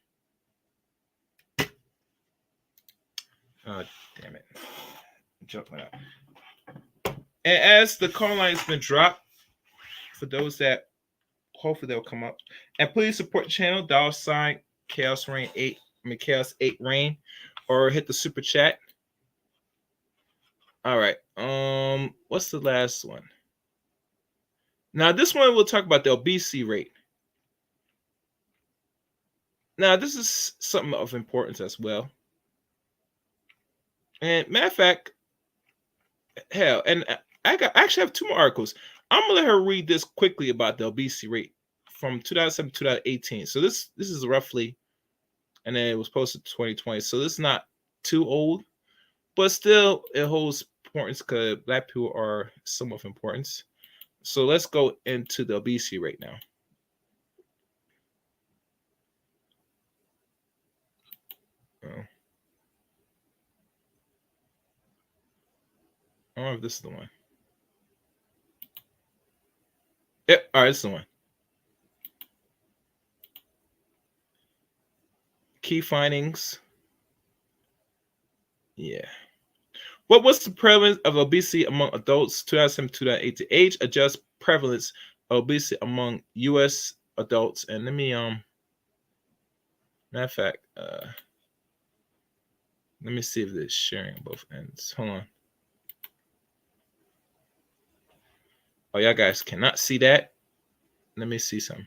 Oh, damn it. Jump went out. And as the call line's been dropped, for those that hopefully they'll come up. And please support the channel, $ Chaos Rain 8, Chaos 8 Rain, or hit the super chat. All right. What's the last one? Now this one we'll talk about the obesity rate. Now this is something of importance as well. And matter of fact, hell, and I actually have 2 more articles. I'm gonna let her read this quickly about the obesity rate from 2007 to 2018. So this is roughly, and then it was posted 2020. So this is not too old, but still it holds importance because Black people are somewhat of importance. So let's go into the obesity rate now. Oh. I don't know if this is the one. Yep, all right, this is the one. Key findings. Yeah. What was the prevalence of obesity among adults 2007 to 2018? Age adjust prevalence of obesity among U.S. adults. And let me matter of fact, let me see if it's sharing on both ends. Hold on. Oh, y'all guys cannot see that. Let me see some.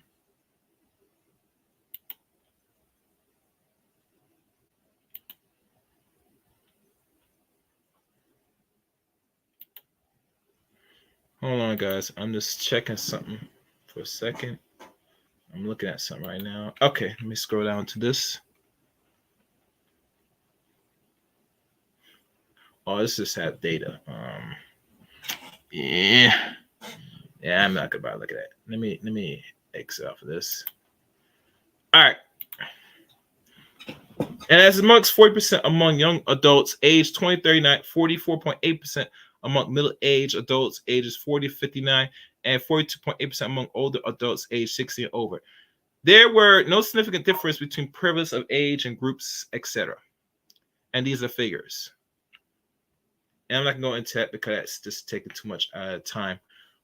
Hold on, guys. I'm just checking something for a second. I'm looking at something right now. Okay, let me scroll down to this. Oh, this just had data. Yeah, I'm not gonna look at that. Let me exit off of this. All right. And as amongst 40% among young adults aged 20 to 39, 44.8% among middle-aged adults ages 40 to 59, and 42.8% among older adults aged 60 and over. There were no significant difference between prevalence of age and groups, etc. And these are figures. And I'm not going to go into that because it's just taking too much time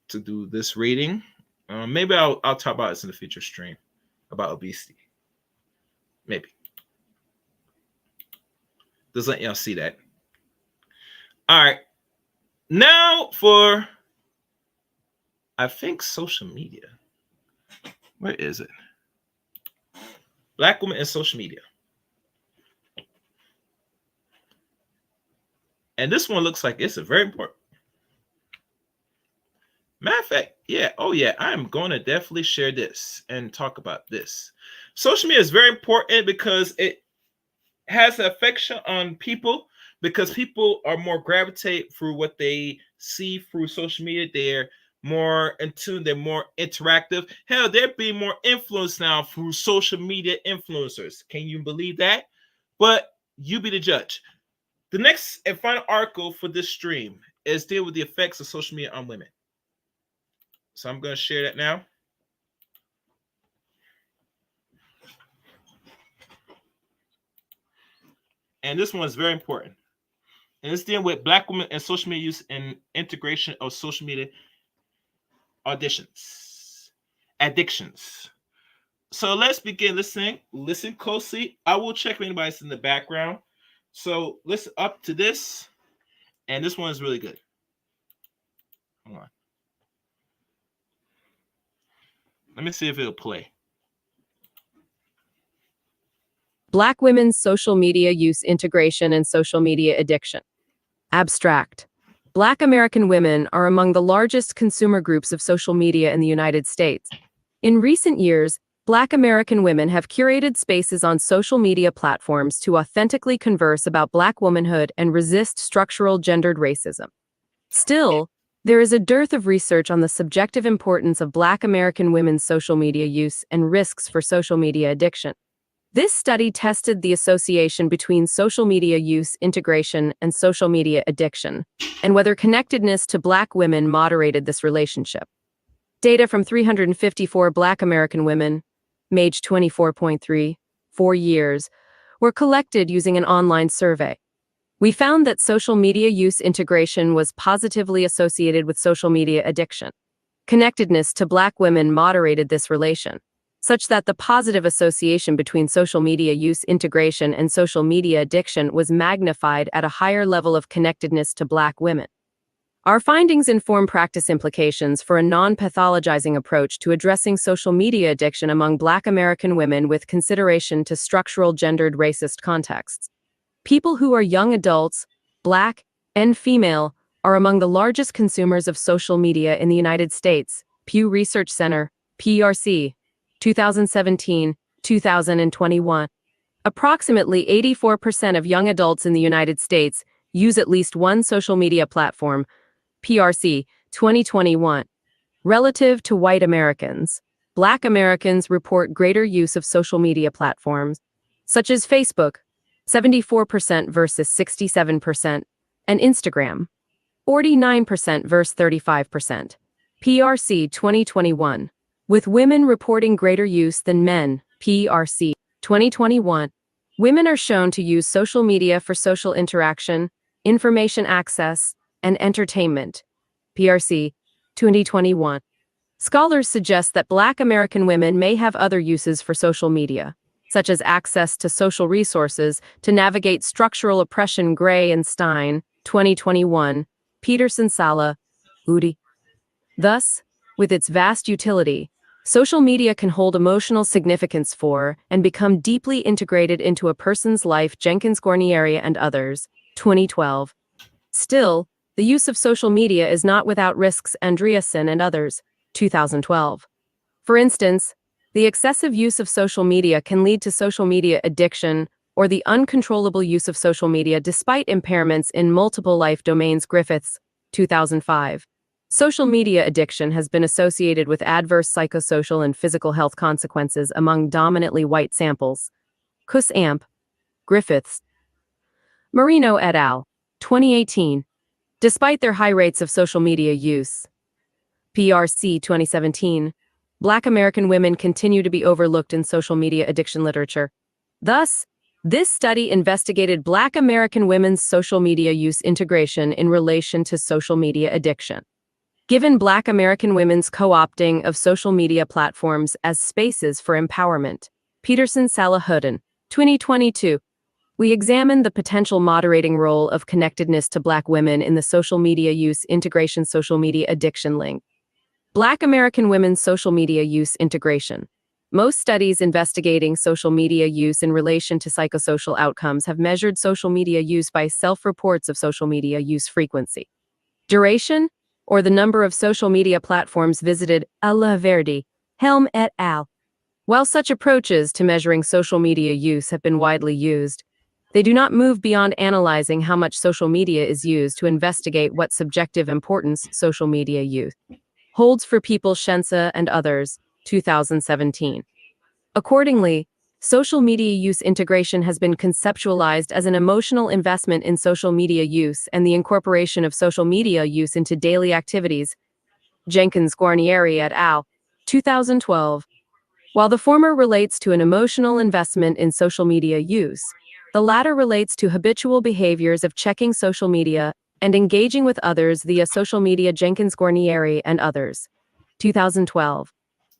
to do this reading. Maybe I'll talk about this in the future stream about obesity. Maybe. Just let y'all see that. All right. Now for, I think, social media. Where is it? Black women and social media. And this one looks like it's a very important. Matter of fact, yeah. Oh, yeah. I'm going to definitely share this and talk about this. Social media is very important because it has an affection on people, because people are more gravitate through what they see through social media. They're more in tune. They're more interactive. Hell, they're being more influenced now through social media influencers. Can you believe that? But you be the judge. The next and final article for this stream is deal with the effects of social media on women. So I'm going to share that now. And this one is very important. And it's dealing with Black women and social media use and integration of social media addictions. So let's begin listening. Listen closely. I will check if anybody's in the background. So listen up to this. And this one is really good. Hold on. Let me see if it'll play. Black women's social media use integration and social media addiction. Abstract. Black American women are among the largest consumer groups of social media in the United States. In recent years, Black American women have curated spaces on social media platforms to authentically converse about Black womanhood and resist structural gendered racism. Still, there is a dearth of research on the subjective importance of Black American women's social media use and risks for social media addiction. This study tested the association between social media use integration and social media addiction, and whether connectedness to Black women moderated this relationship. Data from 354 Black American women, age 24.3, 4 years, were collected using an online survey. We found that social media use integration was positively associated with social media addiction. Connectedness to Black women moderated this relation, such that the positive association between social media use integration and social media addiction was magnified at a higher level of connectedness to Black women. Our findings inform practice implications for a non-pathologizing approach to addressing social media addiction among Black American women with consideration to structural gendered racist contexts. People who are young adults, Black and female, are among the largest consumers of social media in the United States. Pew Research Center, PRC, 2017-2021. Approximately 84% of young adults in the United States use at least one social media platform, PRC, 2021. Relative to white Americans, Black Americans report greater use of social media platforms, such as Facebook, 74% versus 67%, and Instagram, 49% versus 35%. PRC 2021. With women reporting greater use than men, PRC 2021. Women are shown to use social media for social interaction, information access, and entertainment. PRC 2021. Scholars suggest that Black American women may have other uses for social media, such as access to social resources to navigate structural oppression. Gray and Stein, 2021, Peterson Sala, Udi. Thus, with its vast utility, social media can hold emotional significance for and become deeply integrated into a person's life. Jenkins Guarnieri and others, 2012. Still, the use of social media is not without risks. Andreasen and others, 2012. For instance, the excessive use of social media can lead to social media addiction or the uncontrollable use of social media despite impairments in multiple life domains. Griffiths, 2005. Social media addiction has been associated with adverse psychosocial and physical health consequences among dominantly white samples. Kuss Amp, Griffiths. Marino et al., 2018. Despite their high rates of social media use, PRC 2017, Black American women continue to be overlooked in social media addiction literature. Thus, this study investigated Black American women's social media use integration in relation to social media addiction. Given Black American women's co-opting of social media platforms as spaces for empowerment, Peterson Salahudin, 2022, we examined the potential moderating role of connectedness to Black women in the social media use integration social media addiction link. Black American women's social media use integration. Most studies investigating social media use in relation to psychosocial outcomes have measured social media use by self-reports of social media use frequency, duration, or the number of social media platforms visited. Allah Verdi, Helm et al. While such approaches to measuring social media use have been widely used, they do not move beyond analyzing how much social media is used to investigate what subjective importance social media use holds for people. Shensa and others, 2017. Accordingly, social media use integration has been conceptualized as an emotional investment in social media use and the incorporation of social media use into daily activities. Jenkins Guarnieri et al., 2012. While the former relates to an emotional investment in social media use, the latter relates to habitual behaviors of checking social media and engaging with others via social media. Jenkins Guarnieri and others, 2012.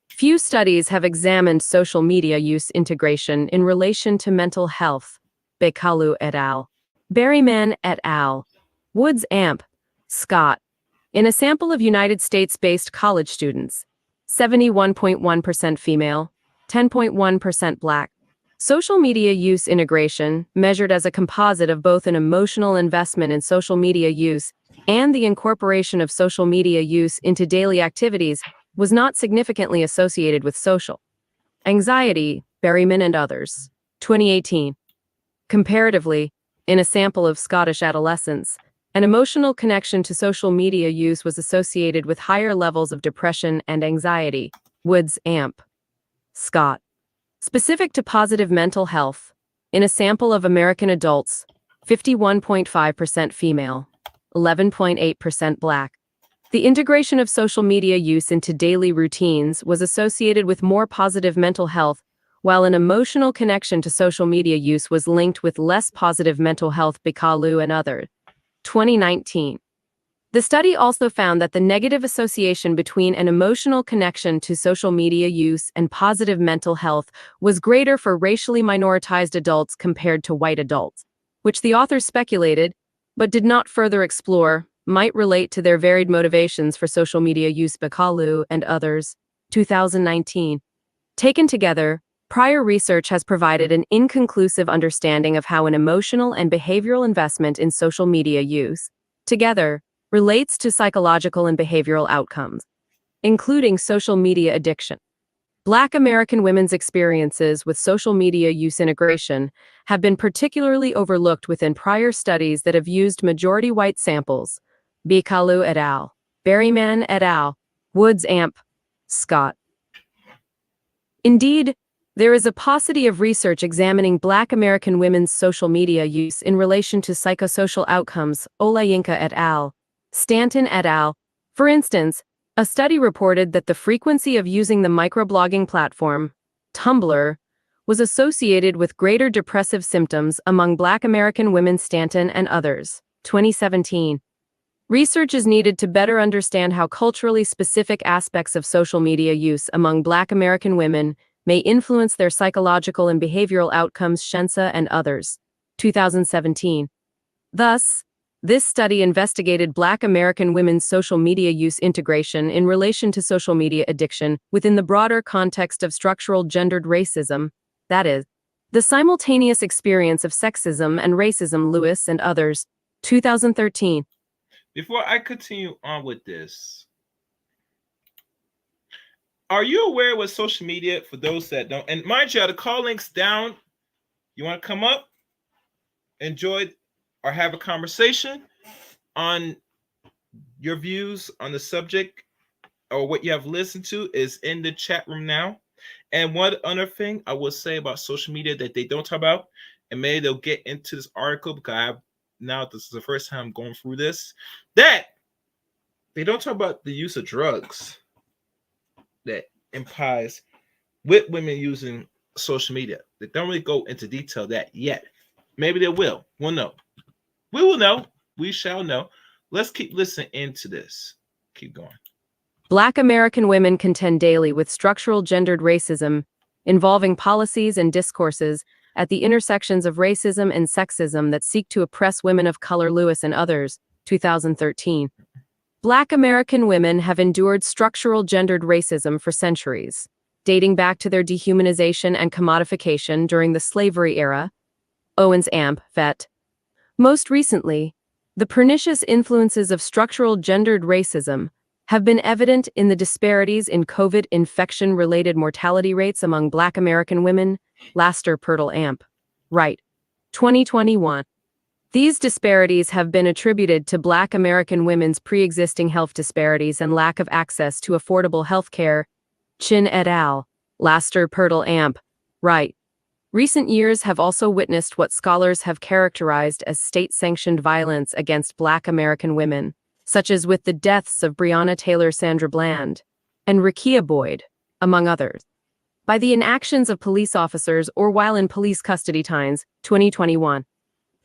Few studies have examined social media use integration in relation to mental health. Bekalu et al. Berryman et al. Woods Amp. Scott. In a sample of United States-based college students, 71.1% female, 10.1% Black. Social media use integration, measured as a composite of both an emotional investment in social media use and the incorporation of social media use into daily activities, was not significantly associated with social anxiety. Berryman and others, 2018. Comparatively, in a sample of Scottish adolescents, an emotional connection to social media use was associated with higher levels of depression and anxiety. Woods Amp. Scott. Specific to positive mental health, in a sample of American adults, 51.5% female, 11.8% Black. The integration of social media use into daily routines was associated with more positive mental health, while an emotional connection to social media use was linked with less positive mental health. Bekalu and others, 2019. The study also found that the negative association between an emotional connection to social media use and positive mental health was greater for racially minoritized adults compared to white adults, which the authors speculated, but did not further explore, might relate to their varied motivations for social media use. Bakalu and others, 2019. Taken together, prior research has provided an inconclusive understanding of how an emotional and behavioral investment in social media use, together, relates to psychological and behavioral outcomes, including social media addiction. Black American women's experiences with social media use integration have been particularly overlooked within prior studies that have used majority white samples. Bikalu et al., Berryman et al., Woods Amp, Scott. Indeed, there is a paucity of research examining Black American women's social media use in relation to psychosocial outcomes. Olayinka et al., Stanton et al. For instance, a study reported that the frequency of using the microblogging platform, Tumblr, was associated with greater depressive symptoms among Black American women. Stanton and others, 2017. Research is needed to better understand how culturally specific aspects of social media use among Black American women may influence their psychological and behavioral outcomes. Shensa and others, 2017. Thus, this study investigated Black American women's social media use integration in relation to social media addiction within the broader context of structural gendered racism, that is, the simultaneous experience of sexism and racism. Lewis and others, 2013. Before I continue on with this, are you aware with social media, for those that don't, and mind you, the call links down, you want to come up, enjoy, or have a conversation on your views on the subject or what you have listened to is in the chat room now. And one other thing I will say about social media that they don't talk about, and maybe they'll get into this article because this is the first time I'm going through this, that they don't talk about the use of drugs that implies with women using social media. They don't really go into detail that yet. Maybe they will. We'll know. We will know. We shall know. Let's keep listening into this. Keep going. Black American women contend daily with structural gendered racism, involving policies and discourses at the intersections of racism and sexism that seek to oppress women of color. Lewis and others, 2013. Black American women have endured structural gendered racism for centuries, dating back to their dehumanization and commodification during the slavery era. Owens Amp, Vet. Most recently, the pernicious influences of structural gendered racism have been evident in the disparities in COVID infection-related mortality rates among Black American women. Laster Pirtle Amp. Right. 2021. These disparities have been attributed to Black American women's pre-existing health disparities and lack of access to affordable health care. Chin et al. Laster Pirtle Amp. Right. Recent years have also witnessed what scholars have characterized as state-sanctioned violence against Black American women, such as with the deaths of Breonna Taylor, Sandra Bland, and Rekia Boyd, among others, by the inactions of police officers or while in police custody. Times, 2021.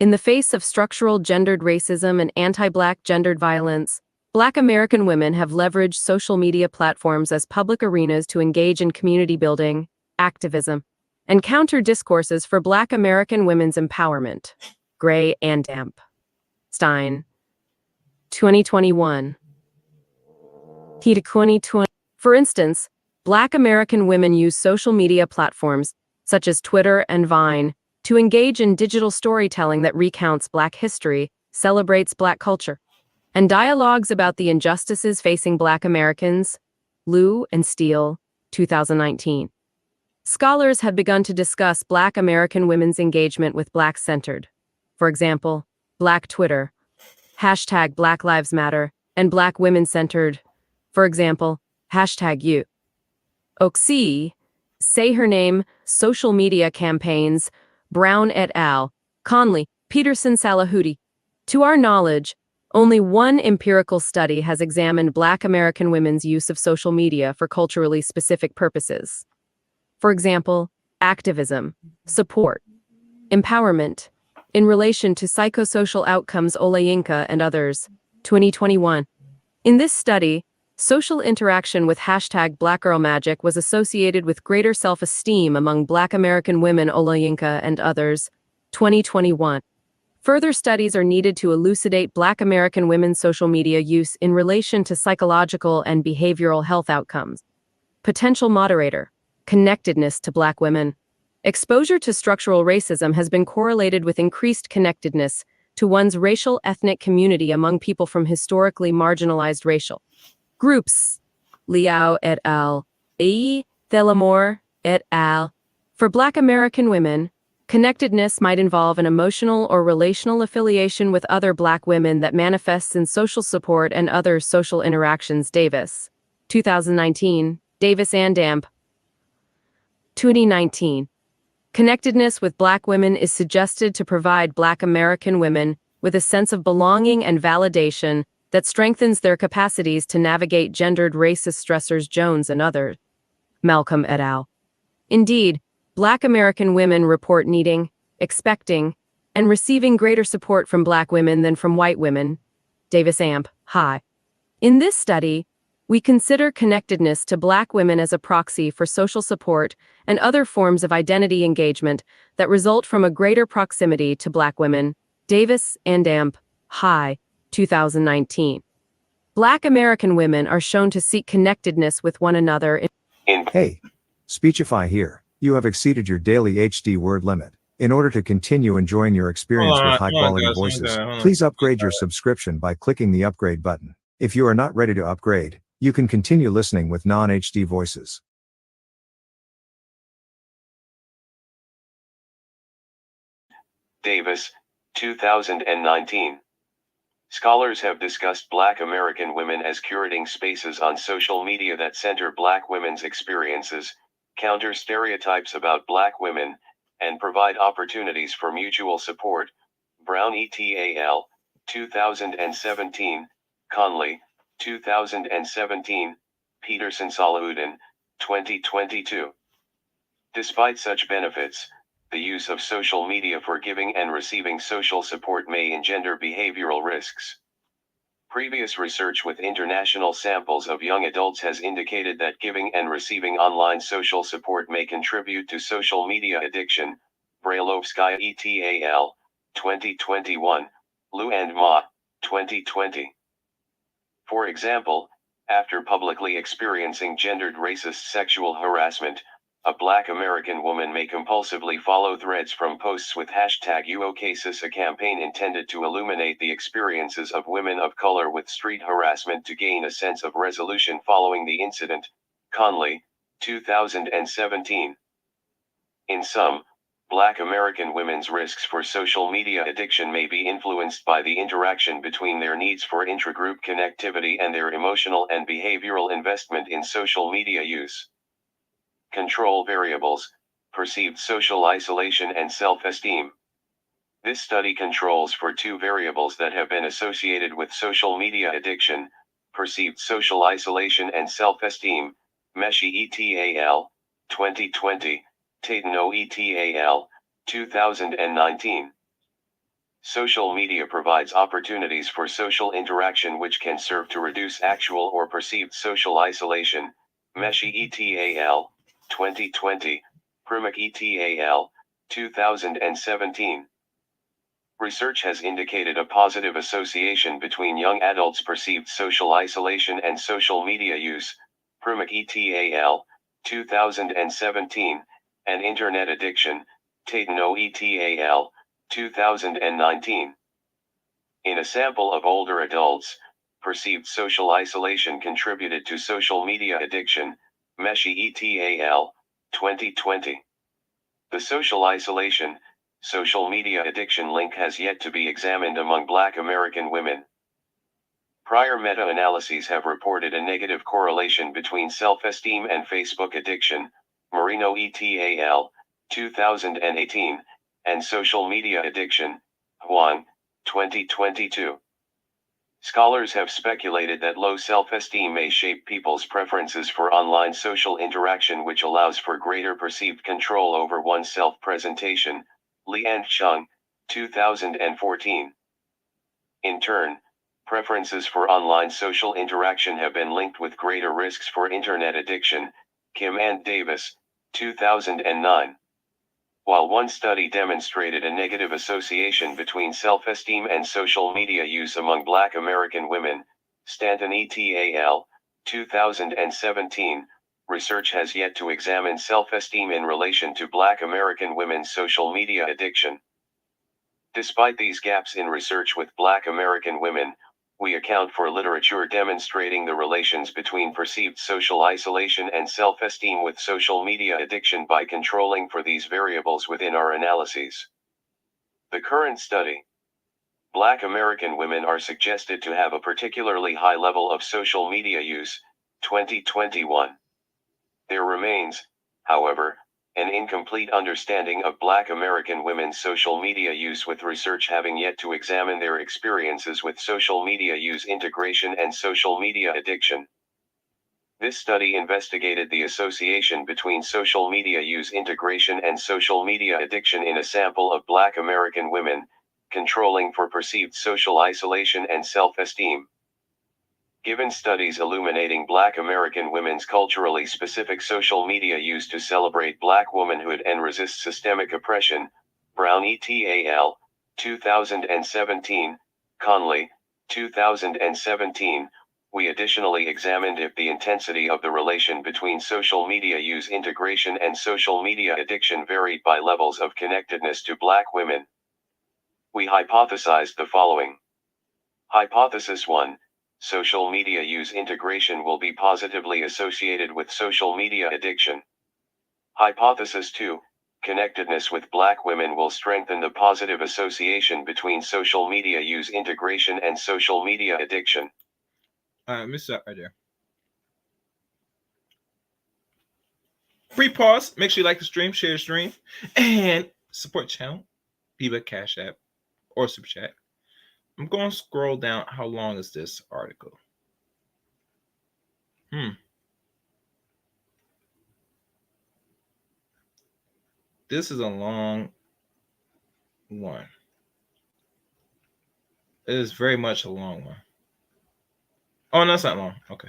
In the face of structural gendered racism and anti-Black gendered violence, Black American women have leveraged social media platforms as public arenas to engage in community building, activism, and counter discourses for Black American women's empowerment. Gray and Amp. Stein. 2021. He to 2020. For instance, Black American women use social media platforms, such as Twitter and Vine, to engage in digital storytelling that recounts Black history, celebrates Black culture, and dialogues about the injustices facing Black Americans. Liu and Steele, 2019. Scholars have begun to discuss Black American women's engagement with Black-centered. For example, Black Twitter, hashtag Black Lives Matter, and Black Women-centered. For example, hashtag you. Oxy, Say Her Name, social media campaigns, Brown et al., Conley, Peterson Salahuti. To our knowledge, only one empirical study has examined Black American women's use of social media for culturally specific purposes. For example, activism, support, empowerment, in relation to psychosocial outcomes. Olayinka and others, 2021. In this study, social interaction with hashtag #BlackGirlMagic was associated with greater self-esteem among Black American women, Oloyinka and others. 2021. Further studies are needed to elucidate Black American women's social media use in relation to psychological and behavioral health outcomes. Potential moderator: connectedness to Black women. Exposure to structural racism has been correlated with increased connectedness to one's racial ethnic community among people from historically marginalized racial groups. Liao et al. E. Thelamore et al. For Black American women, connectedness might involve an emotional or relational affiliation with other Black women that manifests in social support and other social interactions. Davis. 2019. Davis and Damp. 2019. Connectedness with Black women is suggested to provide Black American women with a sense of belonging and validation that strengthens their capacities to navigate gendered racist stressors. Jones and others. Malcolm et al. Indeed, Black American women report needing, expecting, and receiving greater support from Black women than from white women. Davis Amp. Hi. In this study, we consider connectedness to Black women as a proxy for social support and other forms of identity engagement that result from a greater proximity to Black women. Davis and Amp. Hi. 2019. Black American women are shown to seek connectedness with one another in Hey, Speechify here. You have exceeded your daily HD word limit. In order to continue enjoying your experience with high-quality voices, please upgrade your subscription by clicking the upgrade button. If you are not ready to upgrade, you can continue listening with non-HD voices. Davis, 2019. Scholars have discussed Black American women as curating spaces on social media that center Black women's experiences, counter stereotypes about Black women, and provide opportunities for mutual support. Brown et al., 2017, Conley, 2017, Peterson Salahuddin, 2022. Despite such benefits, the use of social media for giving and receiving social support may engender behavioral risks. Previous research with international samples of young adults has indicated that giving and receiving online social support may contribute to social media addiction. Brailovskaya et al., 2021, Liu and Ma, 2020. For example, after publicly experiencing gendered racist sexual harassment, a Black American woman may compulsively follow threads from posts with hashtag #UOCases, a campaign intended to illuminate the experiences of women of color with street harassment to gain a sense of resolution following the incident. Conley, 2017. In sum, Black American women's risks for social media addiction may be influenced by the interaction between their needs for intragroup connectivity and their emotional and behavioral investment in social media use. Control variables: perceived social isolation and self-esteem. This study controls for two variables that have been associated with social media addiction: perceived social isolation and self-esteem. Meshi et al., 2020, Tatano et al., 2019. Social media provides opportunities for social interaction which can serve to reduce actual or perceived social isolation. Meshi et al., 2020, Primak et al., 2017. Research has indicated a positive association between young adults' perceived social isolation and social media use. Primak et al., 2017, and internet addiction. Tatano et al., 2019. In a sample of older adults, perceived social isolation contributed to social media addiction. Meshi et al., 2020. The social isolation, social media addiction link has yet to be examined among Black American women. Prior meta-analyses have reported a negative correlation between self-esteem and Facebook addiction. Marino et al., 2018, and social media addiction. Huang, 2022. Scholars have speculated that low self-esteem may shape people's preferences for online social interaction, which allows for greater perceived control over one's self-presentation. Li and Chung, 2014. In turn, Preferences for online social interaction have been linked with greater risks for internet addiction, Kim and Davis, 2009. While one study demonstrated a negative association between self-esteem and social media use among Black American women, Stanton et al., 2017, research has yet to examine self-esteem in relation to Black American women's social media addiction. Despite these gaps in research with Black American women, we account for literature demonstrating the relations between perceived social isolation and self-esteem with social media addiction by controlling for these variables within our analyses. The current study. Black American women are suggested to have a particularly high level of social media use, 2021. There remains, however, an incomplete understanding of Black American women's social media use, with research having yet to examine their experiences with social media use integration and social media addiction. This study investigated the association between social media use integration and social media addiction in a sample of Black American women, controlling for perceived social isolation and self-esteem. Given studies illuminating Black American women's culturally specific social media use to celebrate Black womanhood and resist systemic oppression, Brown et al., 2017, Conley, 2017, we additionally examined if the intensity of the relation between social media use integration and social media addiction varied by levels of connectedness to Black women. We hypothesized the following. Hypothesis 1. Social media use integration will be positively associated with social media addiction. Hypothesis 2. Connectedness with Black women will strengthen the positive association between social media use integration and social media addiction. Miss that right there. Free pause. Make sure you like the stream, share the stream, and support the channel. Viva Cash App or Super Chat. I'm going to scroll down. How long is this article? This is a long one. It is very much a long one. Oh, no, it's not long. Okay.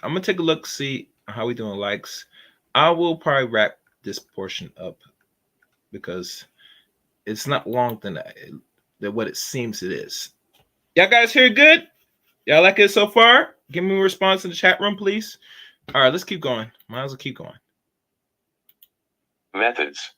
I'm going to take a look, see how we doing likes. I will probably wrap this portion up because it's not long than what it seems it is. Y'all guys hear good? Y'all like it so far? Give me a response in the chat room, please. All right, let's keep going. Might as well keep going. Methods.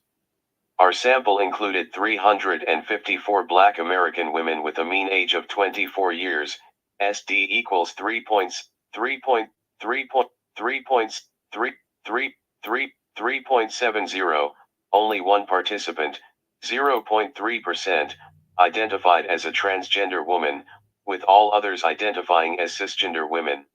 Our sample included 354 Black American women with a mean age of 24 years, SD equals 3.70, only one participant, 0.3%, identified as a transgender woman, with all others identifying as cisgender women.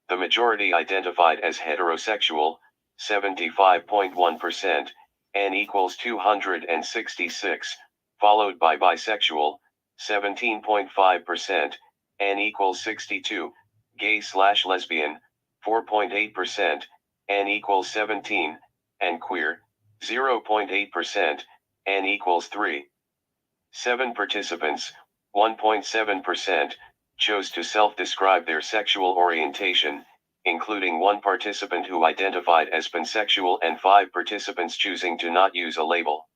The majority identified as heterosexual, 75.1%, N equals 266, followed by bisexual, 17.5%, N equals 62, gay/lesbian, 4.8%, N equals 17, and queer, 0.8%, N equals 3. 7 participants, 1.7%, chose to self-describe their sexual orientation, including 1 participant who identified as pansexual and 5 participants choosing to not use a label.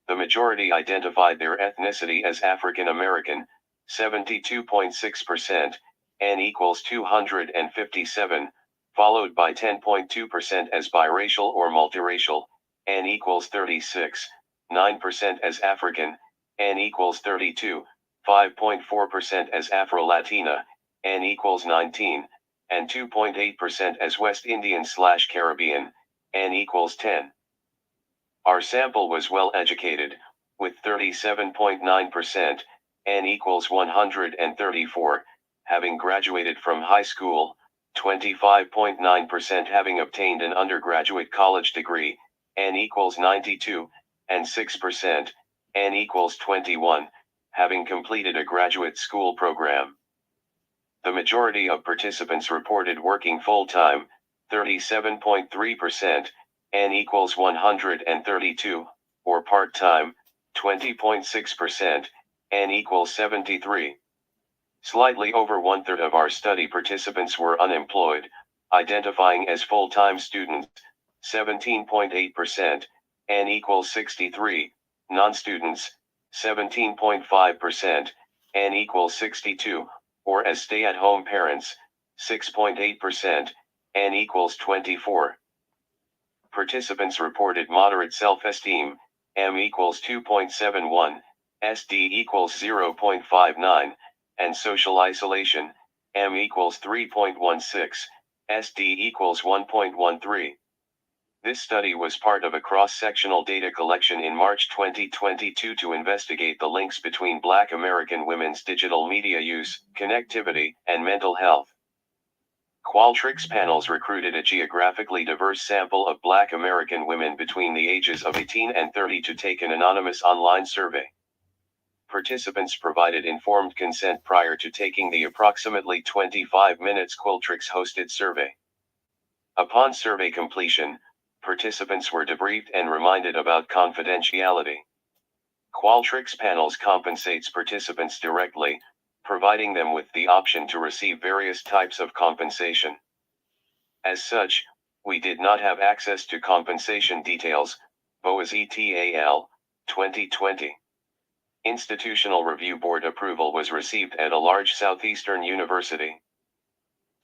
The majority identified their ethnicity as African American, 72.6%, N equals 257, followed by 10.2% as biracial or multiracial, N equals 36, 9% as African, N equals 32, 5.4% as Afro-Latina, N equals 19, and 2.8% as West Indian/Caribbean, N equals 10. Our sample was well educated, with 37.9%, N equals 134, having graduated from high school, 25.9% having obtained an undergraduate college degree, N equals 92, and 6%, N equals 21, having completed a graduate school program. The majority of participants reported working full-time, 37.3%, N equals 132, or part-time, 20.6%, N equals 73. Slightly over 1/3 of our study participants were unemployed, identifying as full-time students, 17.8%, N equals 63, non-students, 17.5%, N equals 62, or as stay-at-home parents, 6.8%, N equals 24. Participants reported moderate self-esteem, M equals 2.71, SD equals 0.59, and social isolation, M equals 3.16, SD equals 1.13. This study was part of a cross-sectional data collection in March 2022 to investigate the links between Black American women's digital media use, connectivity, and mental health. Qualtrics panels recruited a geographically diverse sample of Black American women between the ages of 18 and 30 to take an anonymous online survey. Participants provided informed consent prior to taking the approximately 25 minutes Qualtrics hosted survey. Upon survey completion, participants were debriefed and reminded about confidentiality. Qualtrics panels compensates participants directly, providing them with the option to receive various types of compensation. As such, we did not have access to compensation details, BOAS ETAL, 2020. Institutional Review Board approval was received at a large Southeastern university.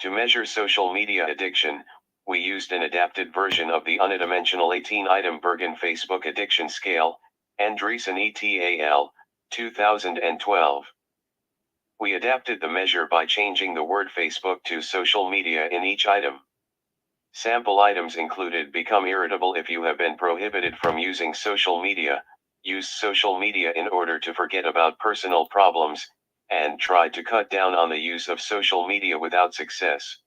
To measure social media addiction, we used an adapted version of the unidimensional 18-item Bergen Facebook Addiction Scale, Andreessen ETAL, 2012. We adapted the measure by changing the word Facebook to social media in each item. Sample items included: become irritable if you have been prohibited from using social media, use social media in order to forget about personal problems, and try to cut down on the use of social media without success.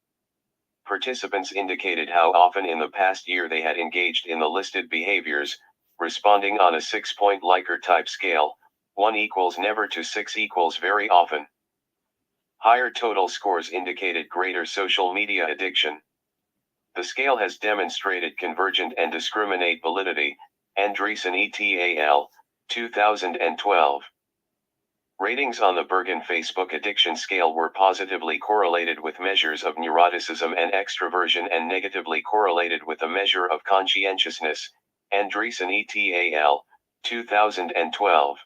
Participants indicated how often in the past year they had engaged in the listed behaviors, responding on a 6-point Likert type scale, 1 equals never to 6 equals very often. Higher total scores indicated greater social media addiction. The scale has demonstrated convergent and discriminate validity, Andreessen ETAL, 2012. Ratings on the Bergen Facebook Addiction Scale were positively correlated with measures of neuroticism and extroversion and negatively correlated with a measure of conscientiousness, Andreessen ETAL, 2012.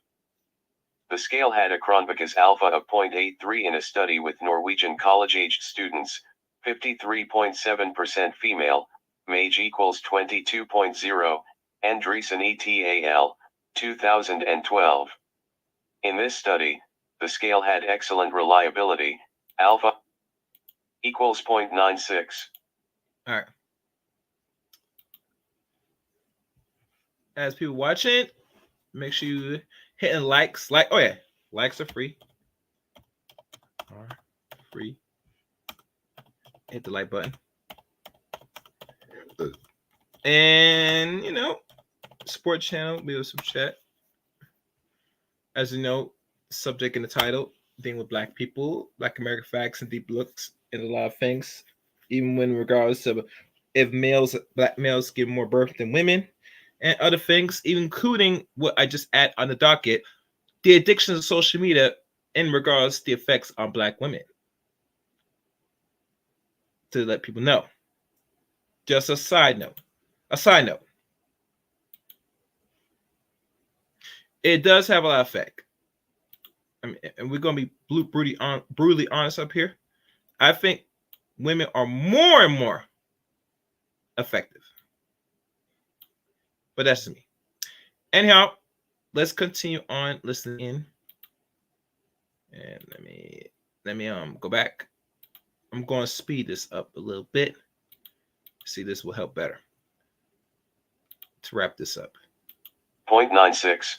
The scale had a Kronbach's alpha of 0.83 in a study with Norwegian college-aged students, 53.7% female, MAGE equals 22.0, Andreessen ETAL, 2012. In this study, the scale had excellent reliability, alpha equals 0.96. All right. As people watching, make sure you hitting likes. Oh yeah, likes are free. Free. Hit the like button. And support channel, leave us some chat. As you know, subject in the title, dealing with Black people, Black American facts and deep looks in a lot of things, even when regardless of if Black males give more birth than women, and other things, including what I just add on the docket, the addictions of social media in regards to the effects on Black women. To let people know. Just a side note. It does have a lot of effect. I mean, and we're going to be brutally honest up here. I think women are more and more effective. But that's me. Anyhow, let's continue on listening in. And let me go back. I'm going to speed this up a little bit. See, this will help better to wrap this up. 0.96.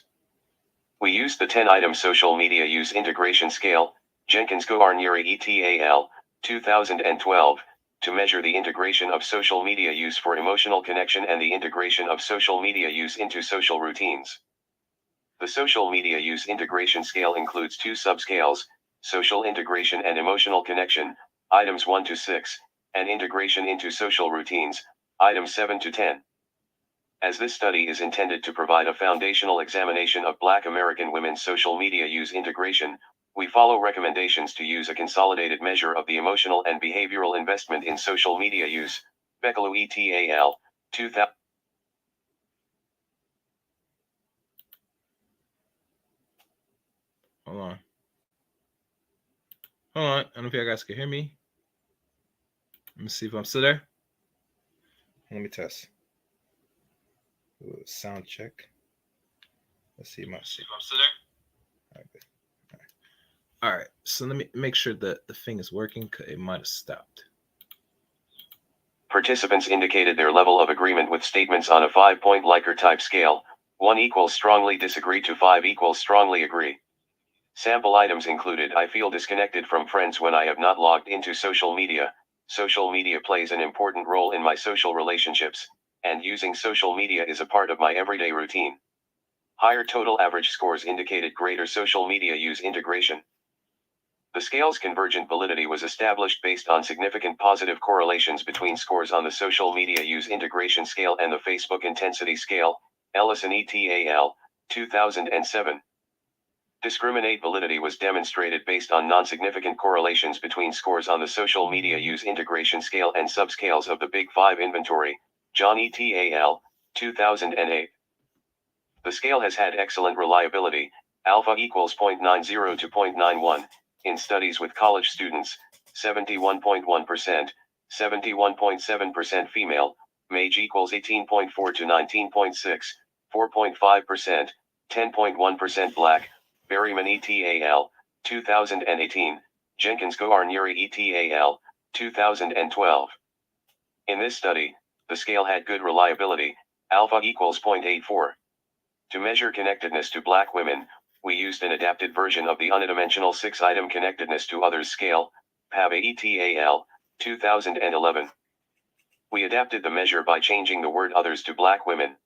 We used the 10-item social media use integration scale, Jenkins-Guarnieri ETAL, 2012, to measure the integration of social media use for emotional connection and the integration of social media use into social routines. The social media use integration scale includes 2 subscales, social integration and emotional connection, items 1 to 6, and integration into social routines, items 7 to 10. As this study is intended to provide a foundational examination of Black American women's social media use integration, we follow recommendations to use a consolidated measure of the emotional and behavioral investment in social media use, Beccalo et al. 2000. Hold on. I don't know if you guys can hear me. Let me see if I'm still there. Let me test. Ooh, sound check. Let's see if I'm still there. All right, good. All right. So let me make sure that the thing is working, because it might have stopped. Participants indicated their level of agreement with statements on a 5-point Likert type scale. 1 equals strongly disagree to 5 equals strongly agree. Sample items included: I feel disconnected from friends when I have not logged into social media. Social media plays an important role in my social relationships, and using social media is a part of my everyday routine. Higher total average scores indicated greater social media use integration. The scale's convergent validity was established based on significant positive correlations between scores on the social media use integration scale and the Facebook intensity scale, Ellison et al. 2007. Discriminate validity was demonstrated based on non-significant correlations between scores on the social media use integration scale and subscales of the Big Five inventory, John et al. 2008. The scale has had excellent reliability, alpha equals 0.90 to 0.91, in studies with college students, 71.1%, 71.7% female, MAGE equals 18.4 to 19.6, 4.5%, 10.1% Black, Berryman et al., 2018, Jenkins Goarnieri et al., 2012. In this study, the scale had good reliability, alpha equals 0.84. To measure connectedness to Black women, we used an adapted version of the unidimensional 6-item connectedness to others scale, PAB et al., 2011. We adapted the measure by changing the word others to Black women.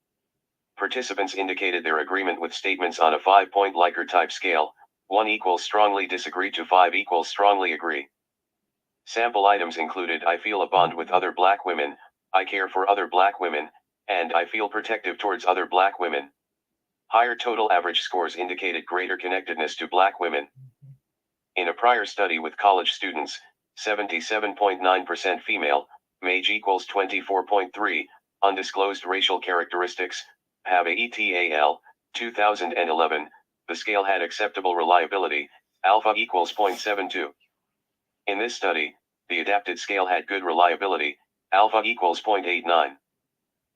Participants indicated their agreement with statements on a 5-point Likert type scale, 1 equals strongly disagree to 5 equals strongly agree. Sample items included: I feel a bond with other Black women, I care for other Black women, and I feel protective towards other Black women. Higher total average scores indicated greater connectedness to Black women. In a prior study with college students, 77.9% female, MAGE equals 24.3, undisclosed racial characteristics, PAB et al., 2011, the scale had acceptable reliability, alpha equals 0.72. In this study, the adapted scale had good reliability, alpha equals 0.89.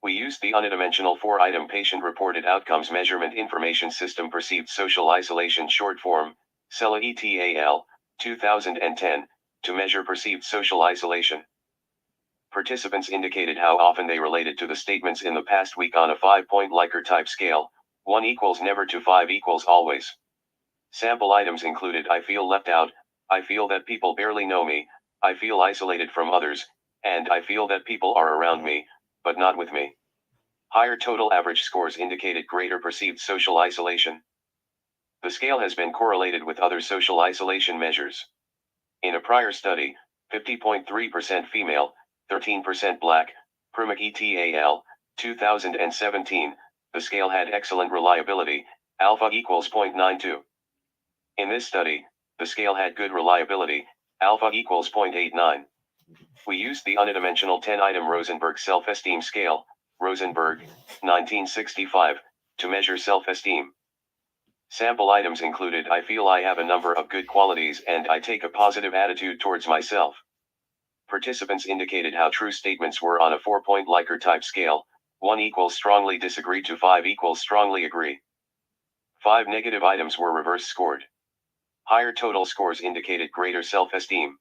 We used the unidimensional 4-item patient-reported outcomes measurement information system perceived social isolation short form, CELA et al., 2010, to measure perceived social isolation. Participants indicated how often they related to the statements in the past week on a 5-point Likert type scale, 1 equals never to 5 equals always. Sample items included: I feel left out, I feel that people barely know me, I feel isolated from others, and I feel that people are around me, but not with me. Higher total average scores indicated greater perceived social isolation. The scale has been correlated with other social isolation measures. In a prior study, 50.3% female, 13% Black, Primak et al., 2017, the scale had excellent reliability, alpha equals 0.92. In this study, the scale had good reliability, alpha equals 0.89. We used the unidimensional 10-item Rosenberg self-esteem scale, Rosenberg, 1965, to measure self-esteem. Sample items included: I feel I have a number of good qualities and I take a positive attitude towards myself. Participants indicated how true statements were on a 4-point Likert type scale, 1 equals strongly disagree to 5 equals strongly agree. 5 negative items were reverse scored. Higher total scores indicated greater self-esteem.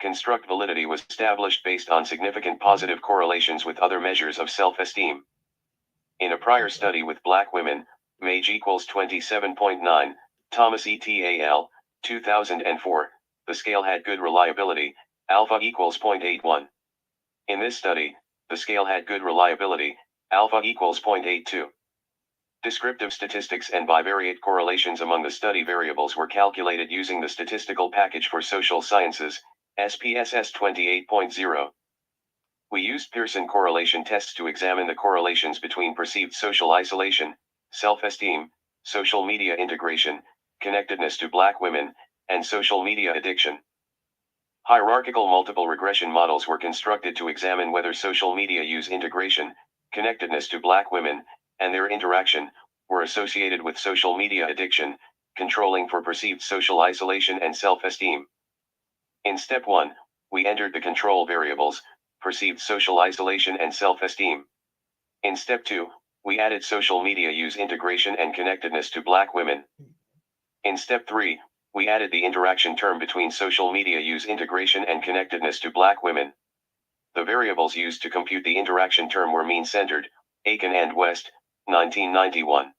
Construct validity was established based on significant positive correlations with other measures of self-esteem. In a prior study with Black women, MAGE equals 27.9, Thomas et al., 2004, the scale had good reliability, alpha equals 0.81. In this study, the scale had good reliability, alpha equals 0.82. Descriptive statistics and bivariate correlations among the study variables were calculated using the statistical package for social sciences, SPSS 28.0. We used Pearson correlation tests to examine the correlations between perceived social isolation, self-esteem, social media integration, connectedness to Black women, and social media addiction. Hierarchical multiple regression models were constructed to examine whether social media use integration, connectedness to Black women, and their interaction were associated with social media addiction, controlling for perceived social isolation and self-esteem. In step 1, we entered the control variables, perceived social isolation and self-esteem. In step 2, we added social media use integration and connectedness to Black women. In step 3, we added the interaction term between social media use integration and connectedness to Black women. The variables used to compute the interaction term were mean-centered, Aiken and West, 1991.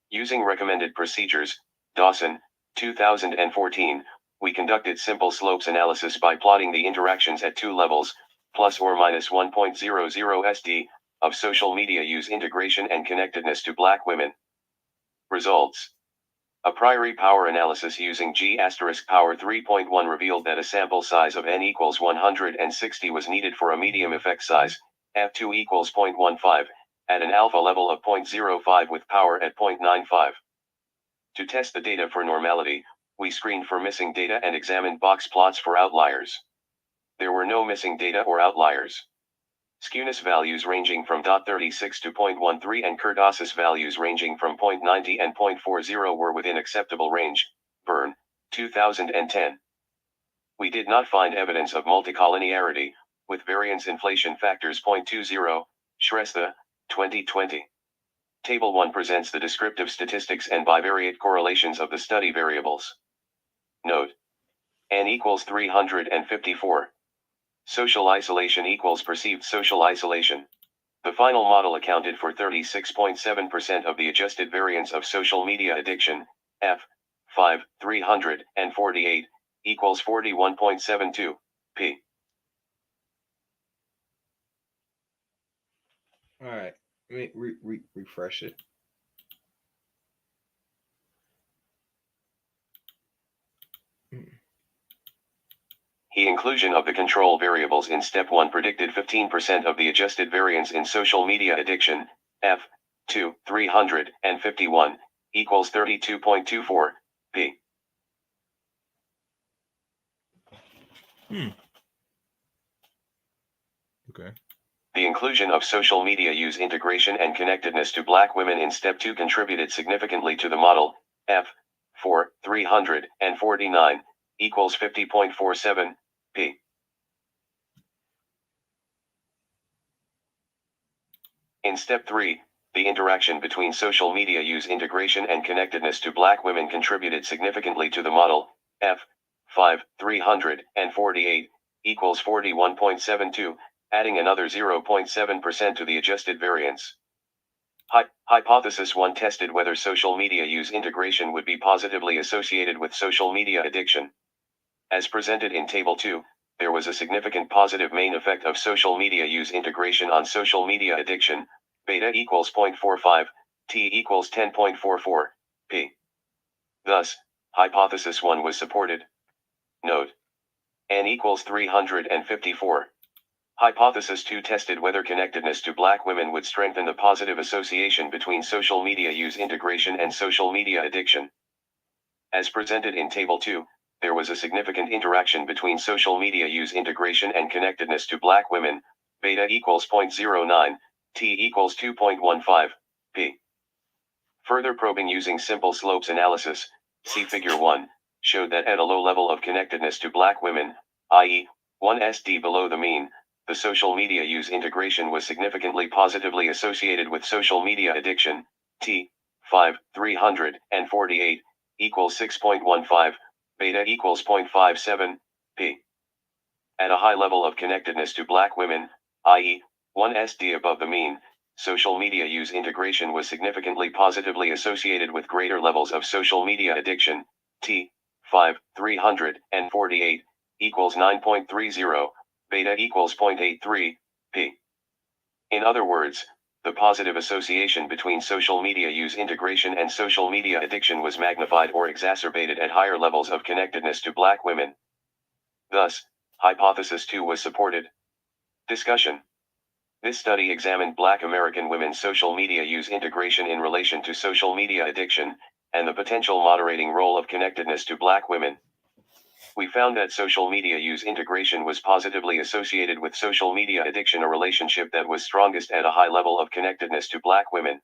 Using recommended procedures, Dawson, 2014, we conducted simple slopes analysis by plotting the interactions at two levels, plus or minus 1.00 SD, of social media use integration and connectedness to Black women. Results. A priori power analysis using G*power 3.1 revealed that a sample size of n equals 160 was needed for a medium effect size, f2 equals 0.15, at an alpha level of 0.05 with power at 0.95. To test the data for normality, we screened for missing data and examined box plots for outliers. There were no missing data or outliers. Skewness values ranging from 0.36 to 0.13 and kurtosis values ranging from 0.90 and 0.40 were within acceptable range. Byrne, 2010. We did not find evidence of multicollinearity, with variance inflation factors 0.20, Shrestha, 2020. Table 1 presents the descriptive statistics and bivariate correlations of the study variables. Note: n equals 354. Social isolation equals perceived social isolation. The final model accounted for 36.7% of the adjusted variance of social media addiction, F. 348, equals 41.72, p. All right, let me refresh it. The inclusion of the control variables in step 1 predicted 15% of the adjusted variance in social media addiction, F. 351, equals 32.24, p. Okay. The inclusion of social media use integration and connectedness to Black women in step 2 contributed significantly to the model, F. 349, equals 50.47, p. In step 3, the interaction between social media use integration and connectedness to Black women contributed significantly to the model, F. 348, equals 41.72, adding another 0.7% to the adjusted variance. Hypothesis 1 tested whether social media use integration would be positively associated with social media addiction. As presented in Table 2, there was a significant positive main effect of social media use integration on social media addiction, beta equals 0.45, t equals 10.44, p. Thus, hypothesis 1 was supported. Note: n equals 354. Hypothesis 2 tested whether connectedness to Black women would strengthen the positive association between social media use integration and social media addiction. As presented in Table 2, there was a significant interaction between social media use integration and connectedness to Black women, beta equals 0.09, t equals 2.15, p. Further probing using simple slopes analysis, see Figure 1, showed that at a low level of connectedness to Black women, i.e., 1 SD below the mean, the social media use integration was significantly positively associated with social media addiction, t. 348, equals 6.15, beta equals 0.57, p. At a high level of connectedness to Black women, i.e., 1 SD above the mean, social media use integration was significantly positively associated with greater levels of social media addiction, t. 348, equals 9.30, beta equals 0.83, p. In other words, the positive association between social media use integration and social media addiction was magnified or exacerbated at higher levels of connectedness to Black women. Thus, hypothesis 2 was supported. Discussion. This study examined Black American women's social media use integration in relation to social media addiction, and the potential moderating role of connectedness to Black women. We found that social media use integration was positively associated with social media addiction, a relationship that was strongest at a high level of connectedness to Black women.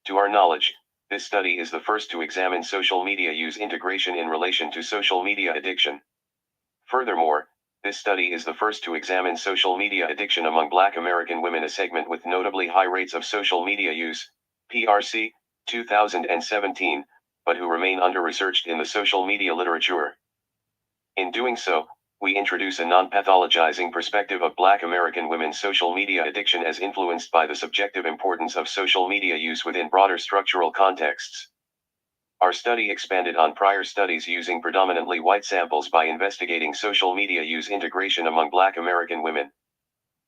To our knowledge, this study is the first to examine social media use integration in relation to social media addiction. Furthermore, this study is the first to examine social media addiction among Black American women, a segment with notably high rates of social media use, PRC, 2017, but who remain under-researched in the social media literature. In doing so, we introduce a non-pathologizing perspective of Black American women's social media addiction as influenced by the subjective importance of social media use within broader structural contexts. Our study expanded on prior studies using predominantly white samples by investigating social media use integration among Black American women.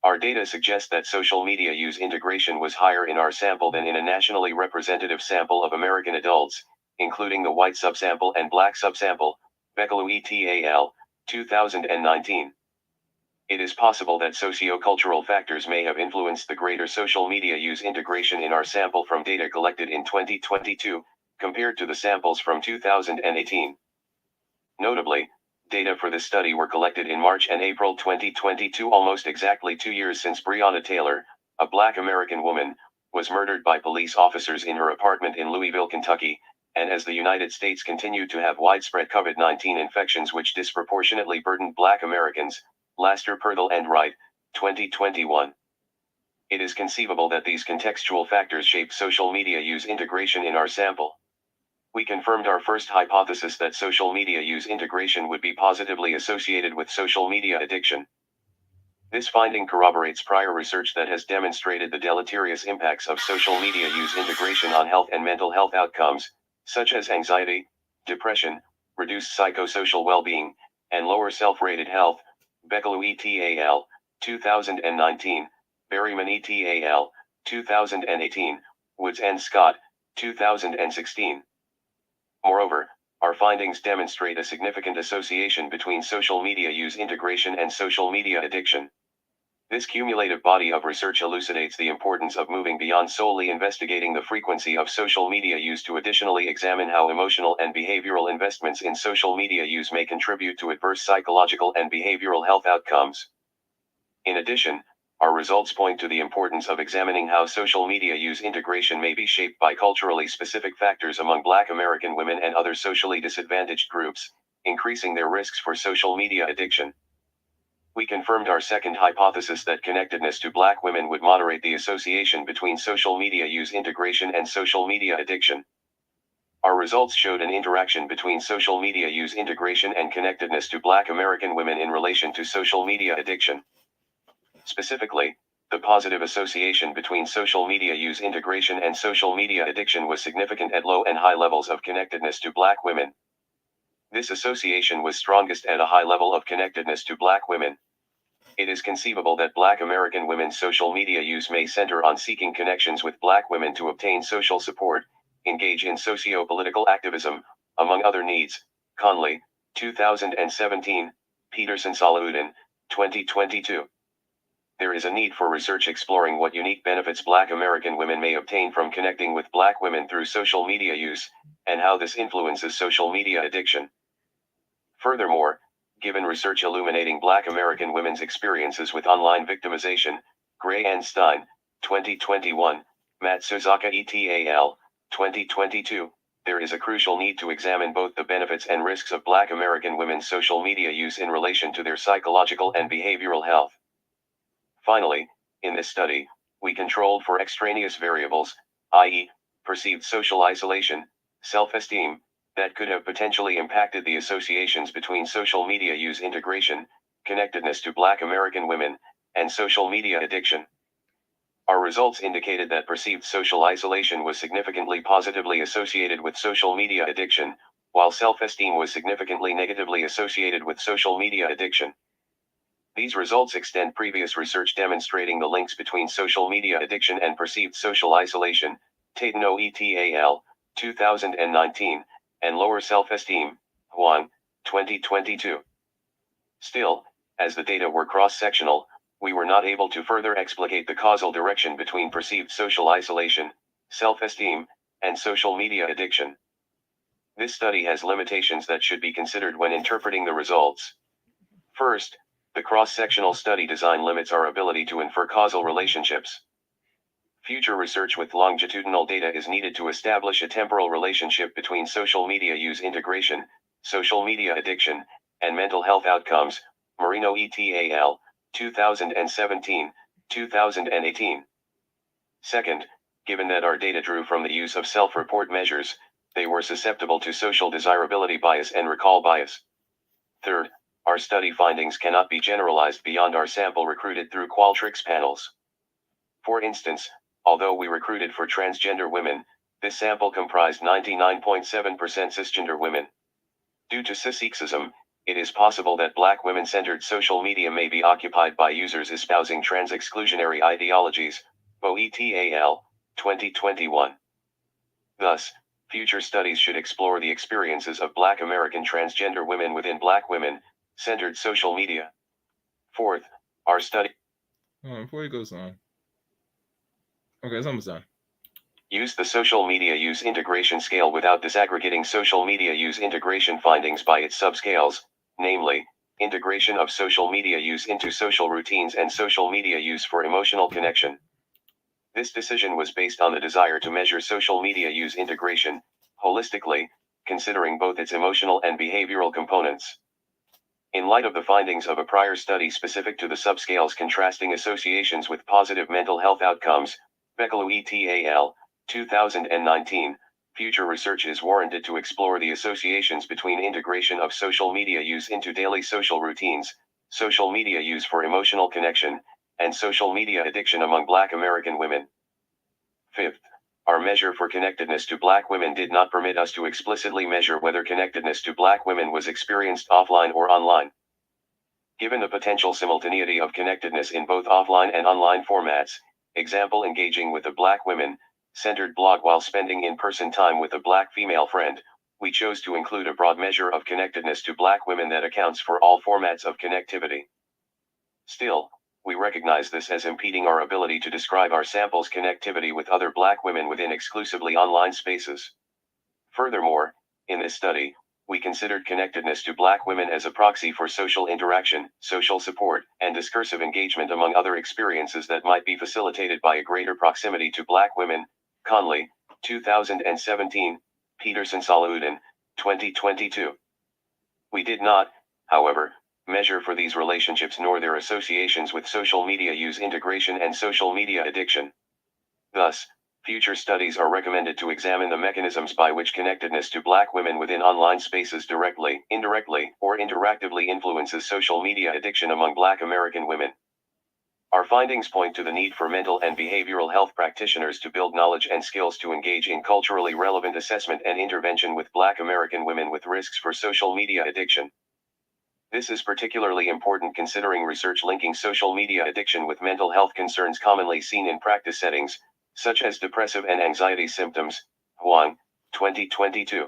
Our data suggests that social media use integration was higher in our sample than in a nationally representative sample of American adults, including the white subsample and Black subsample, Beccalou et al., 2019. It is possible that socio-cultural factors may have influenced the greater social media use integration in our sample from data collected in 2022, compared to the samples from 2018. Notably, data for this study were collected in March and April 2022, almost exactly 2 years since Breonna Taylor, a Black American woman, was murdered by police officers in her apartment in Louisville, Kentucky, and as the United States continued to have widespread COVID-19 infections which disproportionately burdened Black Americans, Laster, Perthel and Wright, 2021. It is conceivable that these contextual factors shaped social media use integration in our sample. We confirmed our first hypothesis that social media use integration would be positively associated with social media addiction. This finding corroborates prior research that has demonstrated the deleterious impacts of social media use integration on health and mental health outcomes, such as anxiety, depression, reduced psychosocial well-being, and lower self-rated health. Beccalou et al., 2019, Berryman et al., 2018, Woods and Scott, 2016. Moreover, our findings demonstrate a significant association between social media use integration and social media addiction. This cumulative body of research elucidates the importance of moving beyond solely investigating the frequency of social media use to additionally examine how emotional and behavioral investments in social media use may contribute to adverse psychological and behavioral health outcomes. In addition, our results point to the importance of examining how social media use integration may be shaped by culturally specific factors among Black American women and other socially disadvantaged groups, increasing their risks for social media addiction. We confirmed our second hypothesis that connectedness to Black women would moderate the association between social media use integration and social media addiction. Our results showed an interaction between social media use integration and connectedness to Black American women in relation to social media addiction. Specifically, the positive association between social media use integration and social media addiction was significant at low and high levels of connectedness to Black women. This association was strongest at a high level of connectedness to Black women. It is conceivable that Black American women's social media use may center on seeking connections with Black women to obtain social support, engage in socio-political activism, among other needs. Conley, 2017, Peterson Salahuddin, 2022. There is a need for research exploring what unique benefits Black American women may obtain from connecting with Black women through social media use, and how this influences social media addiction. Furthermore, given research illuminating Black American women's experiences with online victimization, Gray and Stein, 2021, Matsuzaka et al., 2022, there is a crucial need to examine both the benefits and risks of Black American women's social media use in relation to their psychological and behavioral health. Finally, in this study, we controlled for extraneous variables, i.e., perceived social isolation, self-esteem, that could have potentially impacted the associations between social media use integration, connectedness to Black American women, and social media addiction. Our results indicated that perceived social isolation was significantly positively associated with social media addiction, while self-esteem was significantly negatively associated with social media addiction. These results extend previous research demonstrating the links between social media addiction and perceived social isolation, Tatano et al., 2019, and lower self-esteem, Huang, 2022. Still, as the data were cross-sectional, we were not able to further explicate the causal direction between perceived social isolation, self-esteem, and social media addiction. This study has limitations that should be considered when interpreting the results. First, the cross-sectional study design limits our ability to infer causal relationships. Future research with longitudinal data is needed to establish a temporal relationship between social media use integration, social media addiction, and mental health outcomes. Marino et al., 2017, 2018. Second, given that our data drew from the use of self-report measures, they were susceptible to social desirability bias and recall bias. Third, our study findings cannot be generalized beyond our sample recruited through Qualtrics panels. For instance, although we recruited for transgender women, this sample comprised 99.7% cisgender women. Due to cissexism, it is possible that Black women-centered social media may be occupied by users espousing trans-exclusionary ideologies. Bo et al., 2021. Thus, future studies should explore the experiences of Black American transgender women within Black women-centered social media. Fourth, our study... Before he goes on. Okay, it's almost done. Use the social media use integration scale without disaggregating social media use integration findings by its subscales, namely, integration of social media use into social routines and social media use for emotional connection. This decision was based on the desire to measure social media use integration, holistically, considering both its emotional and behavioral components. In light of the findings of a prior study specific to the subscales contrasting associations with positive mental health outcomes, Bekalu et al., 2019, future research is warranted to explore the associations between integration of social media use into daily social routines, social media use for emotional connection, and social media addiction among Black American women. Fifth, our measure for connectedness to Black women did not permit us to explicitly measure whether connectedness to Black women was experienced offline or online. Given the potential simultaneity of connectedness in both offline and online formats, example engaging with a Black women-centered blog while spending in-person time with a Black female friend, we chose to include a broad measure of connectedness to Black women that accounts for all formats of connectivity. Still, we recognize this as impeding our ability to describe our sample's connectivity with other Black women within exclusively online spaces. Furthermore, in this study, we considered connectedness to Black women as a proxy for social interaction, social support, and discursive engagement among other experiences that might be facilitated by a greater proximity to Black women. Conley, 2017, Peterson-Salahuddin, 2022. We did not, however, measure for these relationships nor their associations with social media use integration and social media addiction. Thus, future studies are recommended to examine the mechanisms by which connectedness to Black women within online spaces directly, indirectly, or interactively influences social media addiction among Black American women. Our findings point to the need for mental and behavioral health practitioners to build knowledge and skills to engage in culturally relevant assessment and intervention with Black American women with risks for social media addiction. This is particularly important considering research linking social media addiction with mental health concerns commonly seen in practice settings, such as depressive and anxiety symptoms. Huang, 2022.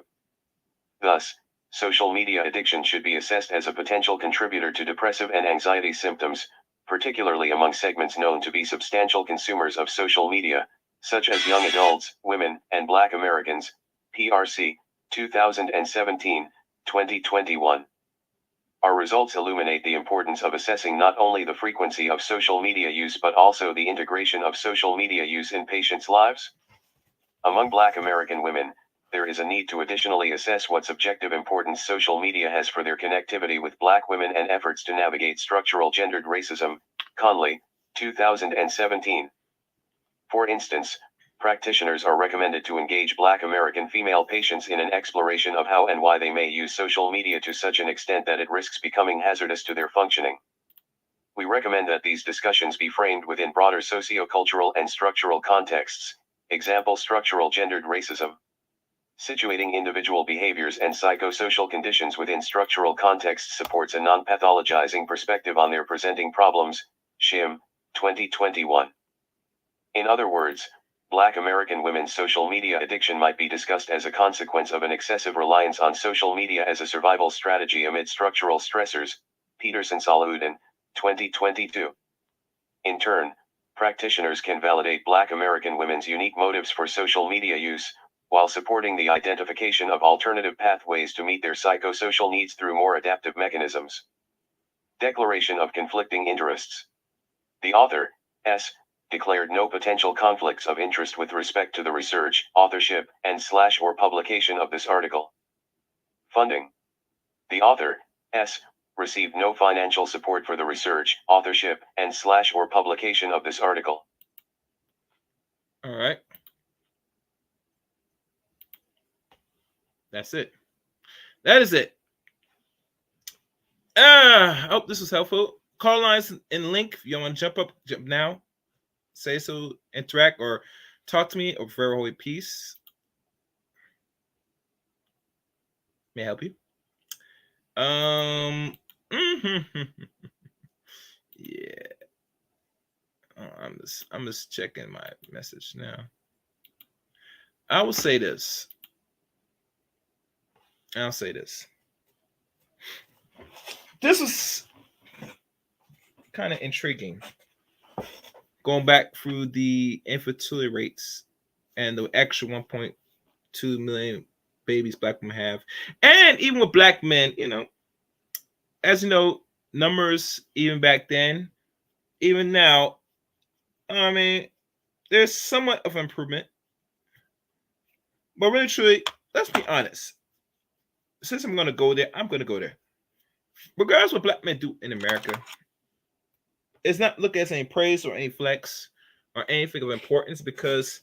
Thus, social media addiction should be assessed as a potential contributor to depressive and anxiety symptoms, particularly among segments known to be substantial consumers of social media, such as young adults, women, and Black Americans. PRC, 2017, 2021. Our results illuminate the importance of assessing not only the frequency of social media use but also the integration of social media use in patients' lives. Among Black American women, there is a need to additionally assess what subjective importance social media has for their connectivity with Black women and efforts to navigate structural gendered racism. Conley, 2017. For instance, practitioners are recommended to engage Black American female patients in an exploration of how and why they may use social media to such an extent that it risks becoming hazardous to their functioning. We recommend that these discussions be framed within broader sociocultural and structural contexts, example structural gendered racism. Situating individual behaviors and psychosocial conditions within structural contexts supports a non-pathologizing perspective on their presenting problems. Shim, 2021. In other words, Black American women's social media addiction might be discussed as a consequence of an excessive reliance on social media as a survival strategy amid structural stressors. Peterson-Salahuddin, 2022. In turn, practitioners can validate Black American women's unique motives for social media use, while supporting the identification of alternative pathways to meet their psychosocial needs through more adaptive mechanisms. Declaration of conflicting interests. The author, S., declared no potential conflicts of interest with respect to the research, authorship, and/or publication of this article. Funding. The author, S., received no financial support for the research, authorship, and/or publication of this article. All right. That's it. That is it. I hope this was helpful. Call lines in link. If you want to jump now. Say so, interact, or talk to me, or very holy peace. May I help you? Yeah. Oh, I'm just checking my message now. I will say this. I'll say this. This was kind of intriguing. Going back through the infertility rates and the extra 1.2 million babies Black women have, and even with Black men, as you know, numbers even back then, even now, I mean, there's somewhat of improvement. But really, truly, let's be honest. Since I'm going to go there, I'm going to go there. Regardless of what Black men do in America, it's not looked as any praise or any flex or anything of importance, because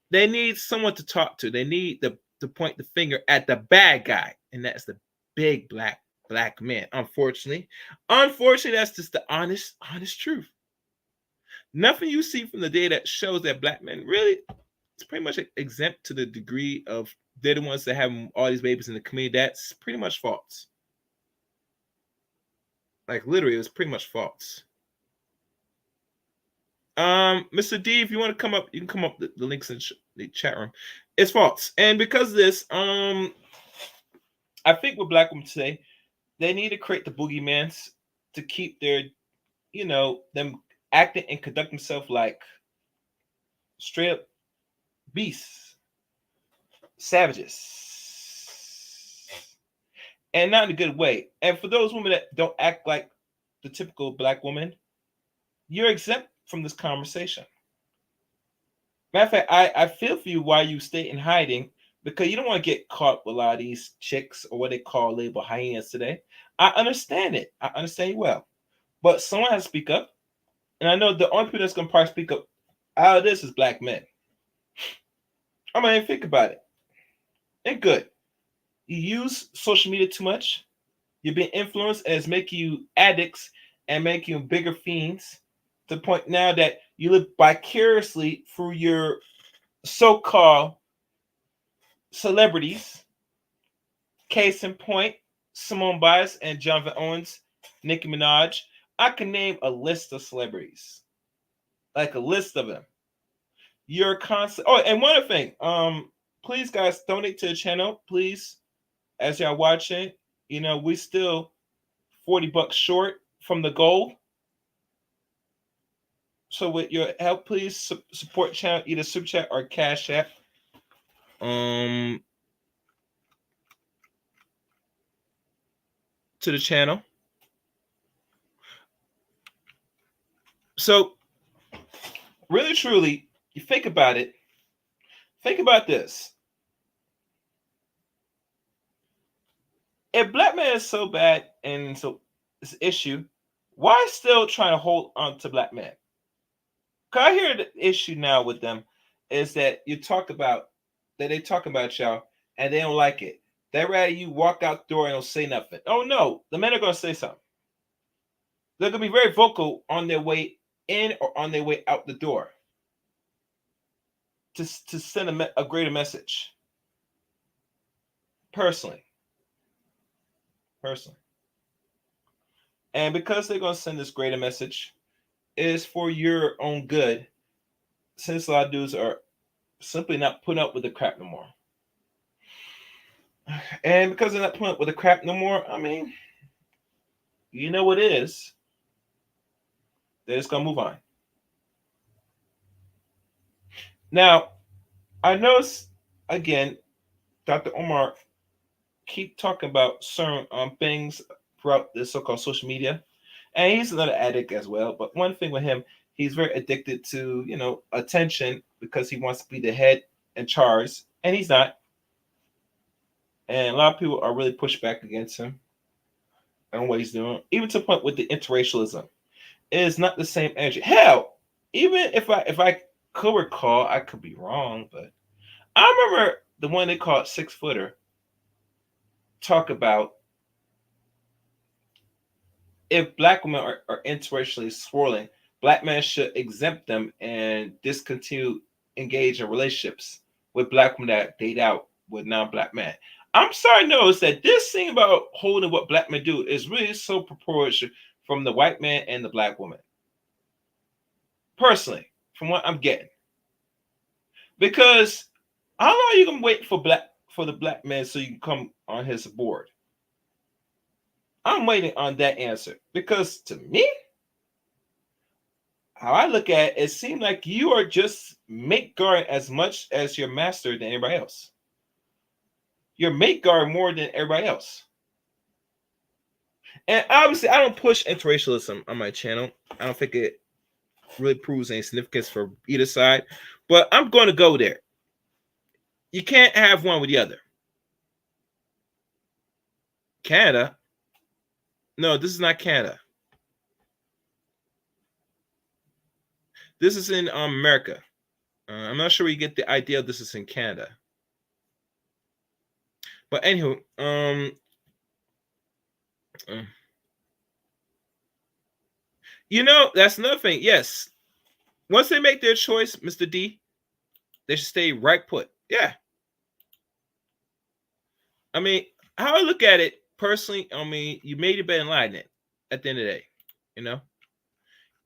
they need someone to talk to. They need to point the finger at the bad guy, and that's the big black man. Unfortunately, that's just the honest truth. Nothing you see from the data that shows that Black men really, it's pretty much exempt to the degree of they're the ones that have all these babies in the community. That's pretty much false. Like literally, it's pretty much false. Mr. D, if you want to come up, you can come up. The links in the chat room. It's false, and because of this, I think with Black women today, they need to create the boogeymans to keep their, them acting and conduct themselves like straight up beasts, savages, and not in a good way. And for those women that don't act like the typical Black woman, you're exempt from this conversation. Matter of fact, I feel for you why you stay in hiding, because you don't want to get caught with a lot of these chicks, or what they call label hyenas today. I understand it. I understand you well. But someone has to speak up. And I know the only people that's going to probably speak up out of this is Black men. I mean, think about it. Ain't good. You use social media too much. You're being influenced, and it's making you addicts and making you bigger fiends, to the point now that you live vicariously through your so-called celebrities. Case in point, Simone Biles and Jonathan Owens, Nicki Minaj. I can name a list of celebrities, like a list of them. You're constant. Oh, and one other thing, please guys, donate to the channel, please. As y'all watching, we still $40 short from the goal. So with your help, please support channel, either Super Chat or Cash App. To the channel. So really, truly, you think about it. Think about this. If Black men is so bad and so this issue, why still trying to hold on to Black men? Because I hear the issue now with them is that they talk about y'all and they don't like it. They'd rather you walk out the door and don't say nothing. Oh no, the men are going to say something. They're going to be very vocal on their way in or on their way out the door to send a greater message. Personally. And because they're going to send this greater message, it is for your own good, since a lot of dudes are simply not putting up with the crap no more. And because they're not putting up with the crap no more, I mean, you know what it is. They're just going to move on. Now, I notice again, Dr. Omar keep talking about certain things throughout the so-called social media, and he's another addict as well. But one thing with him, he's very addicted to attention because he wants to be the head in charge, and he's not. And a lot of people are really pushed back against him and what he's doing, even to the point with the interracialism. It is not the same energy. Hell, even if I could recall, I could be wrong, but I remember the one they called 6 footer talk about if black women are interracially swirling, black men should exempt them and discontinue engage in relationships with black women that date out with non-black men. I'm sorry to notice that this thing about holding what black men do is really so proportional from the white man and the black woman. Personally, from what I'm getting. Because how long are you gonna wait for the black man so you can come on his board? I'm waiting on that answer because to me, how I look at it, it seems like you are just mate guard as much as your master than everybody else. You're mate guard more than everybody else. And obviously, I don't push interracialism on my channel. I don't think it really proves any significance for either side. But I'm going to go there. You can't have one with the other. Canada? No, this is not Canada. This is in America. I'm not sure where you get the idea of this is in Canada. But anywho, that's another thing. Yes, once they make their choice, Mr. D, they should stay right put. Yeah. I mean, how I look at it personally, I mean, you made your bed and lied in it at the end of the day,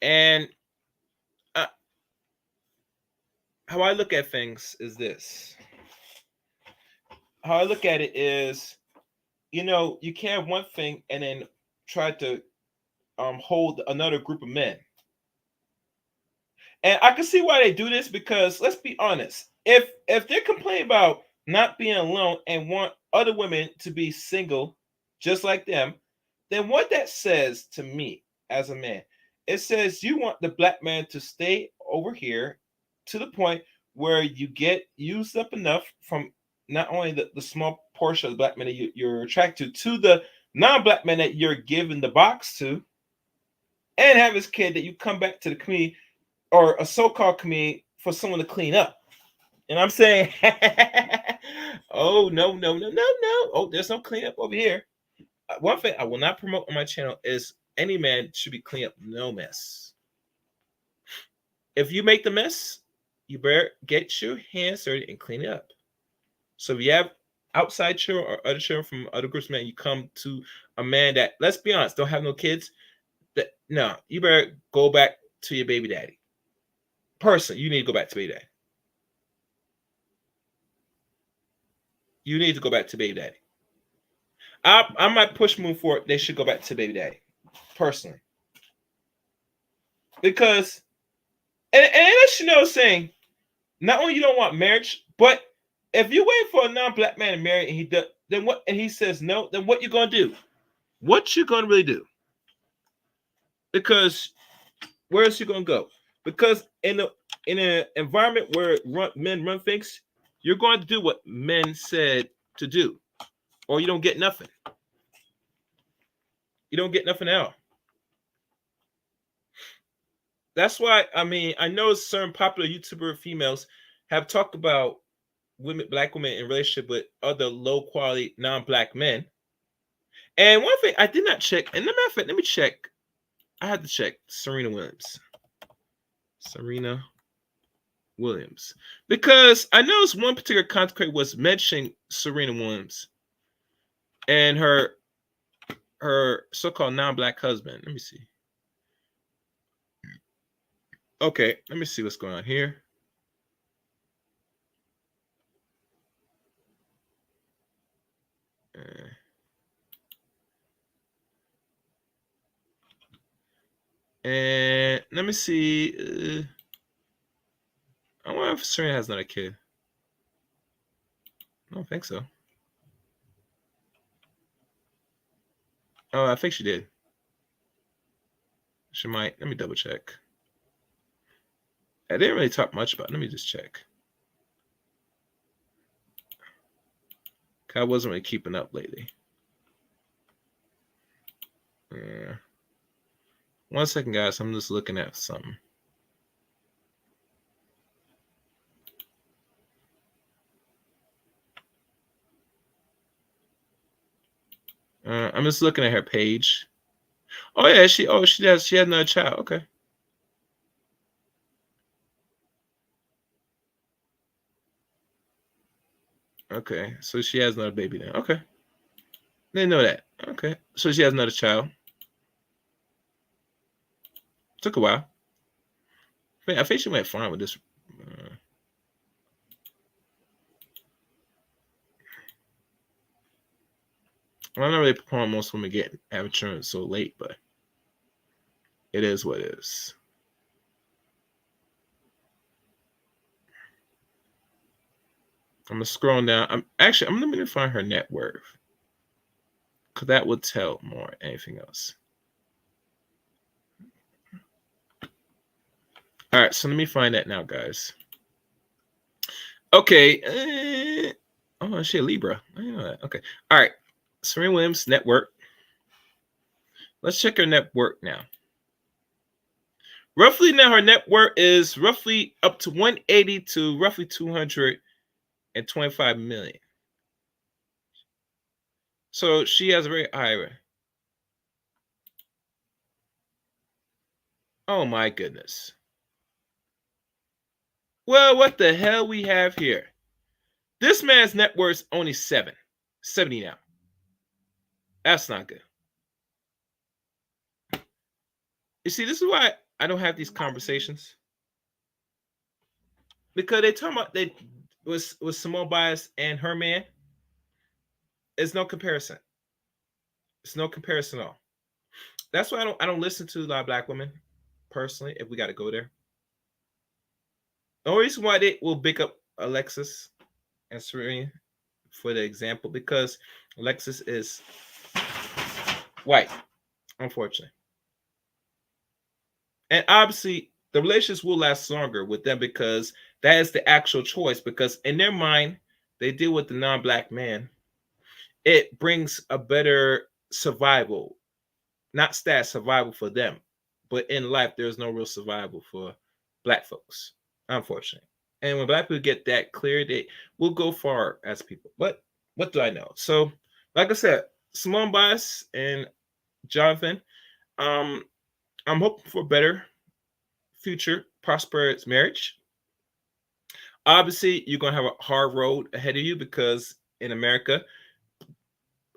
And how I look at things is this. How I look at it is, you can't have one thing and then try to hold another group of men. And I can see why they do this because let's be honest. If they're complaining about not being alone and want other women to be single just like them, then what that says to me as a man, it says you want the black man to stay over here to the point where you get used up enough from not only the small portion of the black men that you're attracted to the non-black men that you're giving the box to, and have his kid that you come back to the community or a so-called community for someone to clean up. And I'm saying, oh, no. Oh, there's no cleanup over here. One thing I will not promote on my channel is any man should be clean up no mess. If you make the mess, you better get your hands dirty and clean it up. So if you have outside children or other children from other groups, man, you come to a man that, let's be honest, don't have no kids. No, you better go back to your baby daddy. Personally, you need to go back to baby daddy. You need to go back to baby daddy. I might push move forward. They should go back to baby daddy, personally, because and that's saying not only you don't want marriage, but if you wait for a non-black man to marry and he does, then what? And he says no, then what you gonna do? What you gonna really do? Because where is you gonna go? Because in an environment where men run things, you're going to do what men said to do, or you don't get nothing. You don't get nothing at all. That's why, I mean, I know certain popular YouTuber females have talked about black women in relationship with other low quality non-black men. And one thing I did not check, and matter of fact, let me check. I had to check Serena Williams. Serena Williams. Because I noticed one particular content creator was mentioning Serena Williams and her so-called non-black husband. Let me see. Okay, let me see what's going on here. And let me see. I wonder if Serena has another kid. I don't think so. Oh, I think she did. She might. Let me double check. I didn't really talk much about it. Let me just check. I wasn't really keeping up lately. Yeah. 1 second, guys. I'm just looking at something. I'm just looking at her page. Oh yeah, she had another child. Okay. Okay, so she has another baby now. Okay. Didn't know that. Okay. So she has another child. Took a while. I think she went fine with this. I'm not really proponent most women get insurance so late, but it is what it is. I'm gonna scroll down. I'm gonna find her net worth, because that would tell more than anything else. All right, so let me find that now, guys. Okay. Oh, she a Libra. I didn't know that. Okay. All right. Serena Williams' net worth. Let's check her net worth now. Roughly now, her net worth is roughly up to 180 to roughly 225 million. So she has a very high. Oh my goodness. Well, what the hell we have here? This man's net worth is only 70 now. That's not good. You see, this is why I don't have these conversations. Because they talking about they was Simone Biles and her man. There's no comparison. It's no comparison at all. That's why I don't listen to a lot of black women, personally, if we got to go there. The only reason why they will pick up Alexis and Serena for the example, because Alexis is white, unfortunately. And obviously, the relationships will last longer with them because that is the actual choice. Because in their mind, they deal with the non-black man. It brings a better survival, not stat survival for them. But in life, there's no real survival for black folks, unfortunately. And when black people get that clear, they will go far as people. But what do I know? So, like I said, Simone Biles and Jonathan, I'm hoping for a better future, prosperous marriage. Obviously, you're going to have a hard road ahead of you because in America,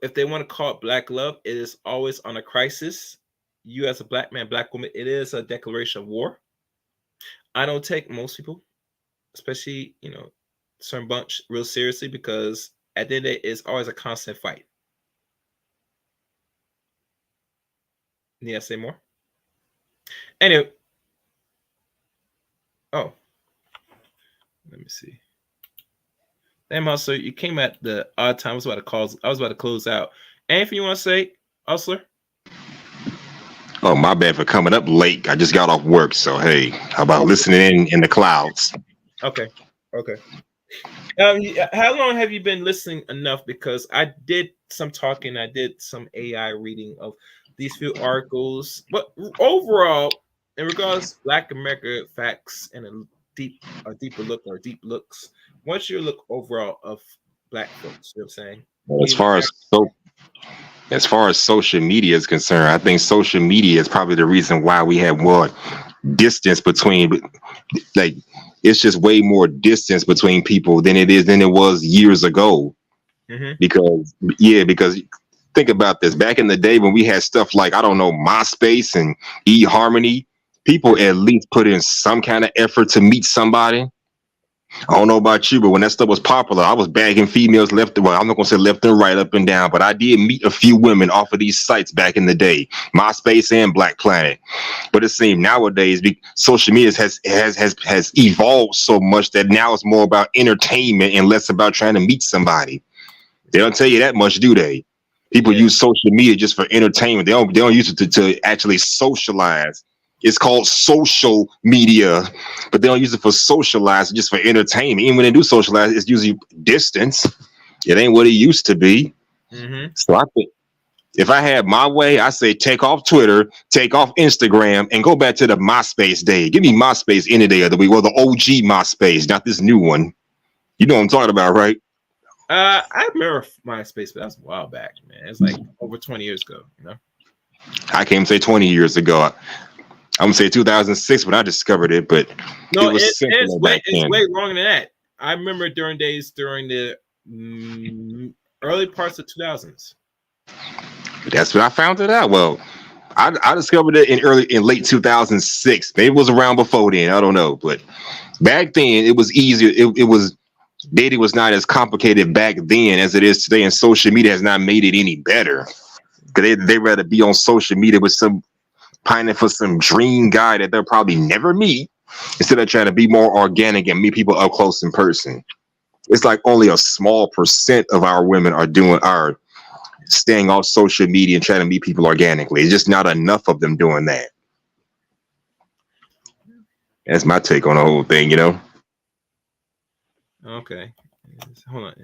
if they want to call it black love, it is always on a crisis. You as a black man, black woman, it is a declaration of war. I don't take most people, especially, certain bunch, real seriously because at the end of the day, it's always a constant fight. Need I say more? Anyway. Oh. Let me see. Damn, Hustler, you came at the odd time. I was about to close out. Anything you want to say, Hustler? Oh, my bad for coming up late. I just got off work, so hey, how about listening in the clouds? Okay. How long have you been listening enough? Because I did some talking, I did some AI reading of these few articles, but overall, in regards to Black America facts and a deeper look or deep looks, what's your look overall of Black folks? You know what I'm saying? As far as social media is concerned, I think social media is probably the reason why we have more distance between, like, it's just way more distance between people than it was years ago. Mm-hmm. Because think about this. Back in the day when we had stuff like, I don't know, MySpace and eHarmony, people at least put in some kind of effort to meet somebody. I don't know about you, but when that stuff was popular, I was bagging females left. Well, I'm not gonna say left and right, up and down, but I did meet a few women off of these sites back in the day, MySpace and Black Planet. But it seems nowadays, social media has evolved so much that now it's more about entertainment and less about trying to meet somebody. They don't tell you that much, do they? People use social media just for entertainment. They don't use it to actually socialize. It's called social media, but they don't use it for socialize, just for entertainment. Even when they do socialize, it's usually distance. It ain't what it used to be. Mm-hmm. So I think if I had my way, I say take off Twitter, take off Instagram, and go back to the MySpace day. Give me MySpace any day of the week. Well, the OG MySpace, not this new one. You know what I'm talking about, right? I remember MySpace, but that's a while back, man. It's like over 20 years ago, you know? I can't say 20 years ago. I'm gonna say 2006 when I discovered it, but no, it was it's way longer than that. I remember during the early parts of 2000s. That's when I found it out. Well, I discovered it in late 2006. Maybe it was around before then. I don't know, but back then it was easier. It was dating was not as complicated back then as it is today, and social media has not made it any better. Because they rather be on social media with some pining for some dream guy that they'll probably never meet, instead of trying to be more organic and meet people up close in person. It's like only a small percent of our women are staying off social media and trying to meet people organically. It's just not enough of them doing that. That's my take on the whole thing, you know? Okay. Hold on.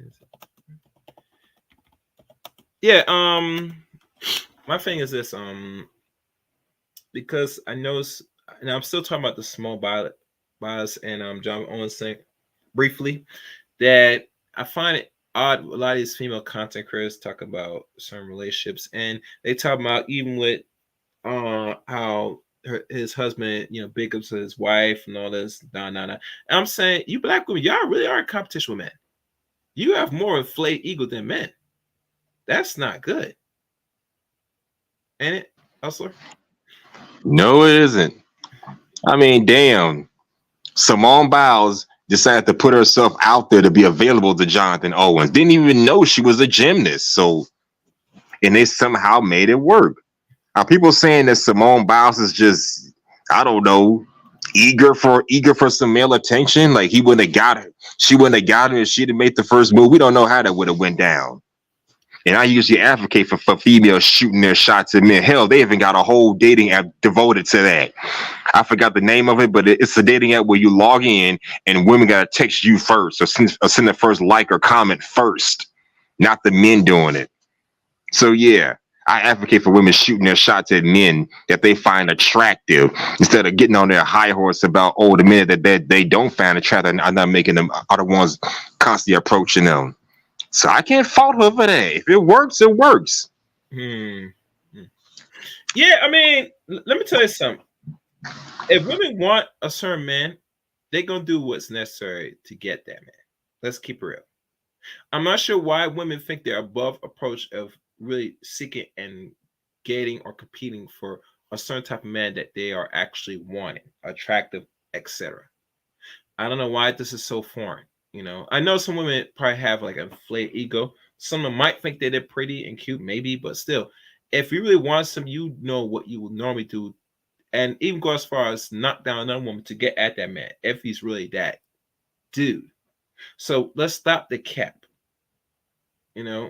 Yeah, my thing is this, because I noticed, and I'm still talking about the small bias and John Owens saying briefly that I find it odd. A lot of these female content creators talk about certain relationships, and they talk about even with how his husband, big up to his wife and all this. And I'm saying, you black women, y'all really are in competition with men. You have more inflated ego than men. That's not good. Ain't it, Hustler? No, it isn't. I mean, damn. Simone Biles decided to put herself out there to be available to Jonathan Owens. Didn't even know she was a gymnast. And they somehow made it work. Are people saying that Simone Biles is just, I don't know, eager for some male attention? Like he wouldn't have got her. She wouldn't have got her if she'd have made the first move. We don't know how that would have went down. And I usually advocate for females shooting their shots at men. Hell, they even got a whole dating app devoted to that. I forgot the name of it, but it's a dating app where you log in and women got to text you first or send the first like or comment first, not the men doing it. So yeah, I advocate for women shooting their shots at men that they find attractive instead of getting on their high horse about, the men that they don't find attractive are not making them, are the ones constantly approaching them. So I can't fault her for that. If it works, it works. Yeah, I mean, let me tell you something. If women want a certain man, they're going to do what's necessary to get that man. Let's keep it real. I'm not sure why women think they're above approach of really seeking and getting or competing for a certain type of man that they are actually wanting, attractive, etc. I don't know why this is so foreign. I know some women probably have like an inflated ego. Some of them might think that they're pretty and cute, maybe, but still, if you really want some, you know what you would normally do, and even go as far as knock down another woman to get at that man if he's really that dude. So let's stop the cap. I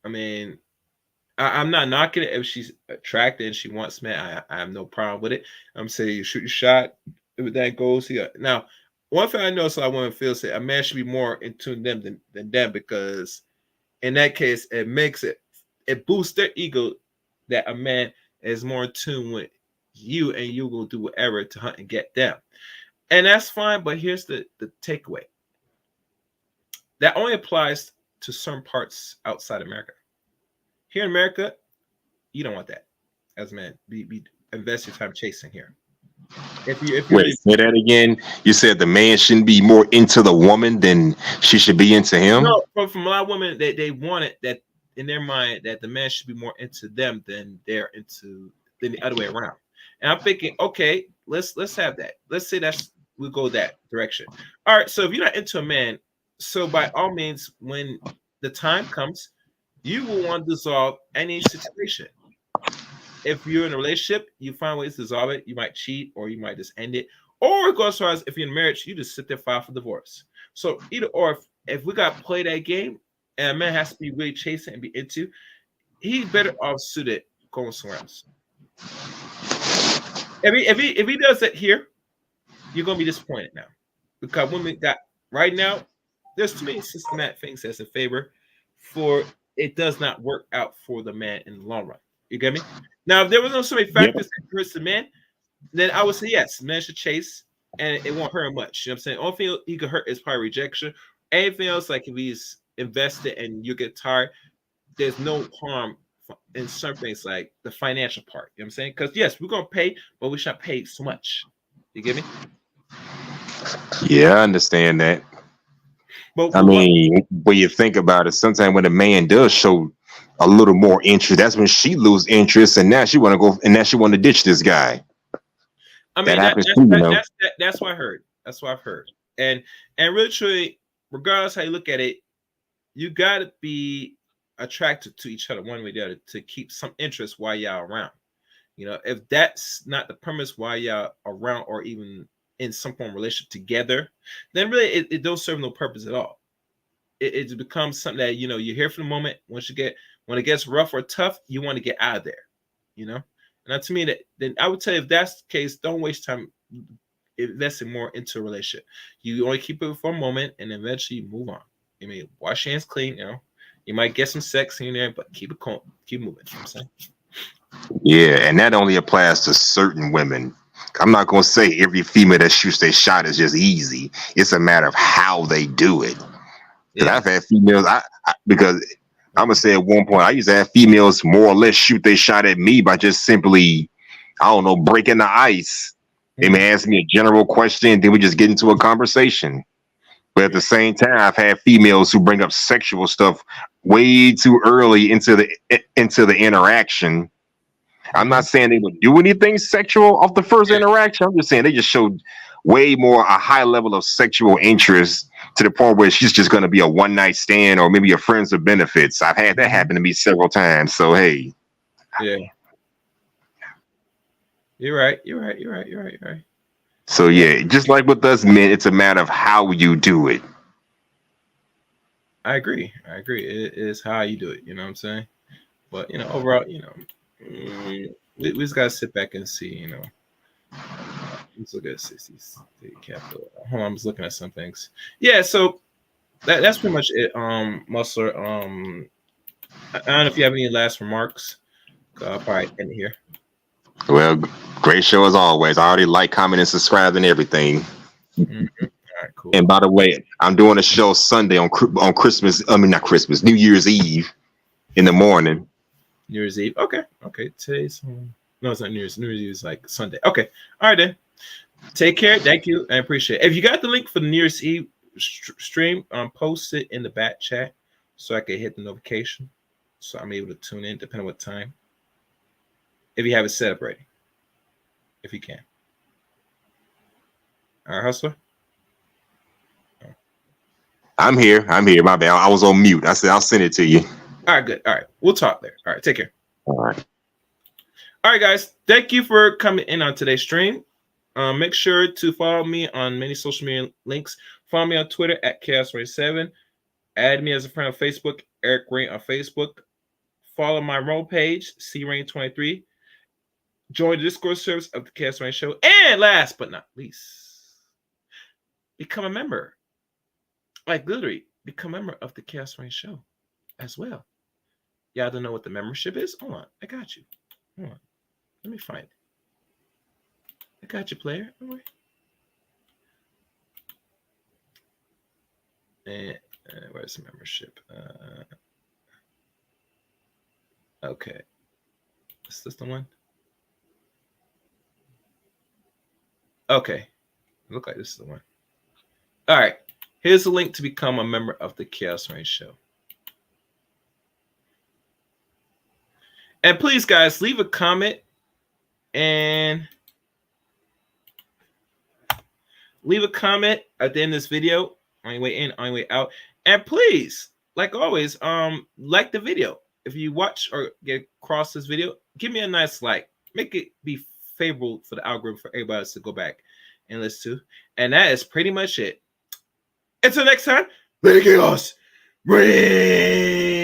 mean, I'm not knocking it if she's attracted and she wants man. I have no problem with it. I'm saying you shoot your shot. If that goes here. Now, one thing I know, so I want to feel say a man should be more in tune them than them, because in that case, it boosts their ego that a man is more in tune with you and you will do whatever to hunt and get them. And that's fine, but here's the takeaway. That only applies to certain parts outside America. Here in America, you don't want that as a man. Be invest your time chasing here. Wait, say that again. You said the man shouldn't be more into the woman than she should be into him? No, but from a lot of women, they want it that in their mind that the man should be more into them than than the other way around. And I'm thinking, okay, let's have that. Let's say that's we'll go that direction. All right. So if you're not into a man, so by all means, when the time comes, you will want to dissolve any situation. If you're in a relationship, you find ways to dissolve it. You might cheat, or you might just end it. Or it goes as far as if you're in marriage, you just sit there, file for divorce. So either or, if we got to play that game, and a man has to be really chasing and be into, he's better off suited going somewhere else. If he does that here, you're gonna be disappointed now, because women got right now. There's too many systematic things that's in favor for it does not work out for the man in the long run. You get me? Now, if there was no so many factors that hurts the man, then I would say yes, men should chase, and it won't hurt him much. You know what I'm saying? Only thing he could hurt is probably rejection. Anything else, like if he's invested and you get tired, there's no harm in certain things like the financial part. You know what I'm saying? Because yes, we're gonna pay, but we shouldn't pay so much. You get me? Yeah, I understand that. But I mean, when you think about it, sometimes when a man does show a little more interest, that's when she loses interest, and now she want to go, and now she want to ditch this guy. I mean, that's what I heard. That's what I've heard. And really, truly, regardless how you look at it, you got to be attracted to each other one way or the other to keep some interest while y'all around. You know, if that's not the premise while y'all around or even in some form of relationship together, then really it don't serve no purpose at all. It becomes something that, you know, you're here for the moment. When it gets rough or tough, you want to get out of there, you know. And to me, then I would tell you, if that's the case, don't waste time investing more into a relationship. You only keep it for a moment, and eventually you move on. You mean, wash your hands clean, you know. You might get some sex in there, but keep it cool, keep moving. You know what I'm saying? Yeah, and that only applies to certain women. I'm not gonna say every female that shoots their shot is just easy. It's a matter of how they do it. Because I've had females, because I'm gonna say at one point I used to have females more or less shoot their shot at me by just simply, I don't know, breaking the ice. They may ask me a general question, then we just get into a conversation. But at the same time, I've had females who bring up sexual stuff way too early into the interaction. I'm not saying they would do anything sexual off the first interaction. I'm just saying they just showed way more a high level of sexual interest to the point where she's just going to be a one night stand or maybe a friends with benefits. I've had that happen to me several times. So hey, yeah, you're right. So yeah, just like with us men, it's a matter of how you do it. I agree. It is how you do it. You know what I'm saying? But you know, overall, you know, we just gotta sit back and see. You know, let's look at 60s capital. Hold on, I'm just looking at some things. Yeah, so that's pretty much it. Musler. I don't know if you have any last remarks. I'll probably end it here. Well, great show as always. I already like, comment, and subscribe and everything. Mm-hmm. All right, cool. And by the way, I'm doing a show Sunday on Christmas. I mean, not Christmas, New Year's Eve in the morning. New Year's Eve. Okay. Today's no, it's not New Year's. New Year's Eve is like Sunday. Okay. All right then. Take care. Thank you. I appreciate it. If you got the link for the New Year's Eve stream, post it in the back chat so I can hit the notification, so I'm able to tune in depending on what time. If you have it set up ready, if you can. All right, Hustler. I'm here. My bad. I was on mute. I said I'll send it to you. All right, good. All right, we'll talk there. All right, take care. All right. All right, guys. Thank you for coming in on today's stream. Make sure to follow me on many social media links. Follow me on Twitter at ChaosRain7. Add me as a friend on Facebook, Eric Rain on Facebook. Follow my role page, CRain23. Join the Discord service of the Chaos Rain Show. And last but not least, become a member. Like literally, become a member of the Chaos Rain Show as well. Y'all don't know what the membership is? Hold on. I got you. Hold on. Let me find it. I got you, player. Don't worry. And where's the membership? Okay. Is this the one? Okay. Look like this is the one. All right. Here's the link to become a member of the Chaos Rain Show. And please, guys, leave a comment and leave a comment at the end of this video on your way in, on your way out. And please, like always, like the video. If you watch or get across this video, give me a nice like. Make it be favorable for the algorithm for everybody else to go back and listen to. And that is pretty much it. Until next time, let it chaos. Ring.